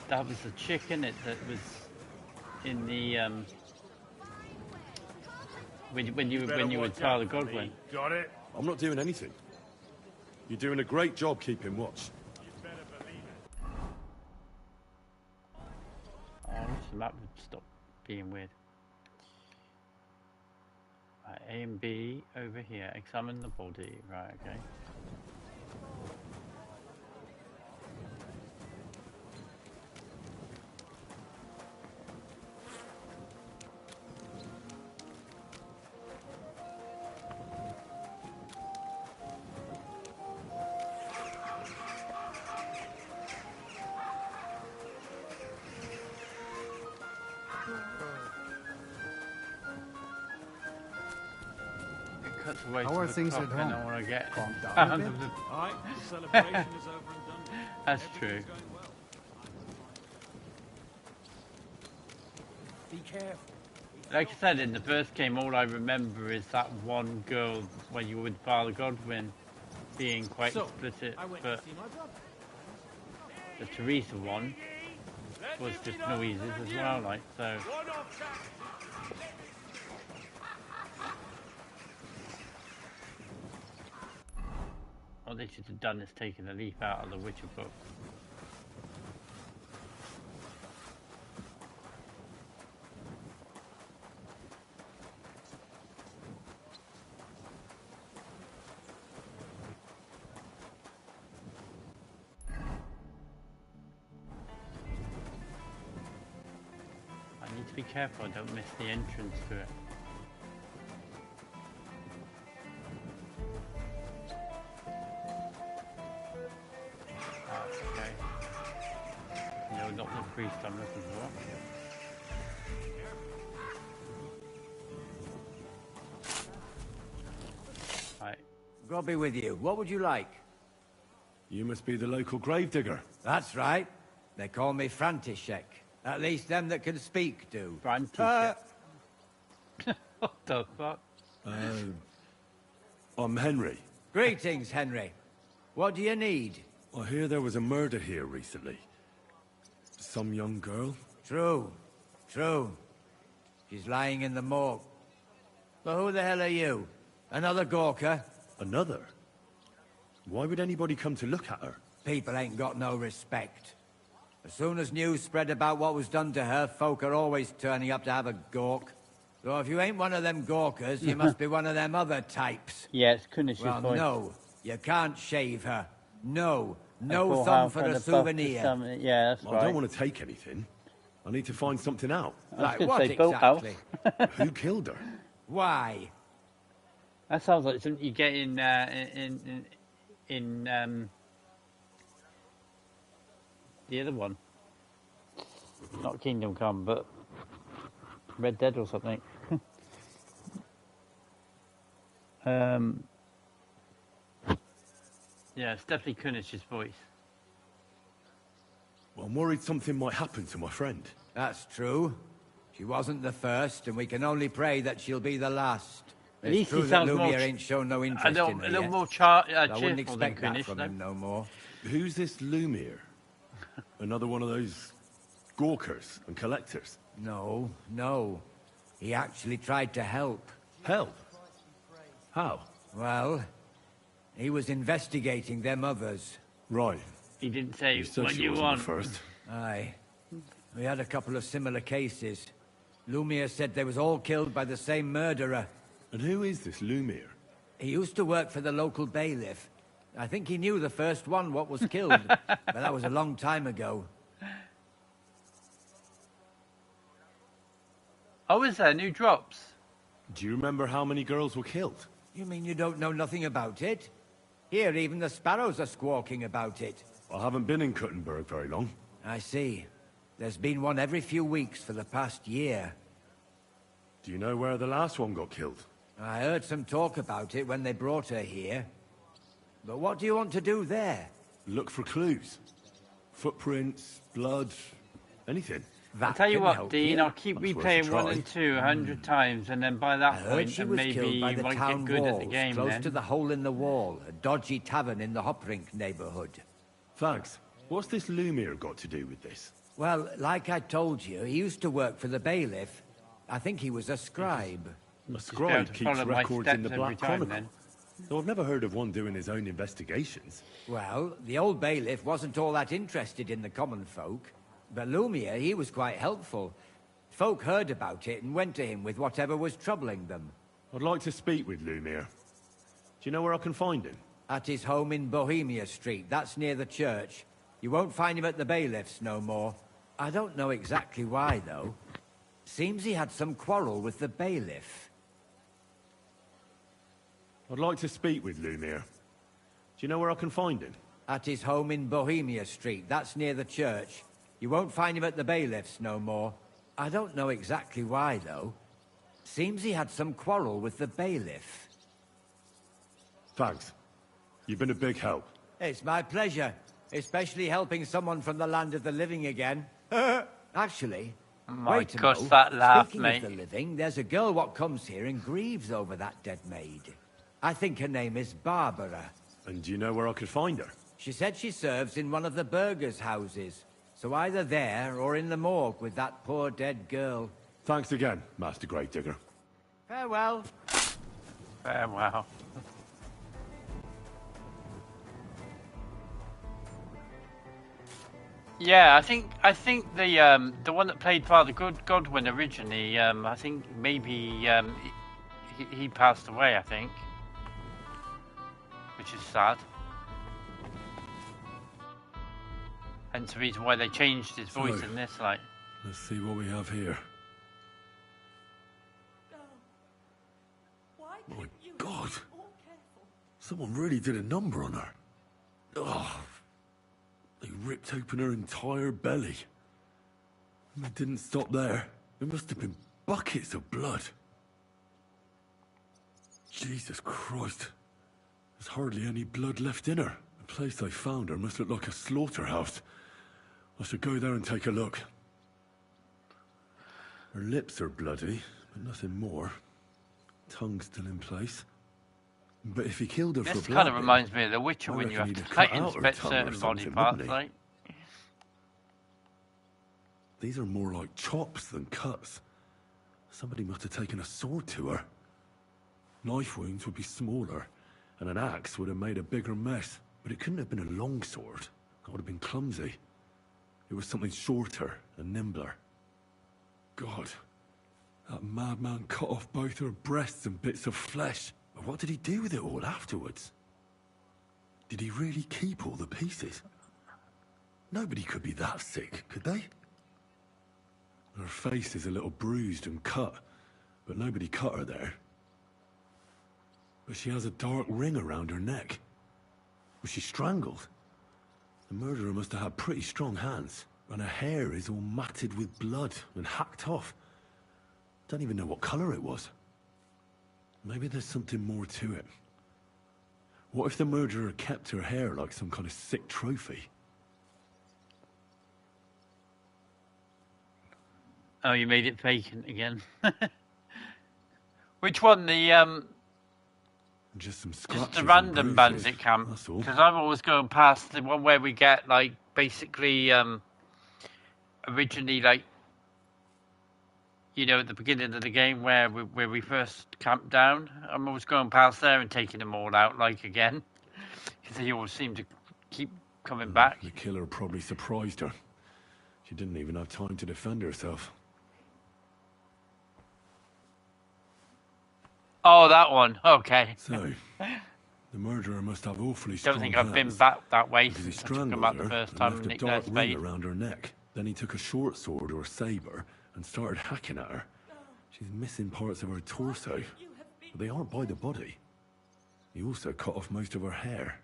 that was the chick in it that was in the when you were Tyler Godwin. Got it? I'm not doing anything. You're doing a great job keeping watch. Oh, I wish the map would stop being weird. Right, A and B over here. Examine the body. Right, okay. cuts away How to are the things clock at and home? I want to get Calm down a out bit? of the... Aye, the celebration is over and done with. That's true. Be careful. Like I said, in the first game, all I remember is that one girl when you were with Father Godwin being quite explicit, but the Teresa one was just noises as well, like, so... What they should have done is taken a leaf out of the Witcher book. I need to be careful I don't miss the entrance to it. Okay. No, not the priest I'm looking for. Right. God be with you. What would you like? You must be the local gravedigger. That's right. They call me František. At least them that can speak do. František. What the fuck? I'm Henry. Greetings, Henry. What do you need? I hear there was a murder here recently. Some young girl? True. True. She's lying in the morgue. But who the hell are you? Another Gawker? Another? Why would anybody come to look at her? People ain't got no respect. As soon as news spread about what was done to her, folk are always turning up to have a gawk. So if you ain't one of them Gawkers, you must be one of them other types. Yeah, it's Kunish's well, voice. no. You can't shave her. No. No thumb for a souvenir. Yeah, that's right. I don't want to take anything. I need to find something out. Like what exactly? Who killed her? Why? That sounds like something you get in the other one. Not Kingdom Come, but Red Dead or something. Yeah, it's definitely Kunish's voice. Well, I'm worried something might happen to my friend. That's true. She wasn't the first, and we can only pray that she'll be the last. At least true he that sounds Lumia more ain't shown no interest in her a little yet. more I wouldn't cheerful than expect that Kunish, from though. him no more. Who's this Lumir? Another one of those gawkers and collectors? No, no. He actually tried to help. Help? How? Well, he was investigating them others. Right. He didn't say said what she you wasn't want. the first. Aye. We had a couple of similar cases. Lumia said they was all killed by the same murderer. And who is this Lumir? He used to work for the local bailiff. I think he knew the first one what was killed, but that was a long time ago. Oh, is there new drops? Do you remember how many girls were killed? You mean you don't know nothing about it? Here, even the sparrows are squawking about it. I haven't been in Kuttenberg very long. I see. There's been one every few weeks for the past year. Do you know where the last one got killed? I heard some talk about it when they brought her here. But what do you want to do there? Look for clues. Footprints, blood, anything. I'll tell you what, Dean, I'll keep That's worth a replaying 1 try. and 2 100 times, and then by I that heard point, she and was maybe killed by you the might town get good walls, at the game close then. to the Hole in the Wall, a dodgy tavern in the Hoprink neighborhood. Thanks. What's this Lumir got to do with this? Well, like I told you, he used to work for the bailiff. I think he was a scribe. A scribe keeps follow my records in the steps Black every time, Chronicle. then. Though I've never heard of one doing his own investigations. Well, the old bailiff wasn't all that interested in the common folk. But Lumia, he was quite helpful. Folk heard about it and went to him with whatever was troubling them. I'd like to speak with Lumir. Do you know where I can find him? At his home in Bohemia Street, that's near the church. You won't find him at the bailiff's no more. I don't know exactly why, though. Seems he had some quarrel with the bailiff. I'd like to speak with Lumir. Do you know where I can find him? At his home in Bohemia Street, that's near the church. You won't find him at the bailiff's no more. I don't know exactly why, though. Seems he had some quarrel with the bailiff. Thanks. You've been a big help. It's my pleasure, especially helping someone from the land of the living again. Actually, My wait a gosh, mo. that laugh, Speaking mate. of the living, there's a girl what comes here and grieves over that dead maid. I think her name is Barbara. And do you know where I could find her? She said she serves in one of the burgers' houses. So either there or in the morgue with that poor dead girl. Thanks again, Master Gravedigger. Farewell. Farewell. Yeah, I think the one that played Father Godwin originally, I think maybe he passed away, I think, which is sad. Hence the reason why they changed his voice in this, like. Let's see what we have here. My God! Someone really did a number on her. Oh, they ripped open her entire belly. And it didn't stop there. There must have been buckets of blood. Jesus Christ. There's hardly any blood left in her. The place I found her must look like a slaughterhouse. I should go there and take a look. Her lips are bloody, but nothing more. Tongue still in place. But if he killed her for This blood, kind of reminds me of The Witcher I when you reckon have he'd to have cut out her inspect tongue or certain body something, parts, wouldn't he? like. These are more like chops than cuts. Somebody must have taken a sword to her. Knife wounds would be smaller, and an axe would have made a bigger mess. But it couldn't have been a long sword. That would have been clumsy. It was something shorter and nimbler. God, that madman cut off both her breasts and bits of flesh. But what did he do with it all afterwards? Did he really keep all the pieces? Nobody could be that sick, could they? Her face is a little bruised and cut, but nobody cut her there. But she has a dark ring around her neck. Was she strangled? The murderer must have had pretty strong hands, and her hair is all matted with blood and hacked off. Don't even know what colour it was. Maybe there's something more to it. What if the murderer kept her hair like some kind of sick trophy? Oh, you made it vacant again. Which one? The Just some just scratches the and random bruises, bandit camp. that's all. Because I'm always going past the one where we get like basically originally like at the beginning of the game where we first camped down. I'm always going past there and taking them all out like again because they always seem to keep coming back. The killer probably surprised her. She didn't even have time to defend herself. Oh, that one. Okay. So, the murderer must have awfully strong Don't think I've been hands, back that way because he since I took strangled them out her the first and time left and a nicked dark their ring spade. around her neck. Then he took a short sword or a saber and started hacking at her. She's missing parts of her torso, but they aren't by the body. He also cut off most of her hair.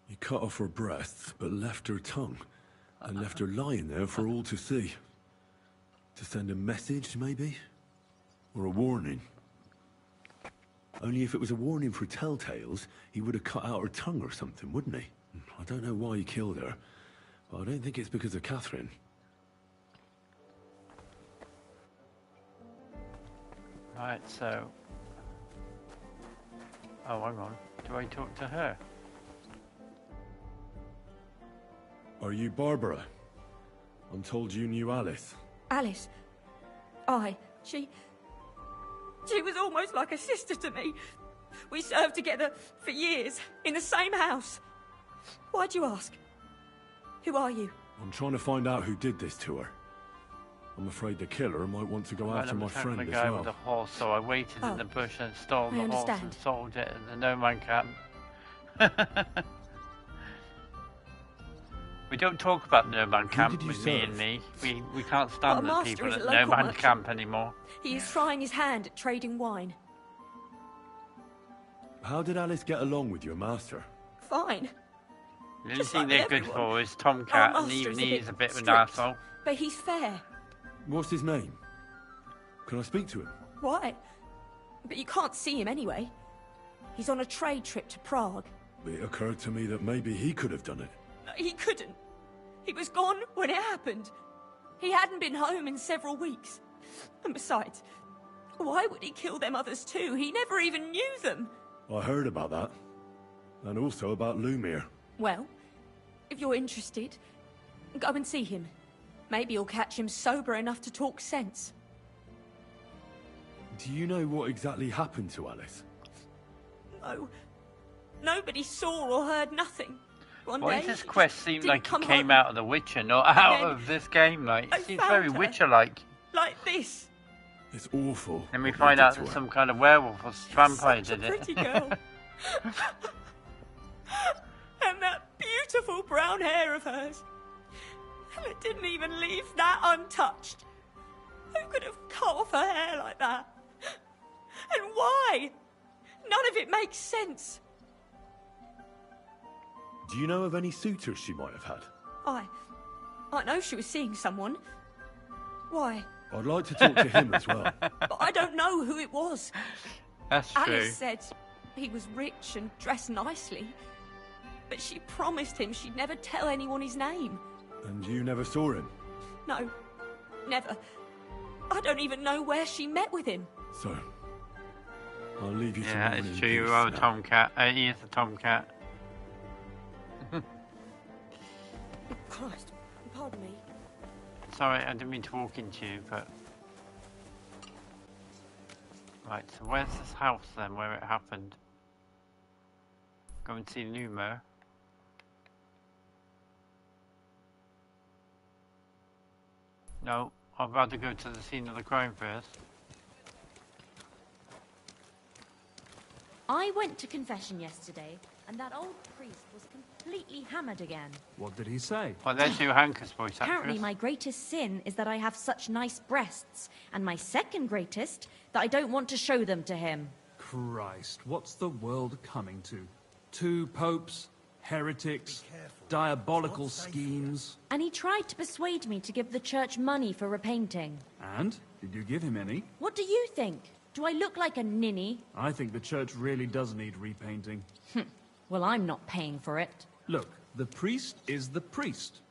He cut off her breasts, but left her tongue, and left her lying there for all to see. To send a message, maybe? Or a warning? Only if it was a warning for telltales, he would have cut out her tongue or something, wouldn't he? I don't know why he killed her, but I don't think it's because of Catherine. Right, so... Oh, hang on. Do I talk to her? Are you Barbara? I'm told you knew Alice. Alice. She was almost like a sister to me. We served together for years, in the same house. Why'd you ask? Who are you? I'm trying to find out who did this to her. I'm afraid the killer might want to go Right, after I'm my attacking friend the as guy well. with the horse, so I waited in the bush and stole the I horse and understand. sold it at the no man camp. We don't talk about no man camp did you with me serve? and me. We can't Our stand the master people is at a no local man merchant. camp anymore. He is trying his hand at trading wine. How did Alice get along with your master? Fine. The only Just thing like they're with good everyone. for is Tomcat, Our and even master's he is a bit of an strict, arsehole. But he's fair. What's his name? Can I speak to him? Why? But you can't see him anyway. He's on a trade trip to Prague. It occurred to me that maybe he could have done it. He couldn't. He was gone when it happened. He hadn't been home in several weeks. And besides, why would he kill them others too? He never even knew them. I heard about that. And also about Lumir. Well, if you're interested, go and see him. Maybe you'll catch him sober enough to talk sense. Do you know what exactly happened to Alice? No. Nobody saw or heard nothing. One Why day, does this he quest just seem didn't like come it came home. out of The Witcher, not out then of this game? Like, I it seems found very her. Witcher-like. Like this. It's awful. Then we what find they did out to that her. some kind of werewolf or vampire Such a did it. pretty girl. And that beautiful brown hair of hers. And it didn't even leave that untouched. Who could have cut off her hair like that? And why? None of it makes sense. Do you know of any suitors she might have had? I know she was seeing someone. Why? I'd like to talk to him as well. But I don't know who it was. That's true. Alice said he was rich and dressed nicely. But she promised him she'd never tell anyone his name. And you never saw him? No, never. I don't even know where she met with him. So, I'll leave you to Yeah, mourn it's in true. You peace are a now. tomcat. He is a tomcat. Christ, pardon me. Sorry, I didn't mean to walk into you, but... Right, so where's this house then, where it happened? Go and see Lumer. No, I'd rather go to the scene of the crime first. I went to confession yesterday, and that old priest was completely hammered again. What did he say? Well, there's your Hankus voice Apparently, actress. my greatest sin is that I have such nice breasts, and my second greatest, that I don't want to show them to him. Christ, what's the world coming to? 2 popes, heretics, diabolical schemes. And he tried to persuade me to give the church money for repainting. And? Did you give him any? What do you think? Do I look like a ninny? I think the church really does need repainting. Well, I'm not paying for it. Look, the priest is the priest.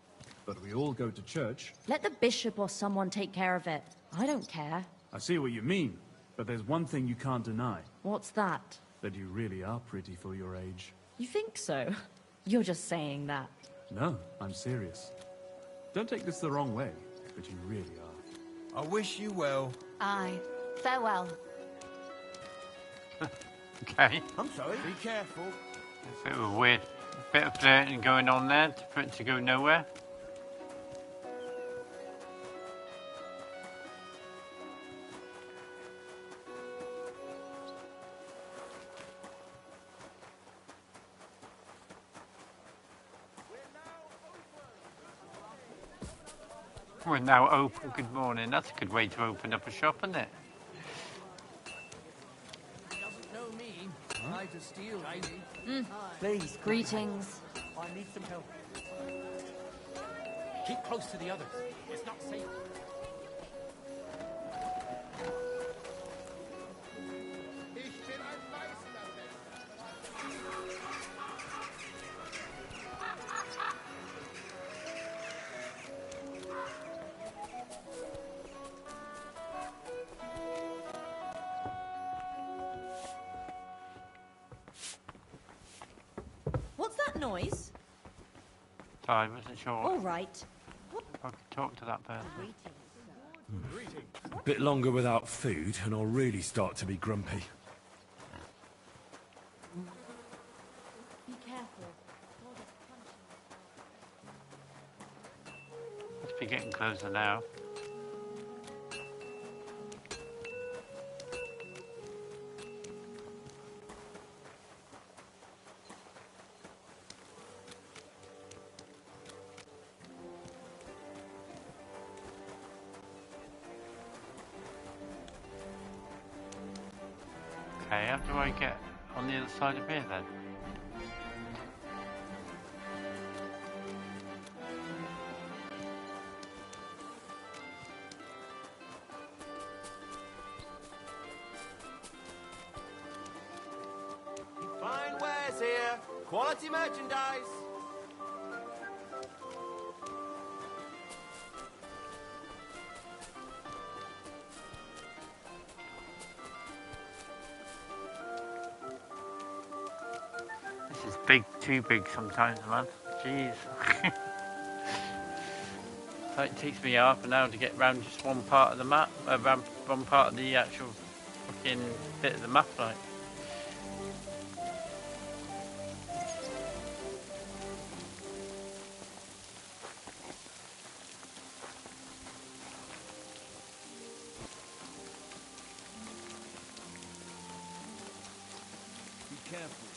But we all go to church. Let the bishop or someone take care of it. I don't care. I see what you mean. But there's one thing you can't deny. What's that? That you really are pretty for your age. You think so? You're just saying that. No, I'm serious. Don't take this the wrong way, but you really are. I wish you well. Aye. Farewell. Okay. I'm sorry. Be careful. A bit of a weird bit of flirting going on there for it to go nowhere. We're now open. Good morning. That's a good way to open up a shop, isn't it? Doesn't know me. Try to steal, maybe. Please. Greetings. I need some help. Keep close to the others. It's not safe. What's that noise? I wasn't sure All right. if I could talk to that person. A bit longer without food, and I'll really start to be grumpy. Be careful. Must be getting closer now. Okay, how do I get on the other side of here then? Quality merchandise. This is big, too big sometimes, man. Jeez. It takes me half an hour to get round just one part of the map, around one part of the actual fucking bit of the map, like. Be careful.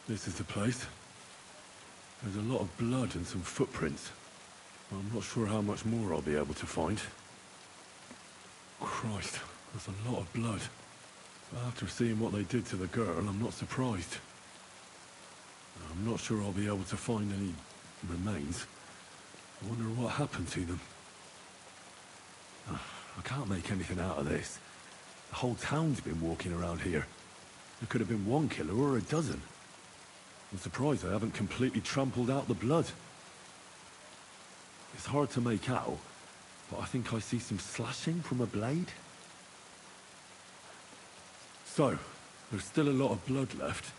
This is the place. There's a lot of blood and some footprints. I'm not sure how much more I'll be able to find. Christ, that's a lot of blood. But after seeing what they did to the girl, I'm not surprised. I'm not sure I'll be able to find any remains. I wonder what happened to them. I can't make anything out of this. The whole town's been walking around here. There could have been one killer or a dozen. I'm surprised I haven't completely trampled out the blood. It's hard to make out, but I think I see some slashing from a blade. So, there's still a lot of blood left.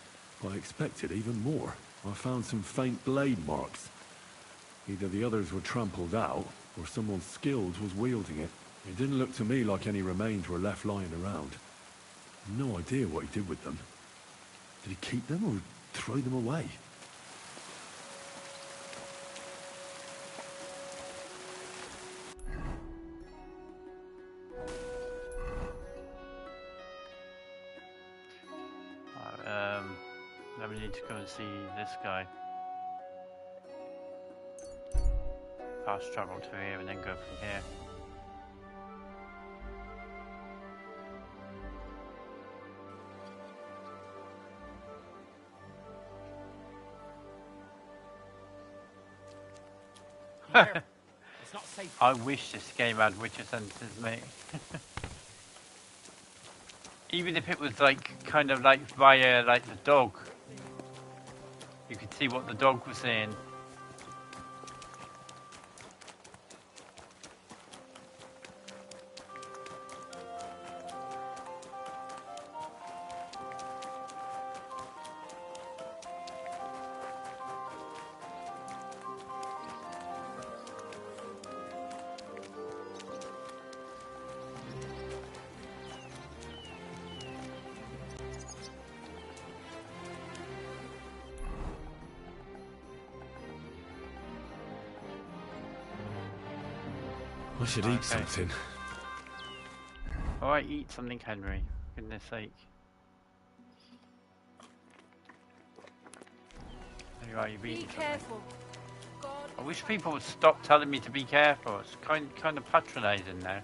I expected even more. I found some faint blade marks. Either the others were trampled out, or someone skilled was wielding it. It didn't look to me like any remains were left lying around. No idea what he did with them. Did he keep them or throw them away? Now we need to go and see this guy. Fast travel to here and then go from here. It's not safe. I wish this game had Witcher sentences, mate. Even if it was like kind of like via like the dog, you could see what the dog was saying. I should eat something. Alright, eat something, Henry. For goodness sake. There you are, you've eaten something. Careful. I wish people would stop telling me to be careful. It's kind of patronising now.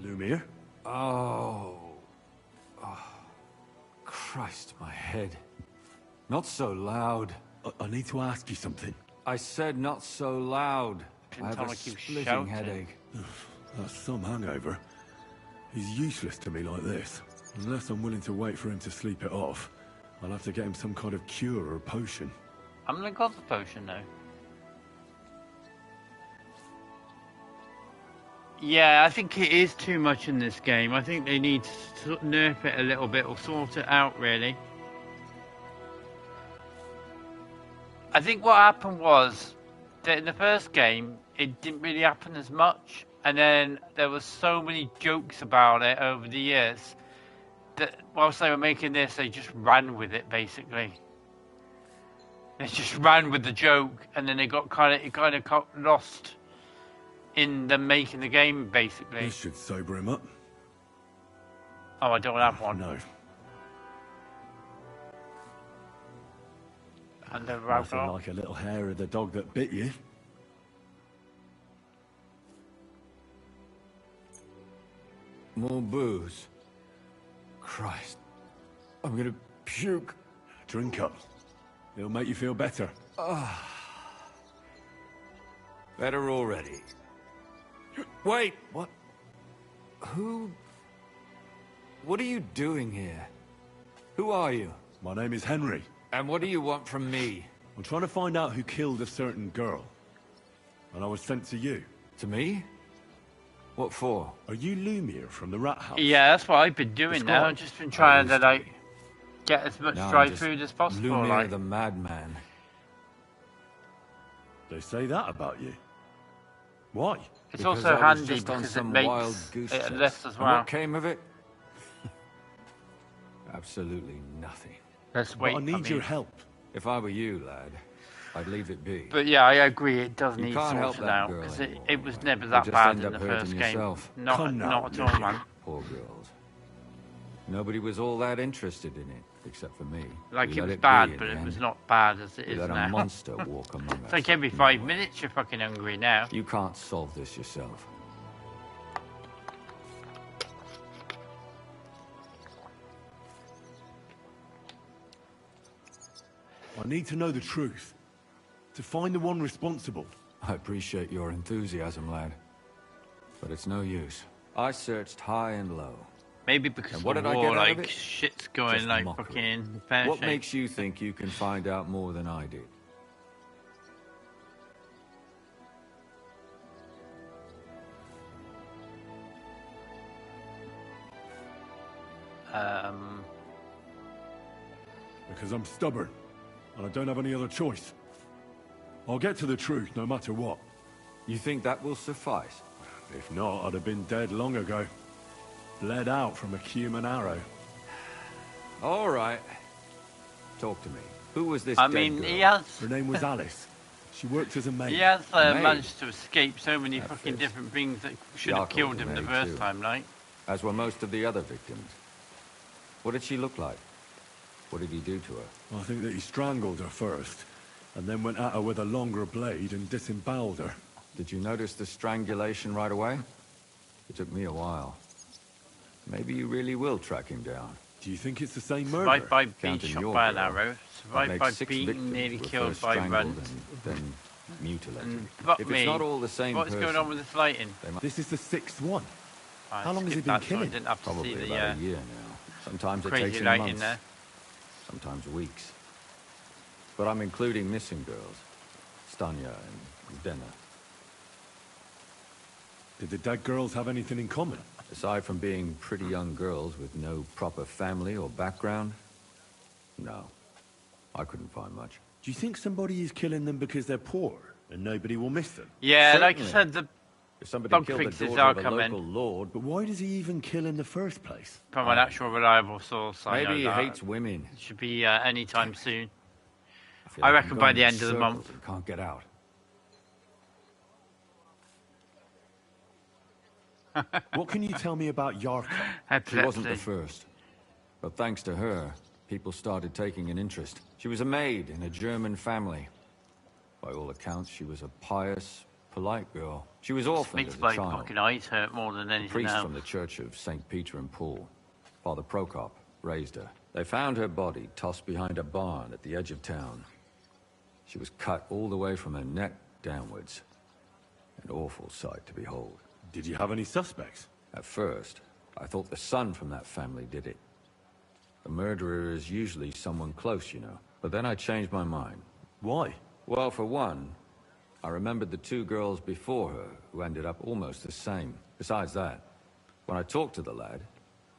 Lumir? Oh. Christ, my head. Not so loud. I need to ask you something. I said not so loud. I have a keep splitting shouting. headache. That's some hangover. He's useless to me like this. Unless I'm willing to wait for him to sleep it off, I'll have to get him some kind of cure or potion. I'm gonna go for the potion now. Yeah, I think it is too much in this game. I think they need to nerf it a little bit or sort it out, really. I think what happened was that in the first game, it didn't really happen as much. And then there was so many jokes about it over the years that whilst they were making this, they just ran with it, basically. They just ran with the joke, and then it kind of got lost in them making the game, basically. This should sober him up. Oh, I don't have one. No. And the Nothing like a little hair of the dog that bit you. More booze. Christ. I'm gonna puke. Drink up. It'll make you feel better. Better already. Wait! What? Who... What are you doing here? Who are you? My name is Henry. And what do you want from me? I'm trying to find out who killed a certain girl. And I was sent to you. To me? What for? Are you Lumiere from the Rat House? Yeah, that's what I've been doing now. I've just been trying to, like, get as much dry food as possible. Lumiere like. the madman. They say that about you. Why? It's Because also I was handy just on because it some makes wild goose it chase. less as And well. what came of it? Absolutely nothing. Let's wait. But I need your help. If I were you, lad, I'd leave it be. But yeah, I agree. It does You need can't help sorting that out girl because anymore, it was never You'll that just bad end in up the hurting first game. yourself. Not at all, man. Poor girls. Nobody was all that interested in it, except for me. Like We it let was be bad, in but the it end. was not bad as it We is let now. a monster walk among us. It's like every 5 minutes you're fucking hungry now. You can't solve this yourself. I need to know the truth. To find the one responsible. I appreciate your enthusiasm, lad. But it's no use. I searched high and low. Maybe because And of what the did I war, get out of like it? shit's going Just like mockery. fucking pear What shape. makes you think you can find out more than I did? Because I'm stubborn. And I don't have any other choice. I'll get to the truth no matter what. You think that will suffice? If not, I'd have been dead long ago. Bled out from a human arrow. All right. Talk to me. Who was this I dead mean, girl? he has. Her name was Alice. She worked as a maid. He has Maid? managed to escape so many That fucking fits. different things that should have Yarko killed was a him the maid first too. time, like. As were most of the other victims. What did she look like? What did he do to her? I think that he strangled her first, and then went at her with a longer blade and disemboweled her. Did you notice the strangulation right away? It took me a while. Maybe you really will track him down. Do you think it's the same murder? Survived by being Counting shot your by an girl, arrow. that Survived makes by 6 being victims nearly were killed first by strangled runs. and then mutilated. Fuck if me. it's not all the same What's person, going on with this lighting? This is the 6th one. I How long has he skipped been that, so I killing? didn't have to Probably see the about a year now. Sometimes it crazy takes him lighting months, there. sometimes weeks. But I'm including missing girls. Stanya and Dena. Did the dead girls have anything in common? Aside from being pretty young girls with no proper family or background, no. I couldn't find much. Do you think somebody is killing them because they're poor and nobody will miss them? Yeah, like I Certainly. said, the If somebody bug killed the fixes daughter are of a coming local lord, But why does he even kill in the first place? from an actual reliable source. I know maybe he that. hates women. It should be any time soon. feel I like reckon I'm by going the in end of the circles month. and can't get out. What can you tell me about Yarko? She wasn't the first. But thanks to her, people started taking an interest. She was a maid in a German family. By all accounts, she was a pious, polite girl. She was orphaned Makes as a my child. fucking eyes hurt more than A anything priest else. from the Church of St. Peter and Paul, Father Prokop, raised her. They found her body tossed behind a barn at the edge of town. She was cut all the way from her neck downwards. An awful sight to behold. Did you have any suspects? At first, I thought the son from that family did it. The murderer is usually someone close, you know. But then I changed my mind. Why? Well, for one, I remembered the 2 girls before her who ended up almost the same. Besides that, when I talked to the lad,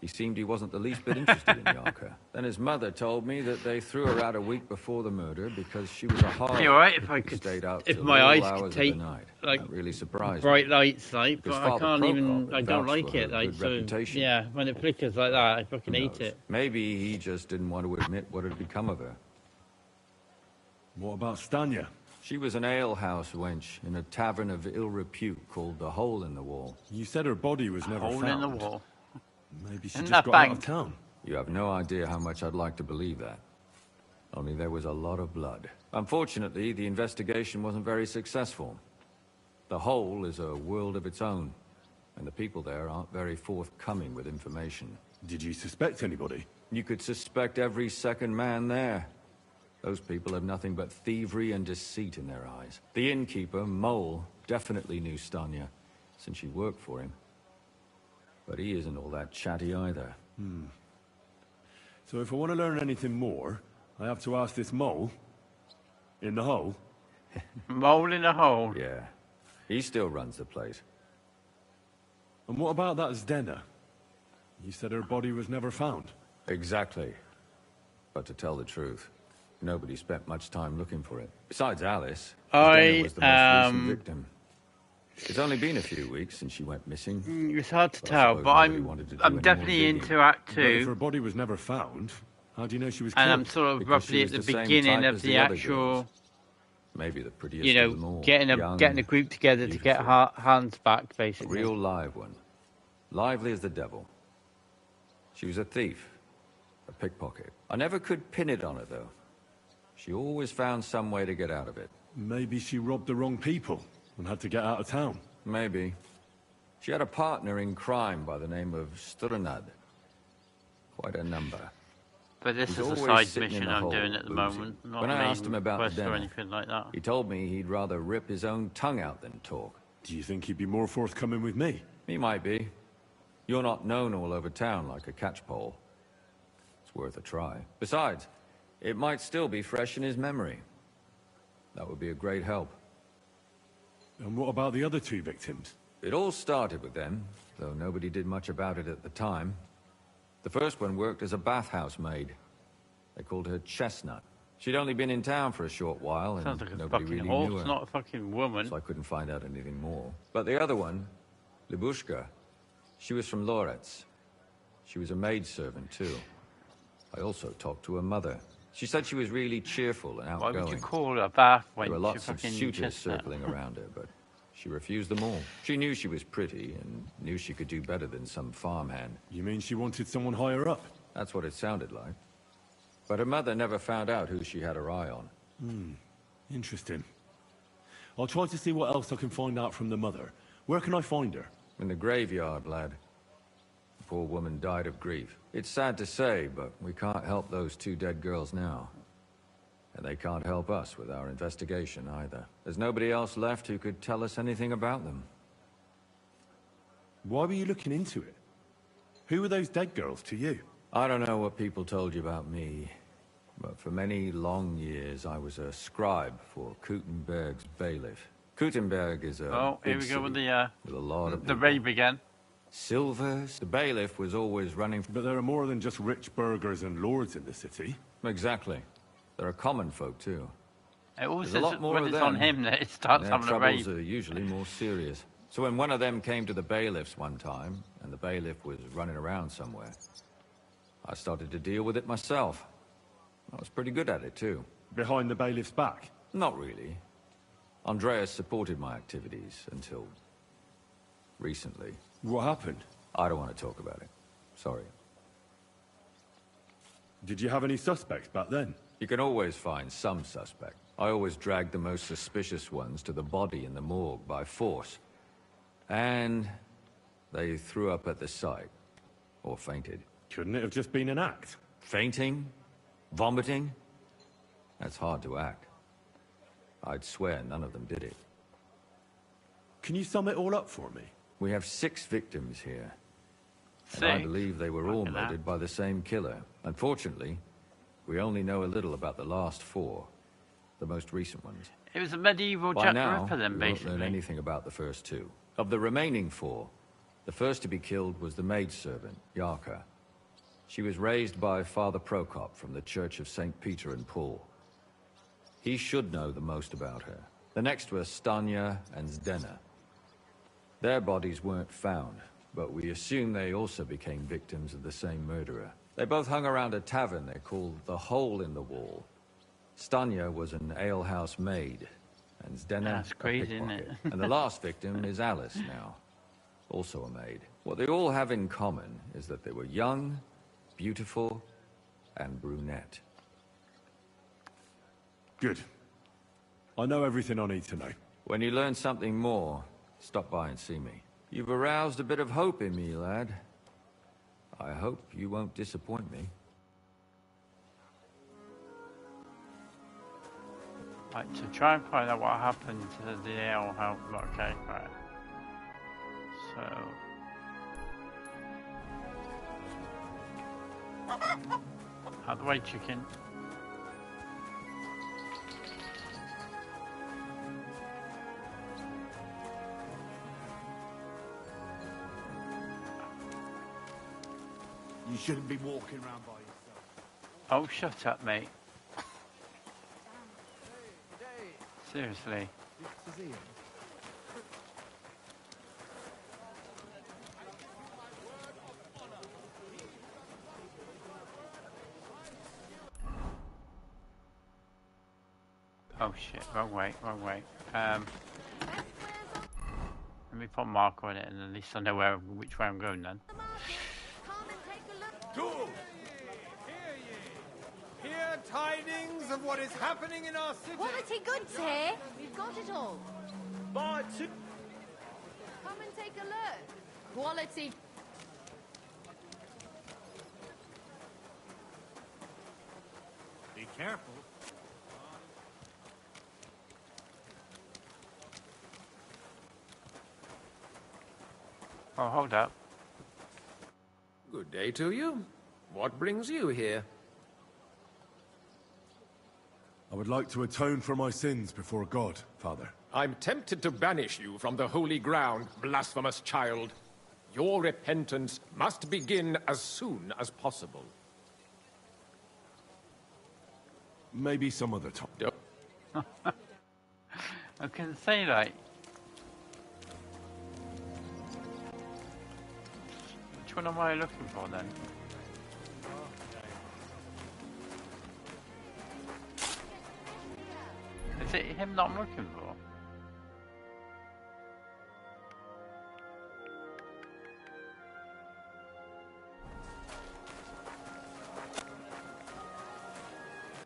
he seemed he wasn't the least bit interested in Yarka. Then his mother told me that they threw her out a week before the murder because she was a harlot. Be alright if I who could, stayed out if till my all eyes hours could of take the night. like That really surprised bright me. lights, like, but Because I Father can't Prokop even. had I don't vouched like for it, her like, good so reputation. yeah. When it flickers like that, I fucking Who hate knows? it. Maybe he just didn't want to admit what had become of her. What about Stanya? She was an alehouse wench in a tavern of ill repute called the Hole in the Wall. You said her body was never Hole found. in the wall. Maybe she In just that got out of bank. town. You have no idea how much I'd like to believe that. Only there was a lot of blood. Unfortunately, the investigation wasn't very successful. The Hole is a world of its own, and the people there aren't very forthcoming with information. Did you suspect anybody? You could suspect every second man there. Those people have nothing but thievery and deceit in their eyes. The innkeeper, Mole, definitely knew Stanya, since she worked for him. But he isn't all that chatty either. So if I want to learn anything more, I have to ask this mole in the hole. Mole in the hole. Yeah. He still runs the place. And what about that Zdena? You said her body was never found. Exactly. But to tell the truth, nobody spent much time looking for it. Besides Alice, Zdena was the most recent victim. It's only been a few weeks since she went missing. It's hard to I tell, suppose but nobody wanted to do any I'm more definitely digging. into Act But if 2. her body was never found, how do you know she was killed? And I'm sort of Because she roughly was at the the same beginning type of as the the other actual, girls. Maybe the prettiest you of them know, all. getting a group together to get beautiful. Hans back, A basically. real live one. Lively as the devil. She was a thief. A pickpocket. I never could pin it on her, though. She always found some way to get out of it. Maybe she robbed the wrong people and had to get out of town. Maybe. She had a partner in crime by the name of Strunad. Quite a number. But this He's is a always side sitting in mission the I'm hole, doing at the boozing. moment. Not When a I asked main him about the quest or demo, anything like that. he told me he'd rather rip his own tongue out than talk. Do you think he'd be more forthcoming with me? He might be. You're not known all over town like a catchpole. It's worth a try. Besides, it might still be fresh in his memory. That would be a great help. And what about the other two victims? It all started with them, though nobody did much about it at the time. The first one worked as a bathhouse maid. They called her Chestnut. She'd only been in town for a short while, and Sounds like a nobody fucking really knew horse, her. not a fucking woman. So I couldn't find out anything more. But the other one, Libushka, she was from Loretz. She was a maidservant, too. I also talked to her mother. She said she was really cheerful and Why outgoing. would you call her a bath wench? There were lots You of fucking suitors chestnut. circling around her, but she refused them all. She knew she was pretty and knew she could do better than some farmhand. You mean she wanted someone higher up? That's what it sounded like. But her mother never found out who she had her eye on. Interesting. I'll try to see what else I can find out from the mother. Where can I find her? In the graveyard, lad. The poor woman died of grief. It's sad to say, but we can't help those two dead girls now. And they can't help us with our investigation either. There's nobody else left who could tell us anything about them. Why were you looking into it? Who were those dead girls to you? I don't know what people told you about me, but for many long years I was a scribe for Kuttenberg's bailiff. Kuttenberg is a Oh, here big we go with city with a lot of the people. rave again. Silvers. The bailiff was always running. But there are more than just rich burghers and lords in the city. Exactly. There are common folk too. It always There's a says lot more when of it's them. on him that it starts Their having a troubles rave. are usually more serious. So when one of them came to the bailiff's one time, and the bailiff was running around somewhere, I started to deal with it myself. I was pretty good at it too. Behind the bailiff's back? Not really. Andreas supported my activities until recently. What happened? I don't want to talk about it. Sorry. Did you have any suspects back then? You can always find some suspect. I always dragged the most suspicious ones to the body in the morgue by force. And they threw up at the sight. Or fainted. Couldn't it have just been an act? Fainting? Vomiting? That's hard to act. I'd swear none of them did it. Can you sum it all up for me? We have 6 victims here. And I 6? believe they were all Fucking hell. murdered by the same killer. Unfortunately, we only know a little about the last 4. The most recent ones. It was a medieval By Jack the now, Ripper then, we won't learn basically. anything about the first 2. Of the remaining 4, the first to be killed was the maidservant, Yarka. She was raised by Father Prokop from the Church of St. Peter and Paul. He should know the most about her. The next were Stanya and Zdena. Their bodies weren't found, but we assume they also became victims of the same murderer. They both hung around a tavern they called the Hole in the Wall. Stanya was an alehouse maid, and Zdena That's crazy, isn't it? and the last victim is Alice now, also a maid. What they all have in common is that they were young, beautiful, and brunette. Good. I know everything I need to know. When you learn something more, stop by and see me. You've aroused a bit of hope in me, lad. I hope you won't disappoint me. Right, to try and find out what happened to the ale house. Okay, right. So. Out the way, chicken. You shouldn't be walking around by yourself. Oh, shut up, mate. Seriously. Oh shit, wrong way, wrong way. Let me put a marker on it and at least I know which way I'm going then. Good. Hear tidings of what is happening in our city. Quality goods here. We've got it all. Buy two. Come and take a look. Quality. Be careful. Oh, hold up. Good day to you. What brings you here? I would like to atone for my sins before God, Father. I'm tempted to banish you from the holy ground, blasphemous child. Your repentance must begin as soon as possible. Maybe some other time. I can say that. Which one am I looking for then? Is it him that I'm looking for?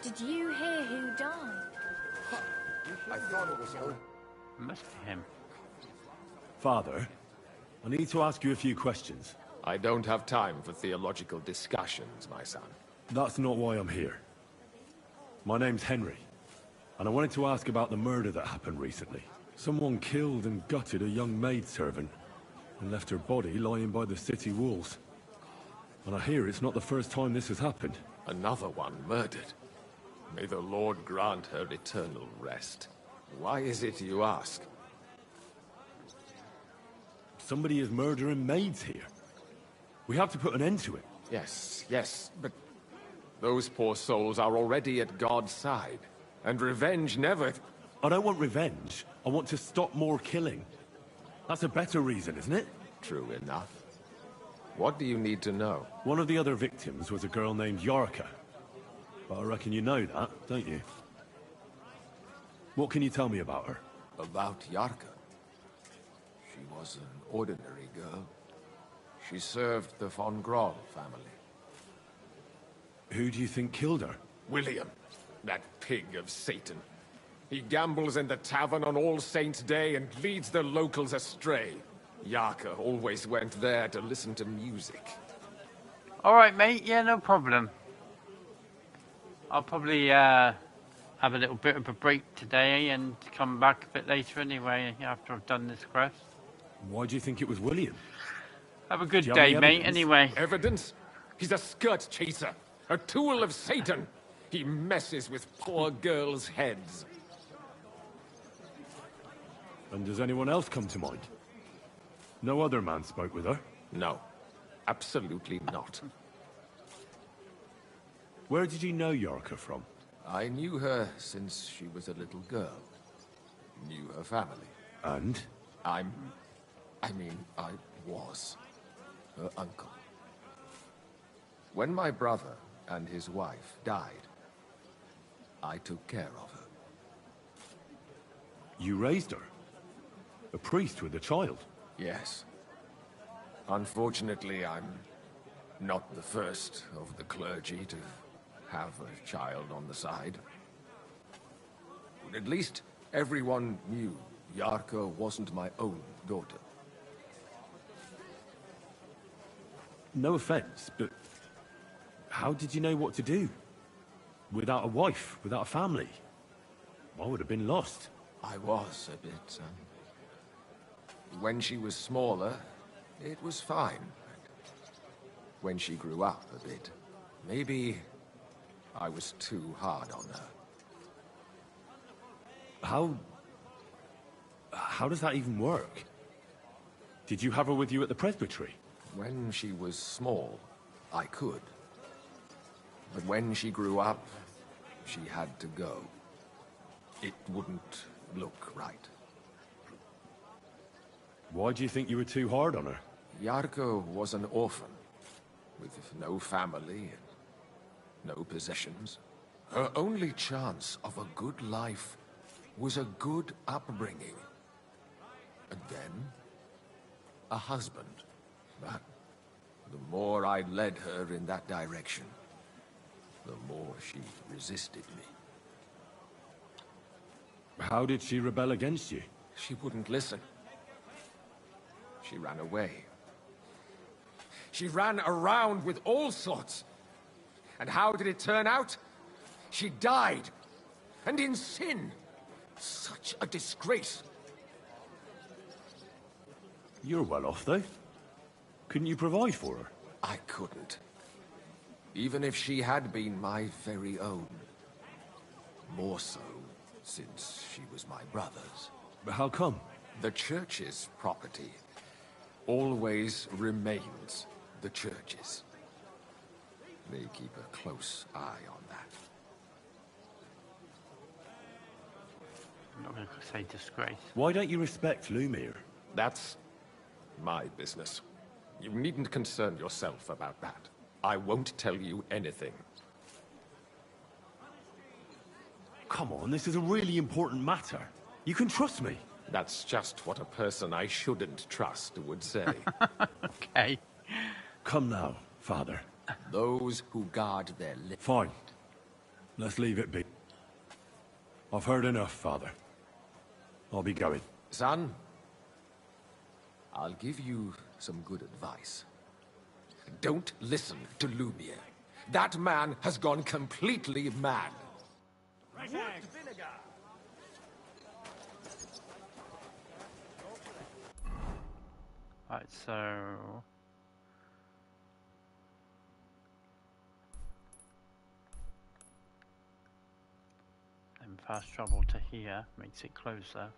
Did you hear who died? I thought it was all... Must be him. Father, I need to ask you a few questions. I don't have time for theological discussions, my son. That's not why I'm here. My name's Henry, and I wanted to ask about the murder that happened recently. Someone killed and gutted a young maidservant and left her body lying by the city walls. And I hear it's not the first time this has happened. Another one murdered. May the Lord grant her eternal rest. Why is it you ask? Somebody is murdering maids here. We have to put an end to it. Yes, but those poor souls are already at God's side. And revenge never... I don't want revenge. I want to stop more killing. That's a better reason, isn't it? True enough. What do you need to know? One of the other victims was a girl named Yorka. But I reckon you know that, don't you? What can you tell me about her? About Yarka? She was an ordinary girl. She served the von Groll family. Who do you think killed her? William, that pig of Satan. He gambles in the tavern on All Saints' Day and leads the locals astray. Yarka always went there to listen to music. Alright, mate. Yeah, no problem. I'll probably have a little bit of a break today and come back a bit later anyway after I've done this quest. Why do you think it was William? Have a good day, mate, anyway. Evidence? He's a skirt chaser. A tool of Satan. He messes with poor girls' heads. And does anyone else come to mind? No other man spoke with her? No. Absolutely not. Where did you know Yorka from? I knew her since she was a little girl. Knew her family. And? I was her uncle. When my brother and his wife died, I took care of her. You raised her? A priest with a child? Yes. Unfortunately, I'm not the first of the clergy to have a child on the side. At least everyone knew Yarka wasn't my own daughter. No offense, but how did you know what to do? Without a wife, without a family? I would have been lost. I was a bit, When she was smaller, it was fine. When she grew up a bit, maybe I was too hard on her. How does that even work? Did you have her with you at the presbytery? When she was small, I could. But when she grew up, she had to go. It wouldn't look right. Why do you think you were too hard on her? Yarko was an orphan, with no family and no possessions. Her only chance of a good life was a good upbringing. And then, a husband. But the more I led her in that direction, the more she resisted me. How did she rebel against you? She wouldn't listen. She ran away. She ran around with all sorts. And how did it turn out? She died. And in sin. Such a disgrace. You're well off, though. Couldn't you provide for her? I couldn't. Even if she had been my very own. More so, since she was my brother's. But how come? The church's property always remains the church's. They keep a close eye on that. I'm not going to say disgrace. Why don't you respect Lumiere? That's my business. You needn't concern yourself about that. I won't tell you anything. Come on, this is a really important matter. You can trust me. That's just what a person I shouldn't trust would say. Okay. Come now, Father. Those who guard their lips. Fine. Let's leave it be. I've heard enough, Father. I'll be going. Son, I'll give you some good advice. Don't listen to Lumiere. That man has gone completely mad. Right, so... And fast travel to here makes it closer.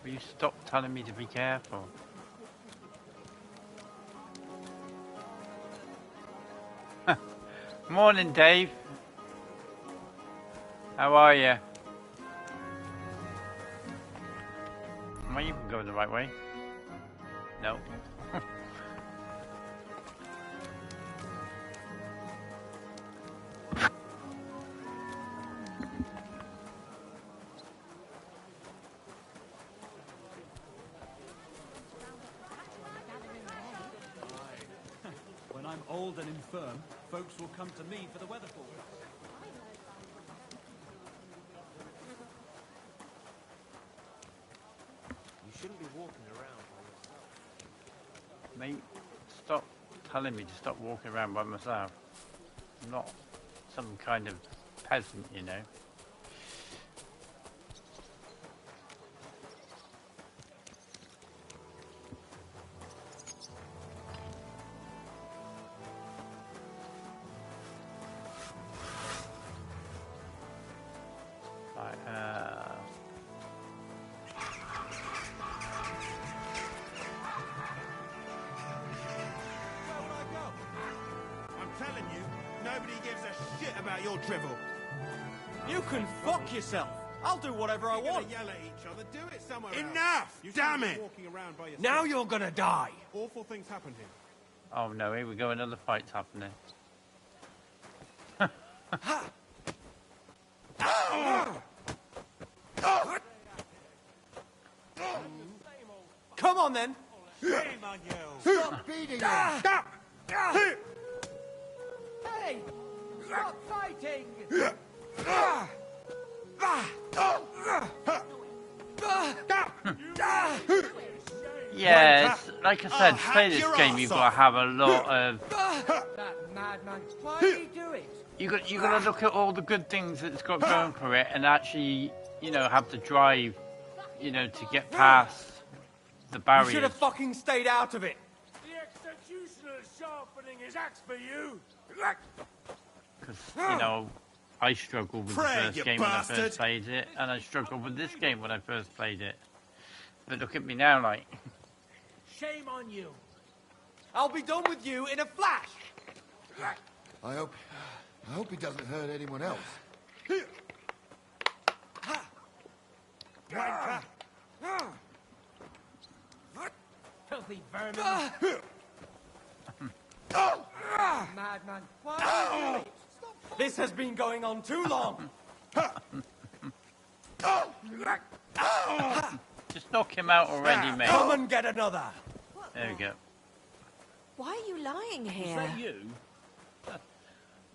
Will you stop telling me to be careful? Morning, Dave. How are you? Am I even going the right way? No. When I'm old and infirm, folks will come to me for the weather forecast. You shouldn't be walking around by yourself. Mate, stop telling me to stop walking around by myself. I'm not some kind of peasant, you know. Nobody gives a shit about your drivel. You can fuck yourself. I'll do whatever I want. Yell at each other. Do it somewhere Enough! else. Damn it! Walking around by yourself. Now you're gonna die. Awful things happen here. Oh no, here we go, another fight's happening. Come on then. Shame on you. Stop beating him. Stop. Hey! Stop fighting! Yes, like I said, to play this game you've got to have a lot of... That madman. Why did he do it? You got to look at all the good things that it's got going for it and actually, you know, have the drive, you know, to get past the You barriers. should have fucking stayed out of it. The executioner's sharpening his axe for you. Because, you know, I struggled with the Pray, first you game when I bastard. first played it, and I struggled with this game when I first played it. But look at me now, like... Shame on you. I'll be done with you in a flash. I hope he doesn't hurt anyone else. Filthy vermin. Madman. Why did he do it? This has been going on too long. Just knock him out already, mate. Come and get another. There we go. Why are you lying here? Is that you?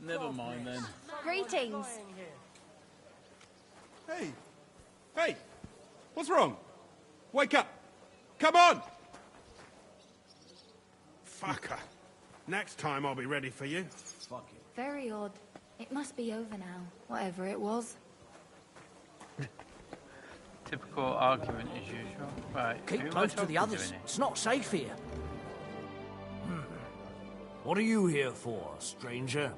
Never mind then. Greetings. Hey. Hey. What's wrong? Wake up. Come on. Fucker. Next time I'll be ready for you. Fuck it. Very odd. It must be over now, whatever it was. Typical argument as usual. Right. who Keep am I close to talking the others. in here? It's not safe here. What are you here for, stranger?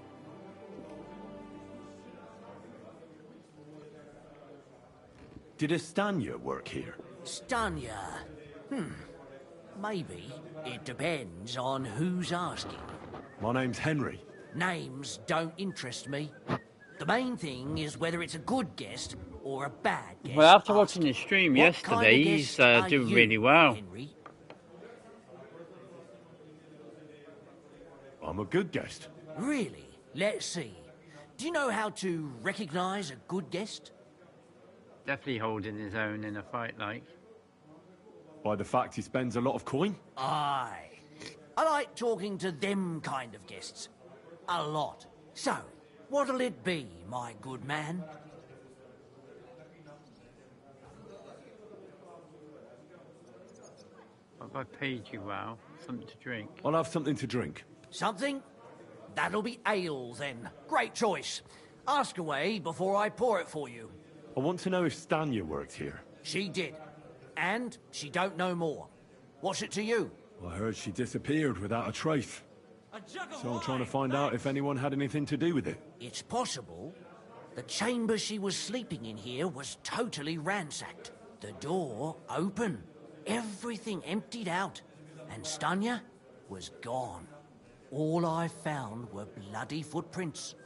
Did Estanya work here? Stanya. Maybe. It depends on who's asking. My name's Henry. Names don't interest me. The main thing is whether it's a good guest or a bad guest. Well, after watching his stream What yesterday, kind of he's guest are doing you, really well. Henry? I'm a good guest. Really? Let's see. Do you know how to recognize a good guest? Definitely holding his own in a fight, like. By the fact he spends a lot of coin? Aye. I like talking to them kind of guests. A lot. So, what'll it be, my good man? What have I paid you well? Something to drink. I'll have something to drink. Something? That'll be ale, then. Great choice. Ask away before I pour it for you. I want to know if Stanya worked here. She did. And she don't know more. What's it to you? I heard she disappeared without a trace. So I'm trying to find out if anyone had anything to do with it. It's possible. The chamber she was sleeping in here was totally ransacked. The door open. Everything emptied out. And Stanya was gone. All I found were bloody footprints.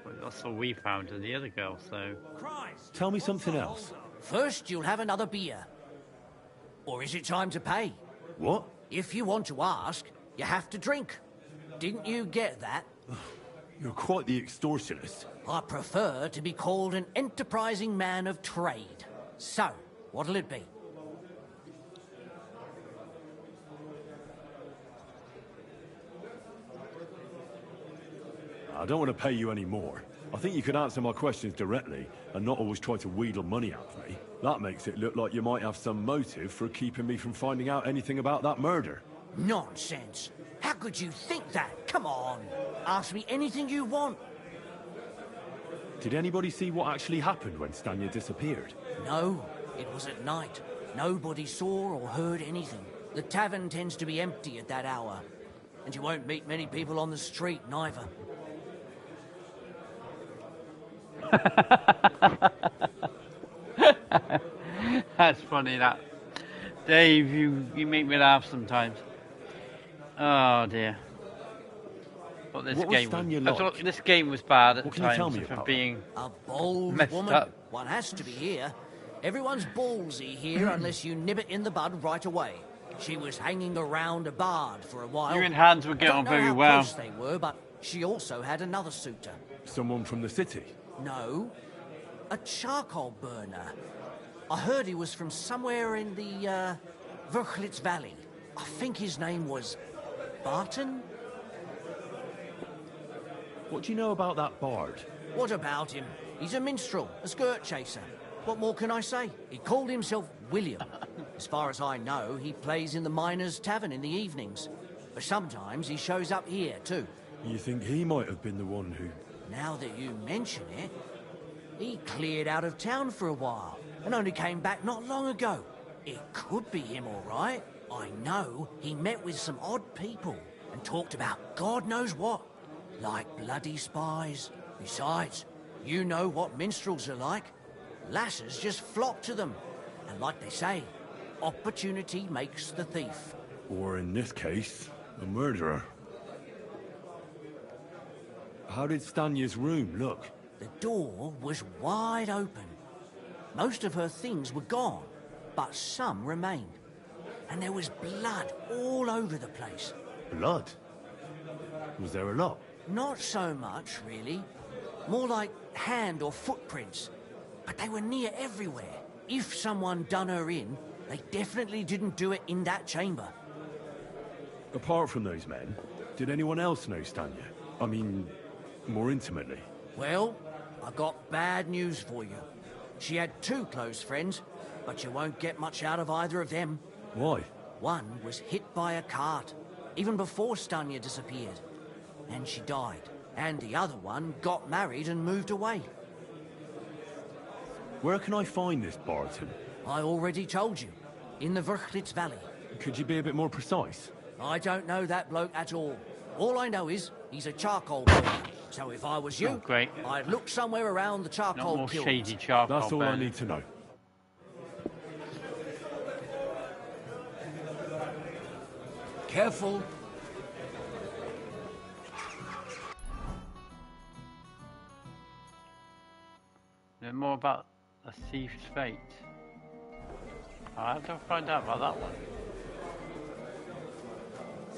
Well, that's all we found of the other girl, so... Tell me something else. First, you'll have another beer. Or is it time to pay? What? If you want to ask, you have to drink. Didn't you get that? You're quite the extortionist. I prefer to be called an enterprising man of trade. So, what'll it be? I don't want to pay you any more. I think you could answer my questions directly and not always try to wheedle money out of me. That makes it look like you might have some motive for keeping me from finding out anything about that murder. Nonsense. How could you think that? Come on. Ask me anything you want. Did anybody see what actually happened when Stanya disappeared? No, it was at night. Nobody saw or heard anything. The tavern tends to be empty at that hour. And you won't meet many people on the street, neither. That's funny, that. Dave, you make me laugh sometimes. Oh, dear. thought this What was game was. Stanya I thought like? this game was bad at What can you tell times me for about being A bold messed woman. up. One has to be here. Everyone's ballsy here unless you nib it in the bud right away. She was hanging around a bard for a while. You and Hans would get I don't on know very how well. close they were, but she also had another suitor. Someone from the city? No, a charcoal burner. I heard he was from somewhere in the Verchlitz Valley. I think his name was Barton? What do you know about that bard? What about him? He's a minstrel, a skirt chaser. What more can I say? He called himself William. As far as I know, he plays in the Miners' Tavern in the evenings. But sometimes he shows up here, too. You think he might have been the one who... Now that you mention it, he cleared out of town for a while and only came back not long ago. It could be him, all right. I know he met with some odd people and talked about God knows what, like bloody spies. Besides, you know what minstrels are like. Lasses just flock to them. And like they say, opportunity makes the thief. Or in this case, a murderer. How did Stanya's room look? The door was wide open. Most of her things were gone, but some remained. And there was blood all over the place. Blood? Was there a lot? Not so much, really. More like hand or footprints. But they were near everywhere. If someone done her in, they definitely didn't do it in that chamber. Apart from those men, did anyone else know Stanya? I mean, more intimately? Well, I got bad news for you. She had two close friends, but you won't get much out of either of them. Why? One was hit by a cart, even before Stanya disappeared. And she died. And the other one got married and moved away. Where can I find this Barton? I already told you. In the Verchlitz Valley. Could you be a bit more precise? I don't know that bloke at all. All I know is he's a charcoal burner. So if I was you, Oh, great. I'd look somewhere around the charcoal Not more kilns. shady charcoal. That's all I burning. need to know. Careful. Know more about a thief's fate. I'll have to find out about that one.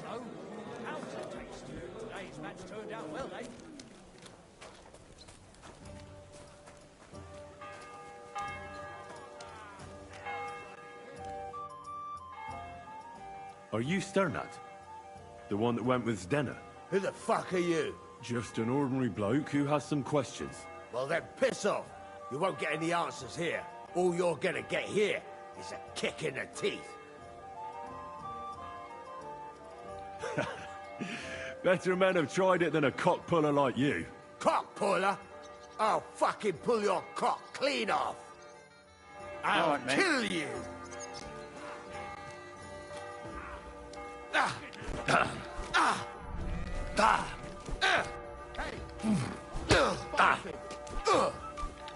So, how's it taste? Today's match turned out well, eh? Are you Sternat? The one that went with Zdenna? Who the fuck are you? Just an ordinary bloke who has some questions. Well then, piss off. You won't get any answers here. All you're gonna get here is a kick in the teeth. Better men have tried it than a cock puller like you. Cock puller? I'll fucking pull your cock clean off. I'll right, mate. kill you. Ah. Ah. Ah. Ah. Hey. Ah.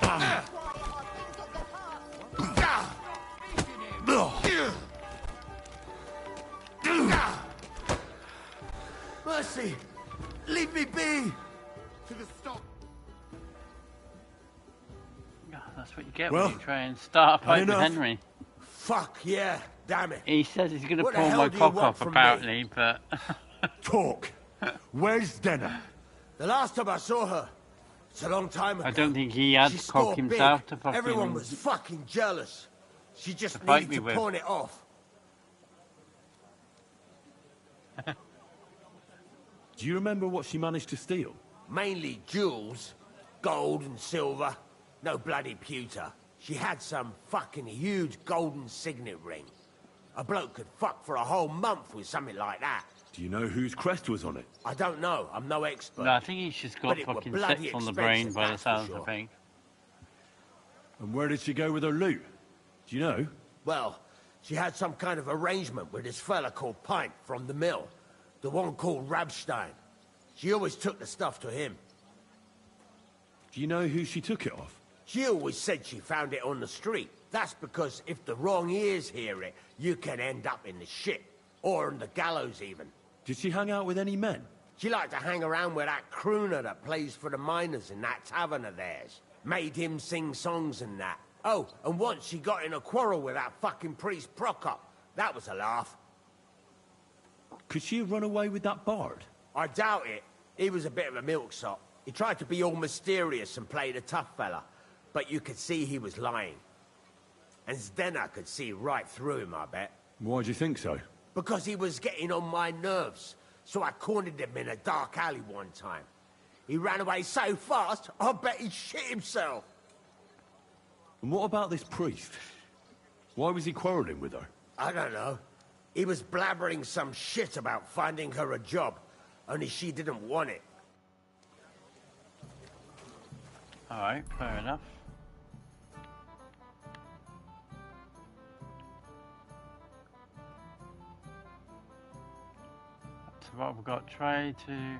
Ah. Mercy! Leave me be! To the stop. That's what you get Well, when you try and start a fight with enough. Henry. Fuck yeah, damn it. He says he's going to What the pull hell my do you cock want off, from me? apparently, but... Talk! Where's Zdenna? The last time I saw her, it's a long time ago. I don't think he had She cock scored himself big. to fucking... Everyone was fucking jealous. She just to fight needed me to with. pawn it off. Do you remember what she managed to steal? Mainly jewels, gold and silver. No bloody pewter. She had some fucking huge golden signet ring. A bloke could fuck for a whole month with something like that. Do you know whose crest was on it? I don't know. I'm no expert. No, I think he's just got But it were fucking bloody sex on the brain expensive, by the that's for sounds sure. of things. And where did she go with her loot? Do you know? Well, she had some kind of arrangement with this fella called Pint from the mill. The one called Rabstein. She always took the stuff to him. Do you know who she took it off? She always said she found it on the street. That's because if the wrong ears hear it, you can end up in the shit. Or on the gallows even. Did she hang out with any men? She liked to hang around with that crooner that plays for the miners in that tavern of theirs. Made him sing songs and that. Oh, and once she got in a quarrel with that fucking priest Prokop. That was a laugh. Could she have run away with that bard? I doubt it. He was a bit of a milksop. He tried to be all mysterious and play the tough fella, but you could see he was lying. And Zdena could see right through him, I bet. Why do you think so? Because he was getting on my nerves, so I cornered him in a dark alley one time. He ran away so fast, I bet he shit himself. And what about this priest? Why was he quarrelling with her? I don't know. He was blabbering some shit about finding her a job, only she didn't want it. Alright, fair enough. So what we've got, try to...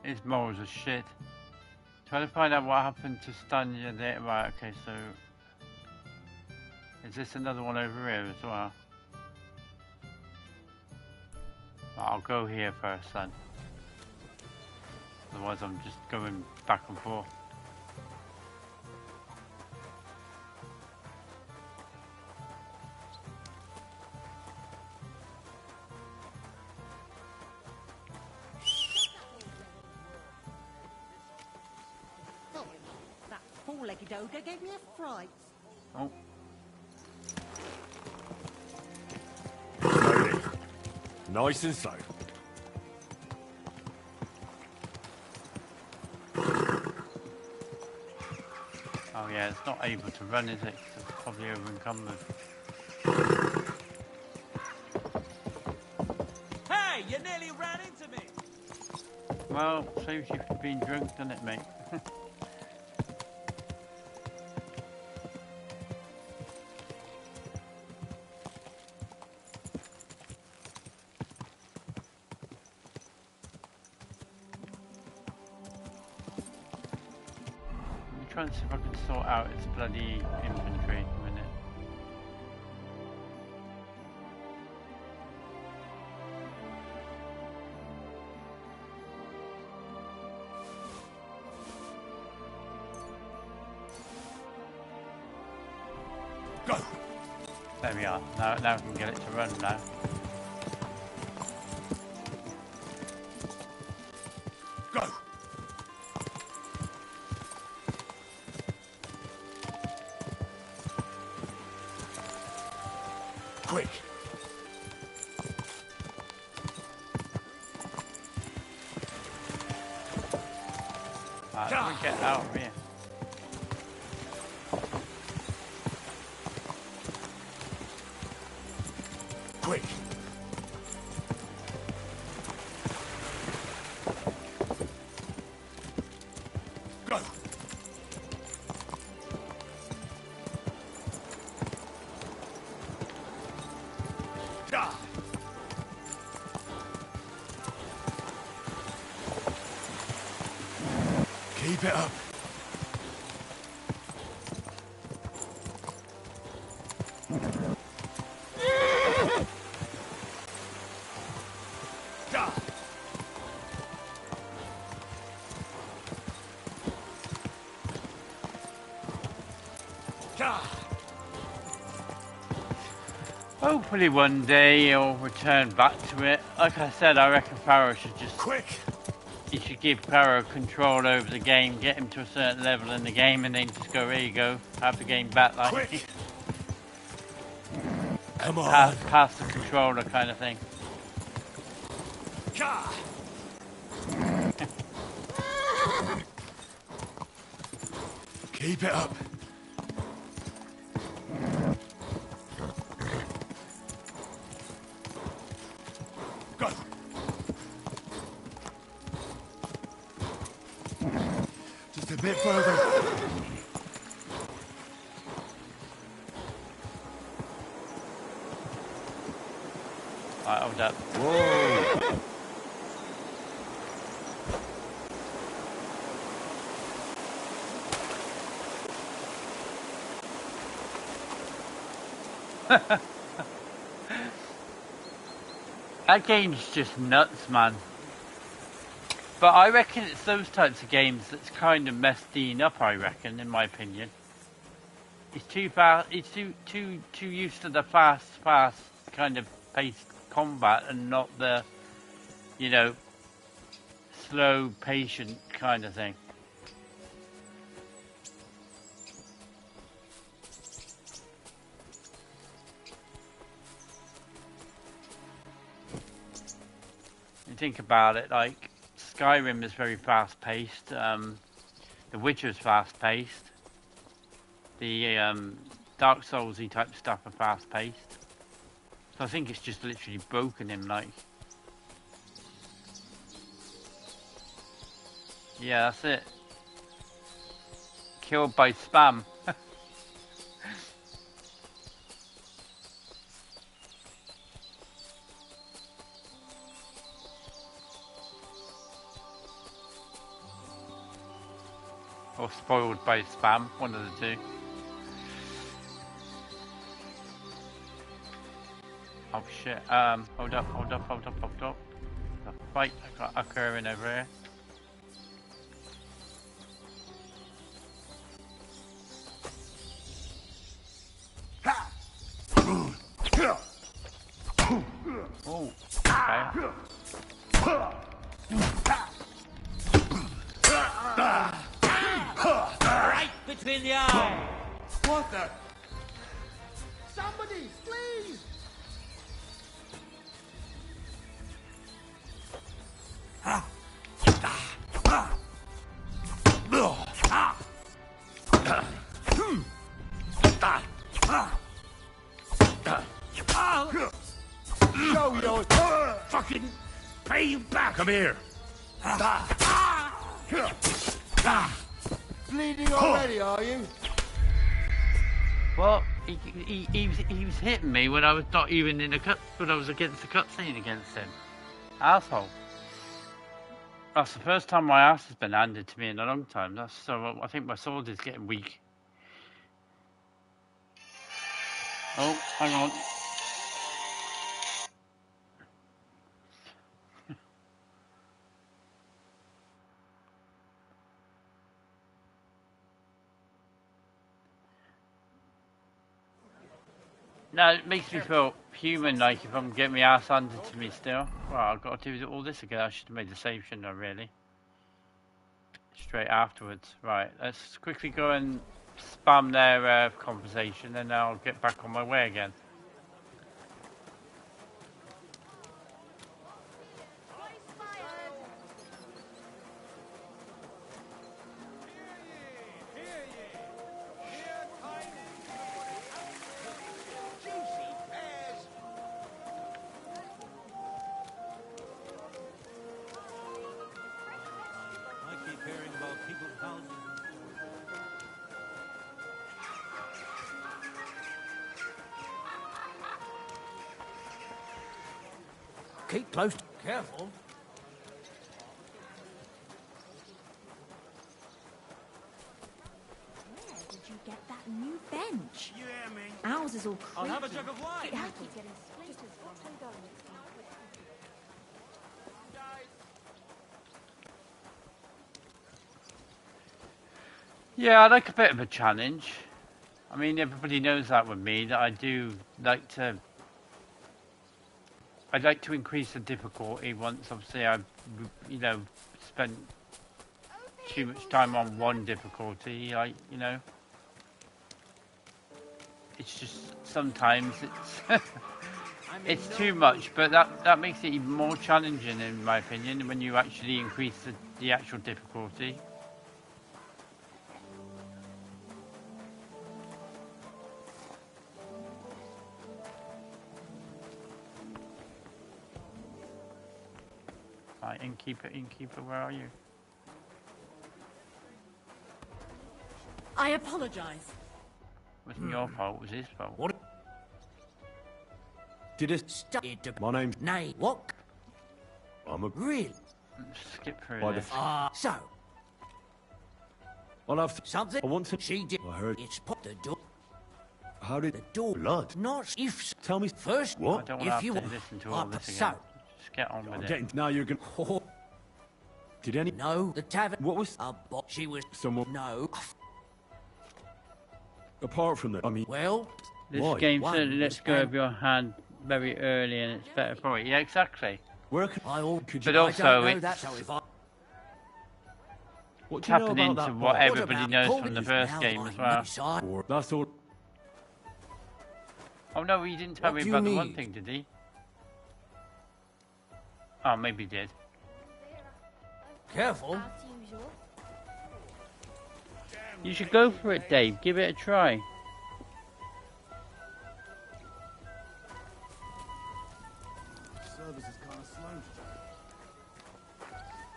His morals are shit. Trying to find out what happened to Stanya there. Right, okay, so... Is this another one over here as well? I'll go here first then. Otherwise I'm just going back and forth. That four-legged ogre gave me a fright. Oh. Slowly. Nice and slow. Oh yeah, it's not able to run, is it? 'Cause it's probably over encumbered. Hey, you nearly ran into me! Well, saves you from being drunk, doesn't it, mate? Trying to see if I can sort out its bloody inventory in a minute. Go! There we are. Now we can get it to run now. Go! Quick! Right, let me get out of here. Quick! Go! Ah! Keep it up. Ah! Ah! Hopefully one day he'll return back to it. Like I said, I reckon Pharaoh should just... Quick! You should give Pharaoh control over the game, get him to a certain level in the game, and then just go, here you go, have the game back like... Quick! Come on! Pass the controller kind of thing. Ah! Keep it up. Go. Just a bit further. Right, hold up. Whoa. That game's just nuts, man. But I reckon it's those types of games that's kind of messed Dean up, I reckon, in my opinion. He's too fast, he's too used to the fast kind of paced combat and not the, you know, slow, patient kind of thing. You think about it, like, Skyrim is very fast-paced, The Witcher's fast-paced, the Dark Souls-y type stuff are fast-paced. So I think it's just literally broken him, like. Yeah, that's it. Killed by spam. Or spoiled by spam, one of the two. Oh shit, hold up. The fight occurring over here. Oh, okay. Right between the eyes. What the? Somebody, please! Show your fucking pay you back. Come here. Bleeding already, are you? Well, he was hitting me when I was not even in the cut, when I was against the cutscene against him. Asshole. That's the first time my ass has been handed to me in a long time. So I think my sword is getting weak. Oh, hang on. No, it makes me feel human, like if I'm getting my ass handed to me still. Well, I've got to do all this again. I should have made the save, shouldn't I, really? Straight afterwards. Right, let's quickly go and spam their conversation, and then I'll get back on my way again. Keep close. Careful. Where did you get that new bench? You hear me? Ours is all creaky. I'll have a jug of wine. It has keeps getting splinters from it. Yeah, I like a bit of a challenge. I mean, everybody knows that with me, that I do like to... I'd like to increase the difficulty once, obviously, I've, you know, spent too much time on one difficulty, like, you know. It's just, sometimes it's... it's too much, but that makes it even more challenging, in my opinion, when you actually increase the actual difficulty. Right, innkeeper, where are you? I apologize. It wasn't your fault, it was his fault. What? Did it? My name's... Nay, what? I'm a... Really? Skip through By this. So, I'll have something I want to... she did. I heard... It's put the door. How did... The door. Blood? Not if... Tell me... First, What? I don't want if to you have to listen to all this so, again. Just get on with it. Getting now you're gonna. Did any? No, the tavern. What was? She was. Someone. No. Apart from that, I mean. Well. This why? game certainly lets go of your hand very early, and it's better for it. Yeah, exactly. Where could but also it's what do you know tapping about into that what part? everybody knows from the first game as well. That's all. Oh no, he didn't tell What me do you about the one need? thing, did he? Oh, maybe he did. Careful. You should go for it, Dave. Give it a try. Service is kind of slow today.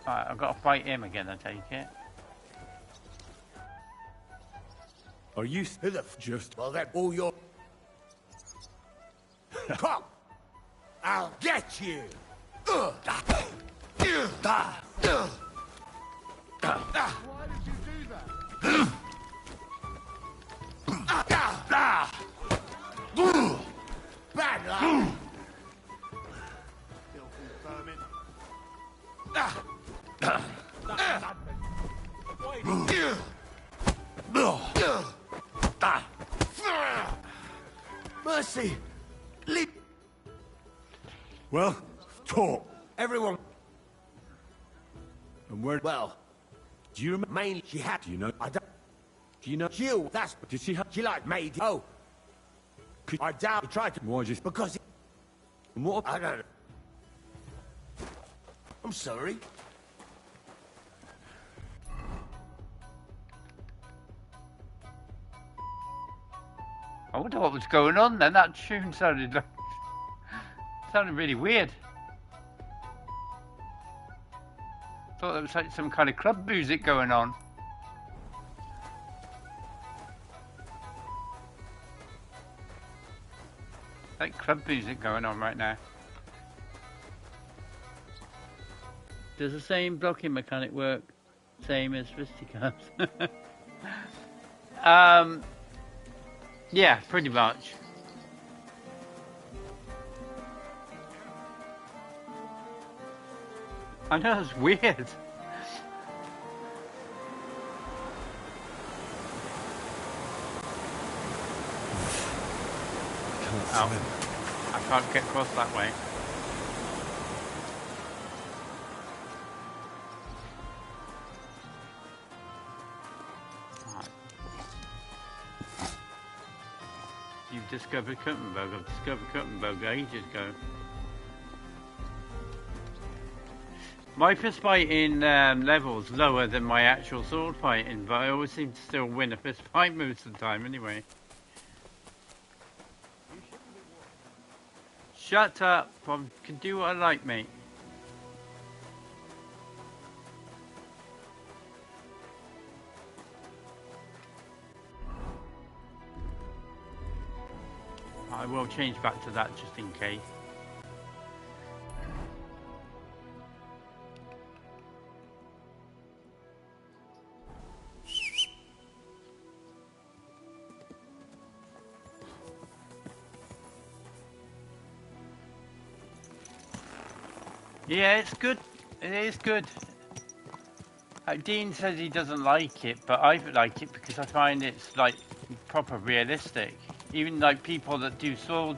Alright, I've got to fight him again, I take it. Are you Who the just? Well, then all your. Come! I'll get you! Why did you do that? Bad luck! Filthy vermin. Mercy! Leap! Well, talk. Everyone. And where? Well, Do you remember? mainly she had. Do you know? I don't. Do you know? Jill, that's. Did she have? She like made. Oh. Could, I doubt he tried to. why just? Because. And what? I don't know. I'm sorry. I wonder what was going on then. That tune sounded like... sounded really weird. Thought there was like some kind of club music going on. Like club music going on right now. Does the same blocking mechanic work? Same as fisticuffs? Yeah, pretty much. I know, it's weird. I can't get across that way. Right. You've discovered Kuttenberg. I've discovered Kuttenberg ages ago. My fist fighting level's lower than my actual sword fighting, but I always seem to still win a fist fight most of the time anyway. Shut up! I can do what I like, mate. I will change back to that just in case. Yeah, it's good. It is good. Dean says he doesn't like it, but I like it because I find it's like proper realistic. Even like people that do sword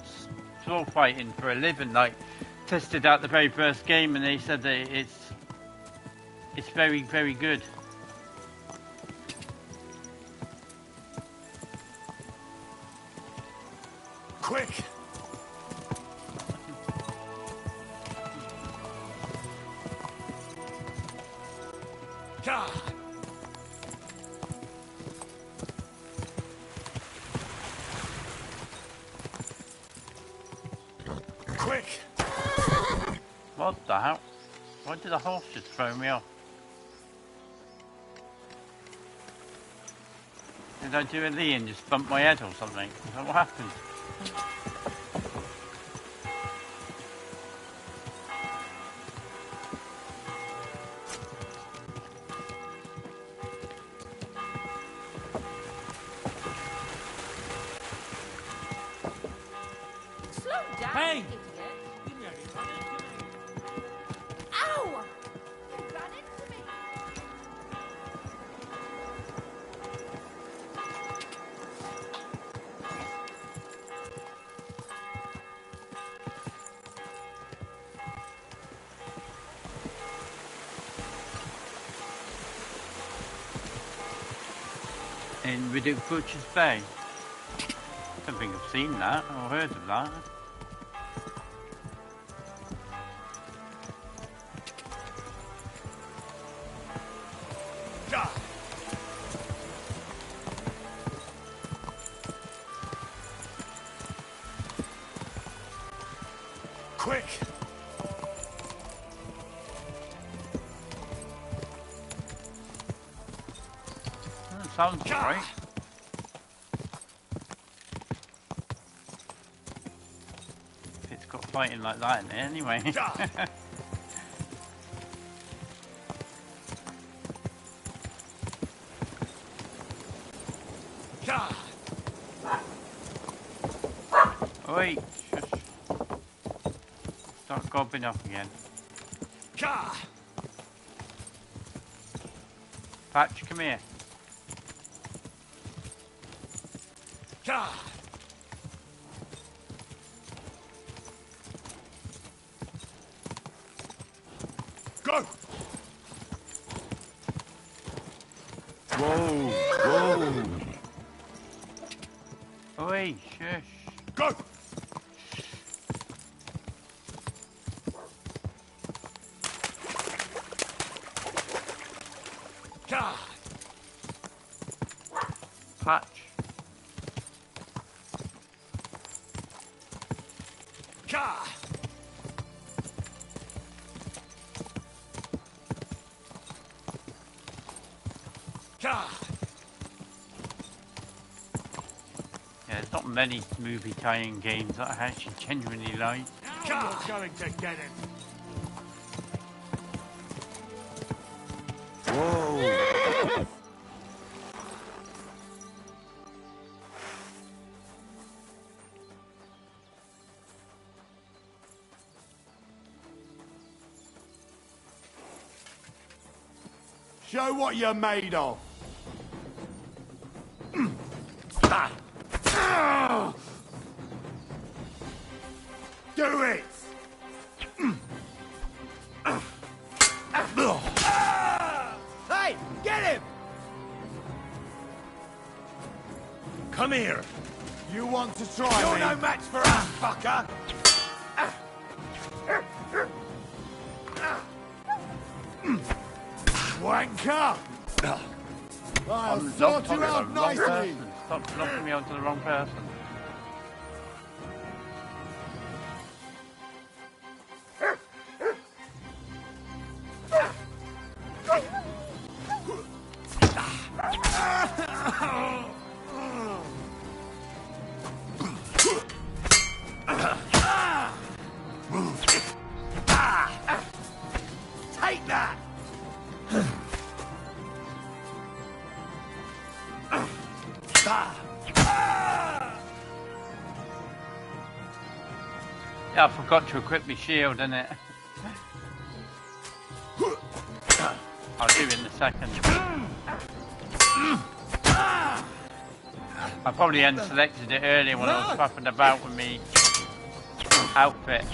fighting for a living, like tested out the very first game, and they said that it's very, very good. Quick! God! Quick! What the hell? Why did the horse just throw me off? Did I do a Lee and just bump my head or something? Is that what happened? Slow down, Hey! idiot. in Riddick Butcher's Bay. I don't think I've seen that or heard of that. Quick! That sounds alright. If it's got fighting like that in it anyway. Oi, shush. Start gobbing off again. Patch, come here. Go! Whoa, whoa! Oi, shush. Go! Patch. Yeah, there's not many movie tie-in games that I actually genuinely like. Now you're going to get it! Whoa! Show what you're made of! Do it! Hey, get him! Come here! You want to try You're me? no match for us, fucker! Wanker! I'll sort you out nicely! Stop knocking me onto the wrong person. Take that! Yeah, I forgot to equip my shield, innit? I'll do it in a second. I probably hadn't selected it earlier when I was faffing about with me outfit.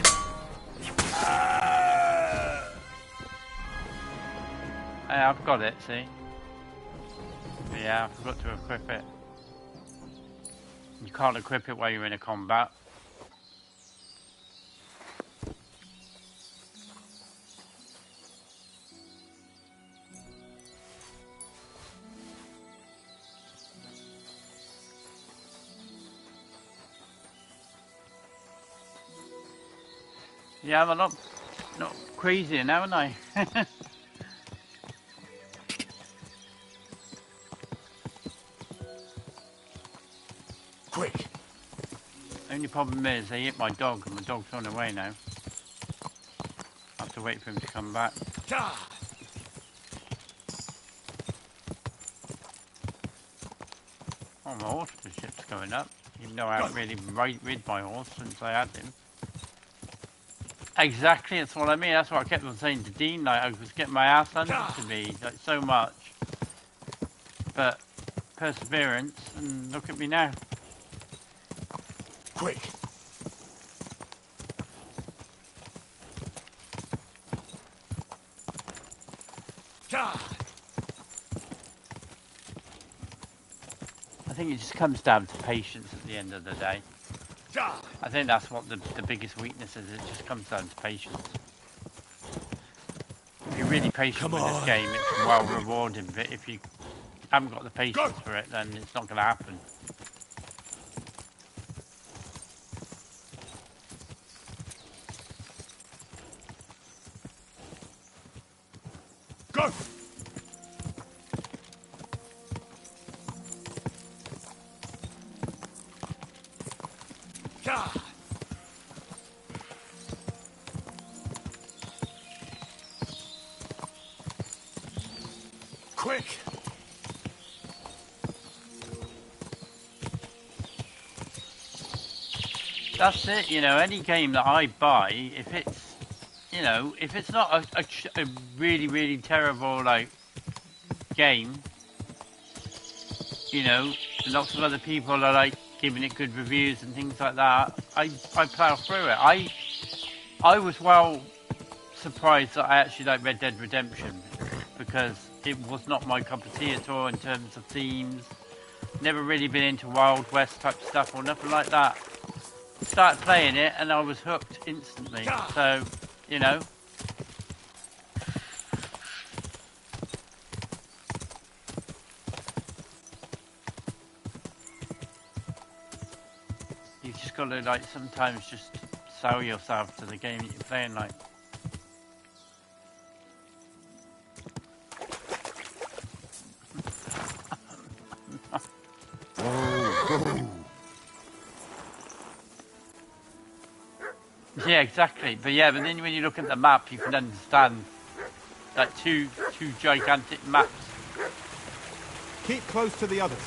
Yeah, I've got it, see? Yeah, I forgot to equip it. You can't equip it while you're in a combat. Yeah, I'm not crazy now, haven't I? Quick! Only problem is they hit my dog and my dog's on the way now. I have to wait for him to come back. Oh, my horsemanship's going up, even though I haven't really rid my horse since I had him. Exactly, that's what I mean. That's what I kept on saying to Dean. Like, I was getting my ass handed to me, like, so much. But perseverance, and look at me now. Quick! I think it just comes down to patience at the end of the day. I think that's what the biggest weakness is. It just comes down to patience. If you're really patient with this game, it's well rewarding. But if you haven't got the patience for it, then it's not going to happen. Go! Quick! That's it, you know, any game that I buy, if it's, you know, if it's not a really, really terrible, like, game, you know, lots of other people are, like, giving it good reviews and things like that, I plow through it. I was well surprised that I actually like Red Dead Redemption, because it was not my cup of tea at all in terms of themes. Never really been into Wild West type stuff or nothing like that. Started playing it and I was hooked instantly. So, you know. You've just got to, like, sometimes just sell yourself to the game that you're playing, like. Yeah, exactly. But yeah, but then when you look at the map, you can understand that two gigantic maps. Keep close to the others.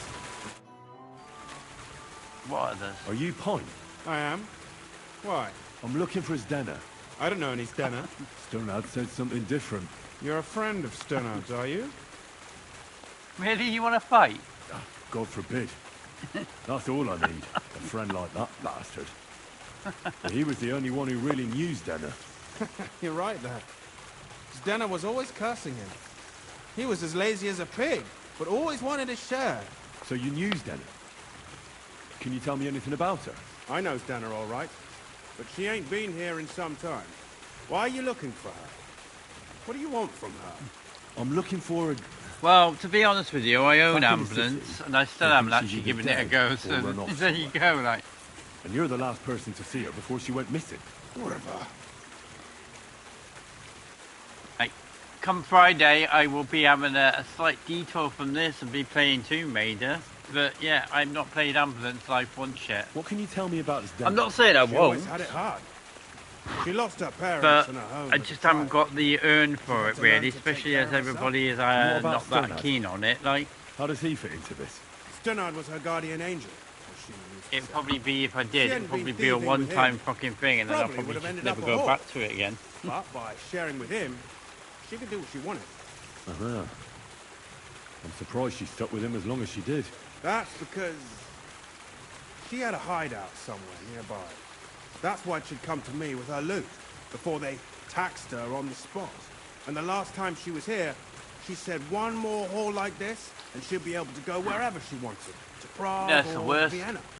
What others? Are you Pine? I am. Why? I'm looking for his Denner. I don't know any Stenner. Stonard said something different. You're a friend of Stonard's, are you? Really? You want to fight? God forbid. That's all I need. A friend like that bastard. But he was the only one who really knew Denner. You're right there. Stenner was always cursing him. He was as lazy as a pig, but always wanted his share. So you knew Denner? Can you tell me anything about her? I know Stenner all right, but she ain't been here in some time. Why are you looking for her? What do you want from her? I'm looking for a... Well, to be honest with you, I own Back in the ambulance, city, and I still I haven't think actually she's either given it a dead go, or so run off there you go, like. And you're the last person to see her before she went missing. Whatever. Like, come Friday, I will be having a slight detour from this and be playing Tomb Raider. But yeah, I've not played Ambulance Life once yet. What can you tell me about this Denner? I'm not saying I She won't, always had it hard. She lost her parents but and her home. I just haven't got the urn for it really, especially as everybody is What about not that Stonard? keen on it. Like, How does he fit into this? Stonard was her guardian angel. it'd probably be, if I did, hadn't it'd probably been be a thieving with one-time him, fucking thing, and then I'll probably probably would have just ended never up a go whore. back to it again. But by sharing with him, she could do what she wanted. Uh-huh. I'm surprised she stuck with him as long as she did. That's because she had a hideout somewhere nearby. That's why she'd come to me with her loot, before they taxed her on the spot. And the last time she was here, she said one more haul like this, and she'll be able to go wherever she wanted. To Prague That's the or worst. Vienna.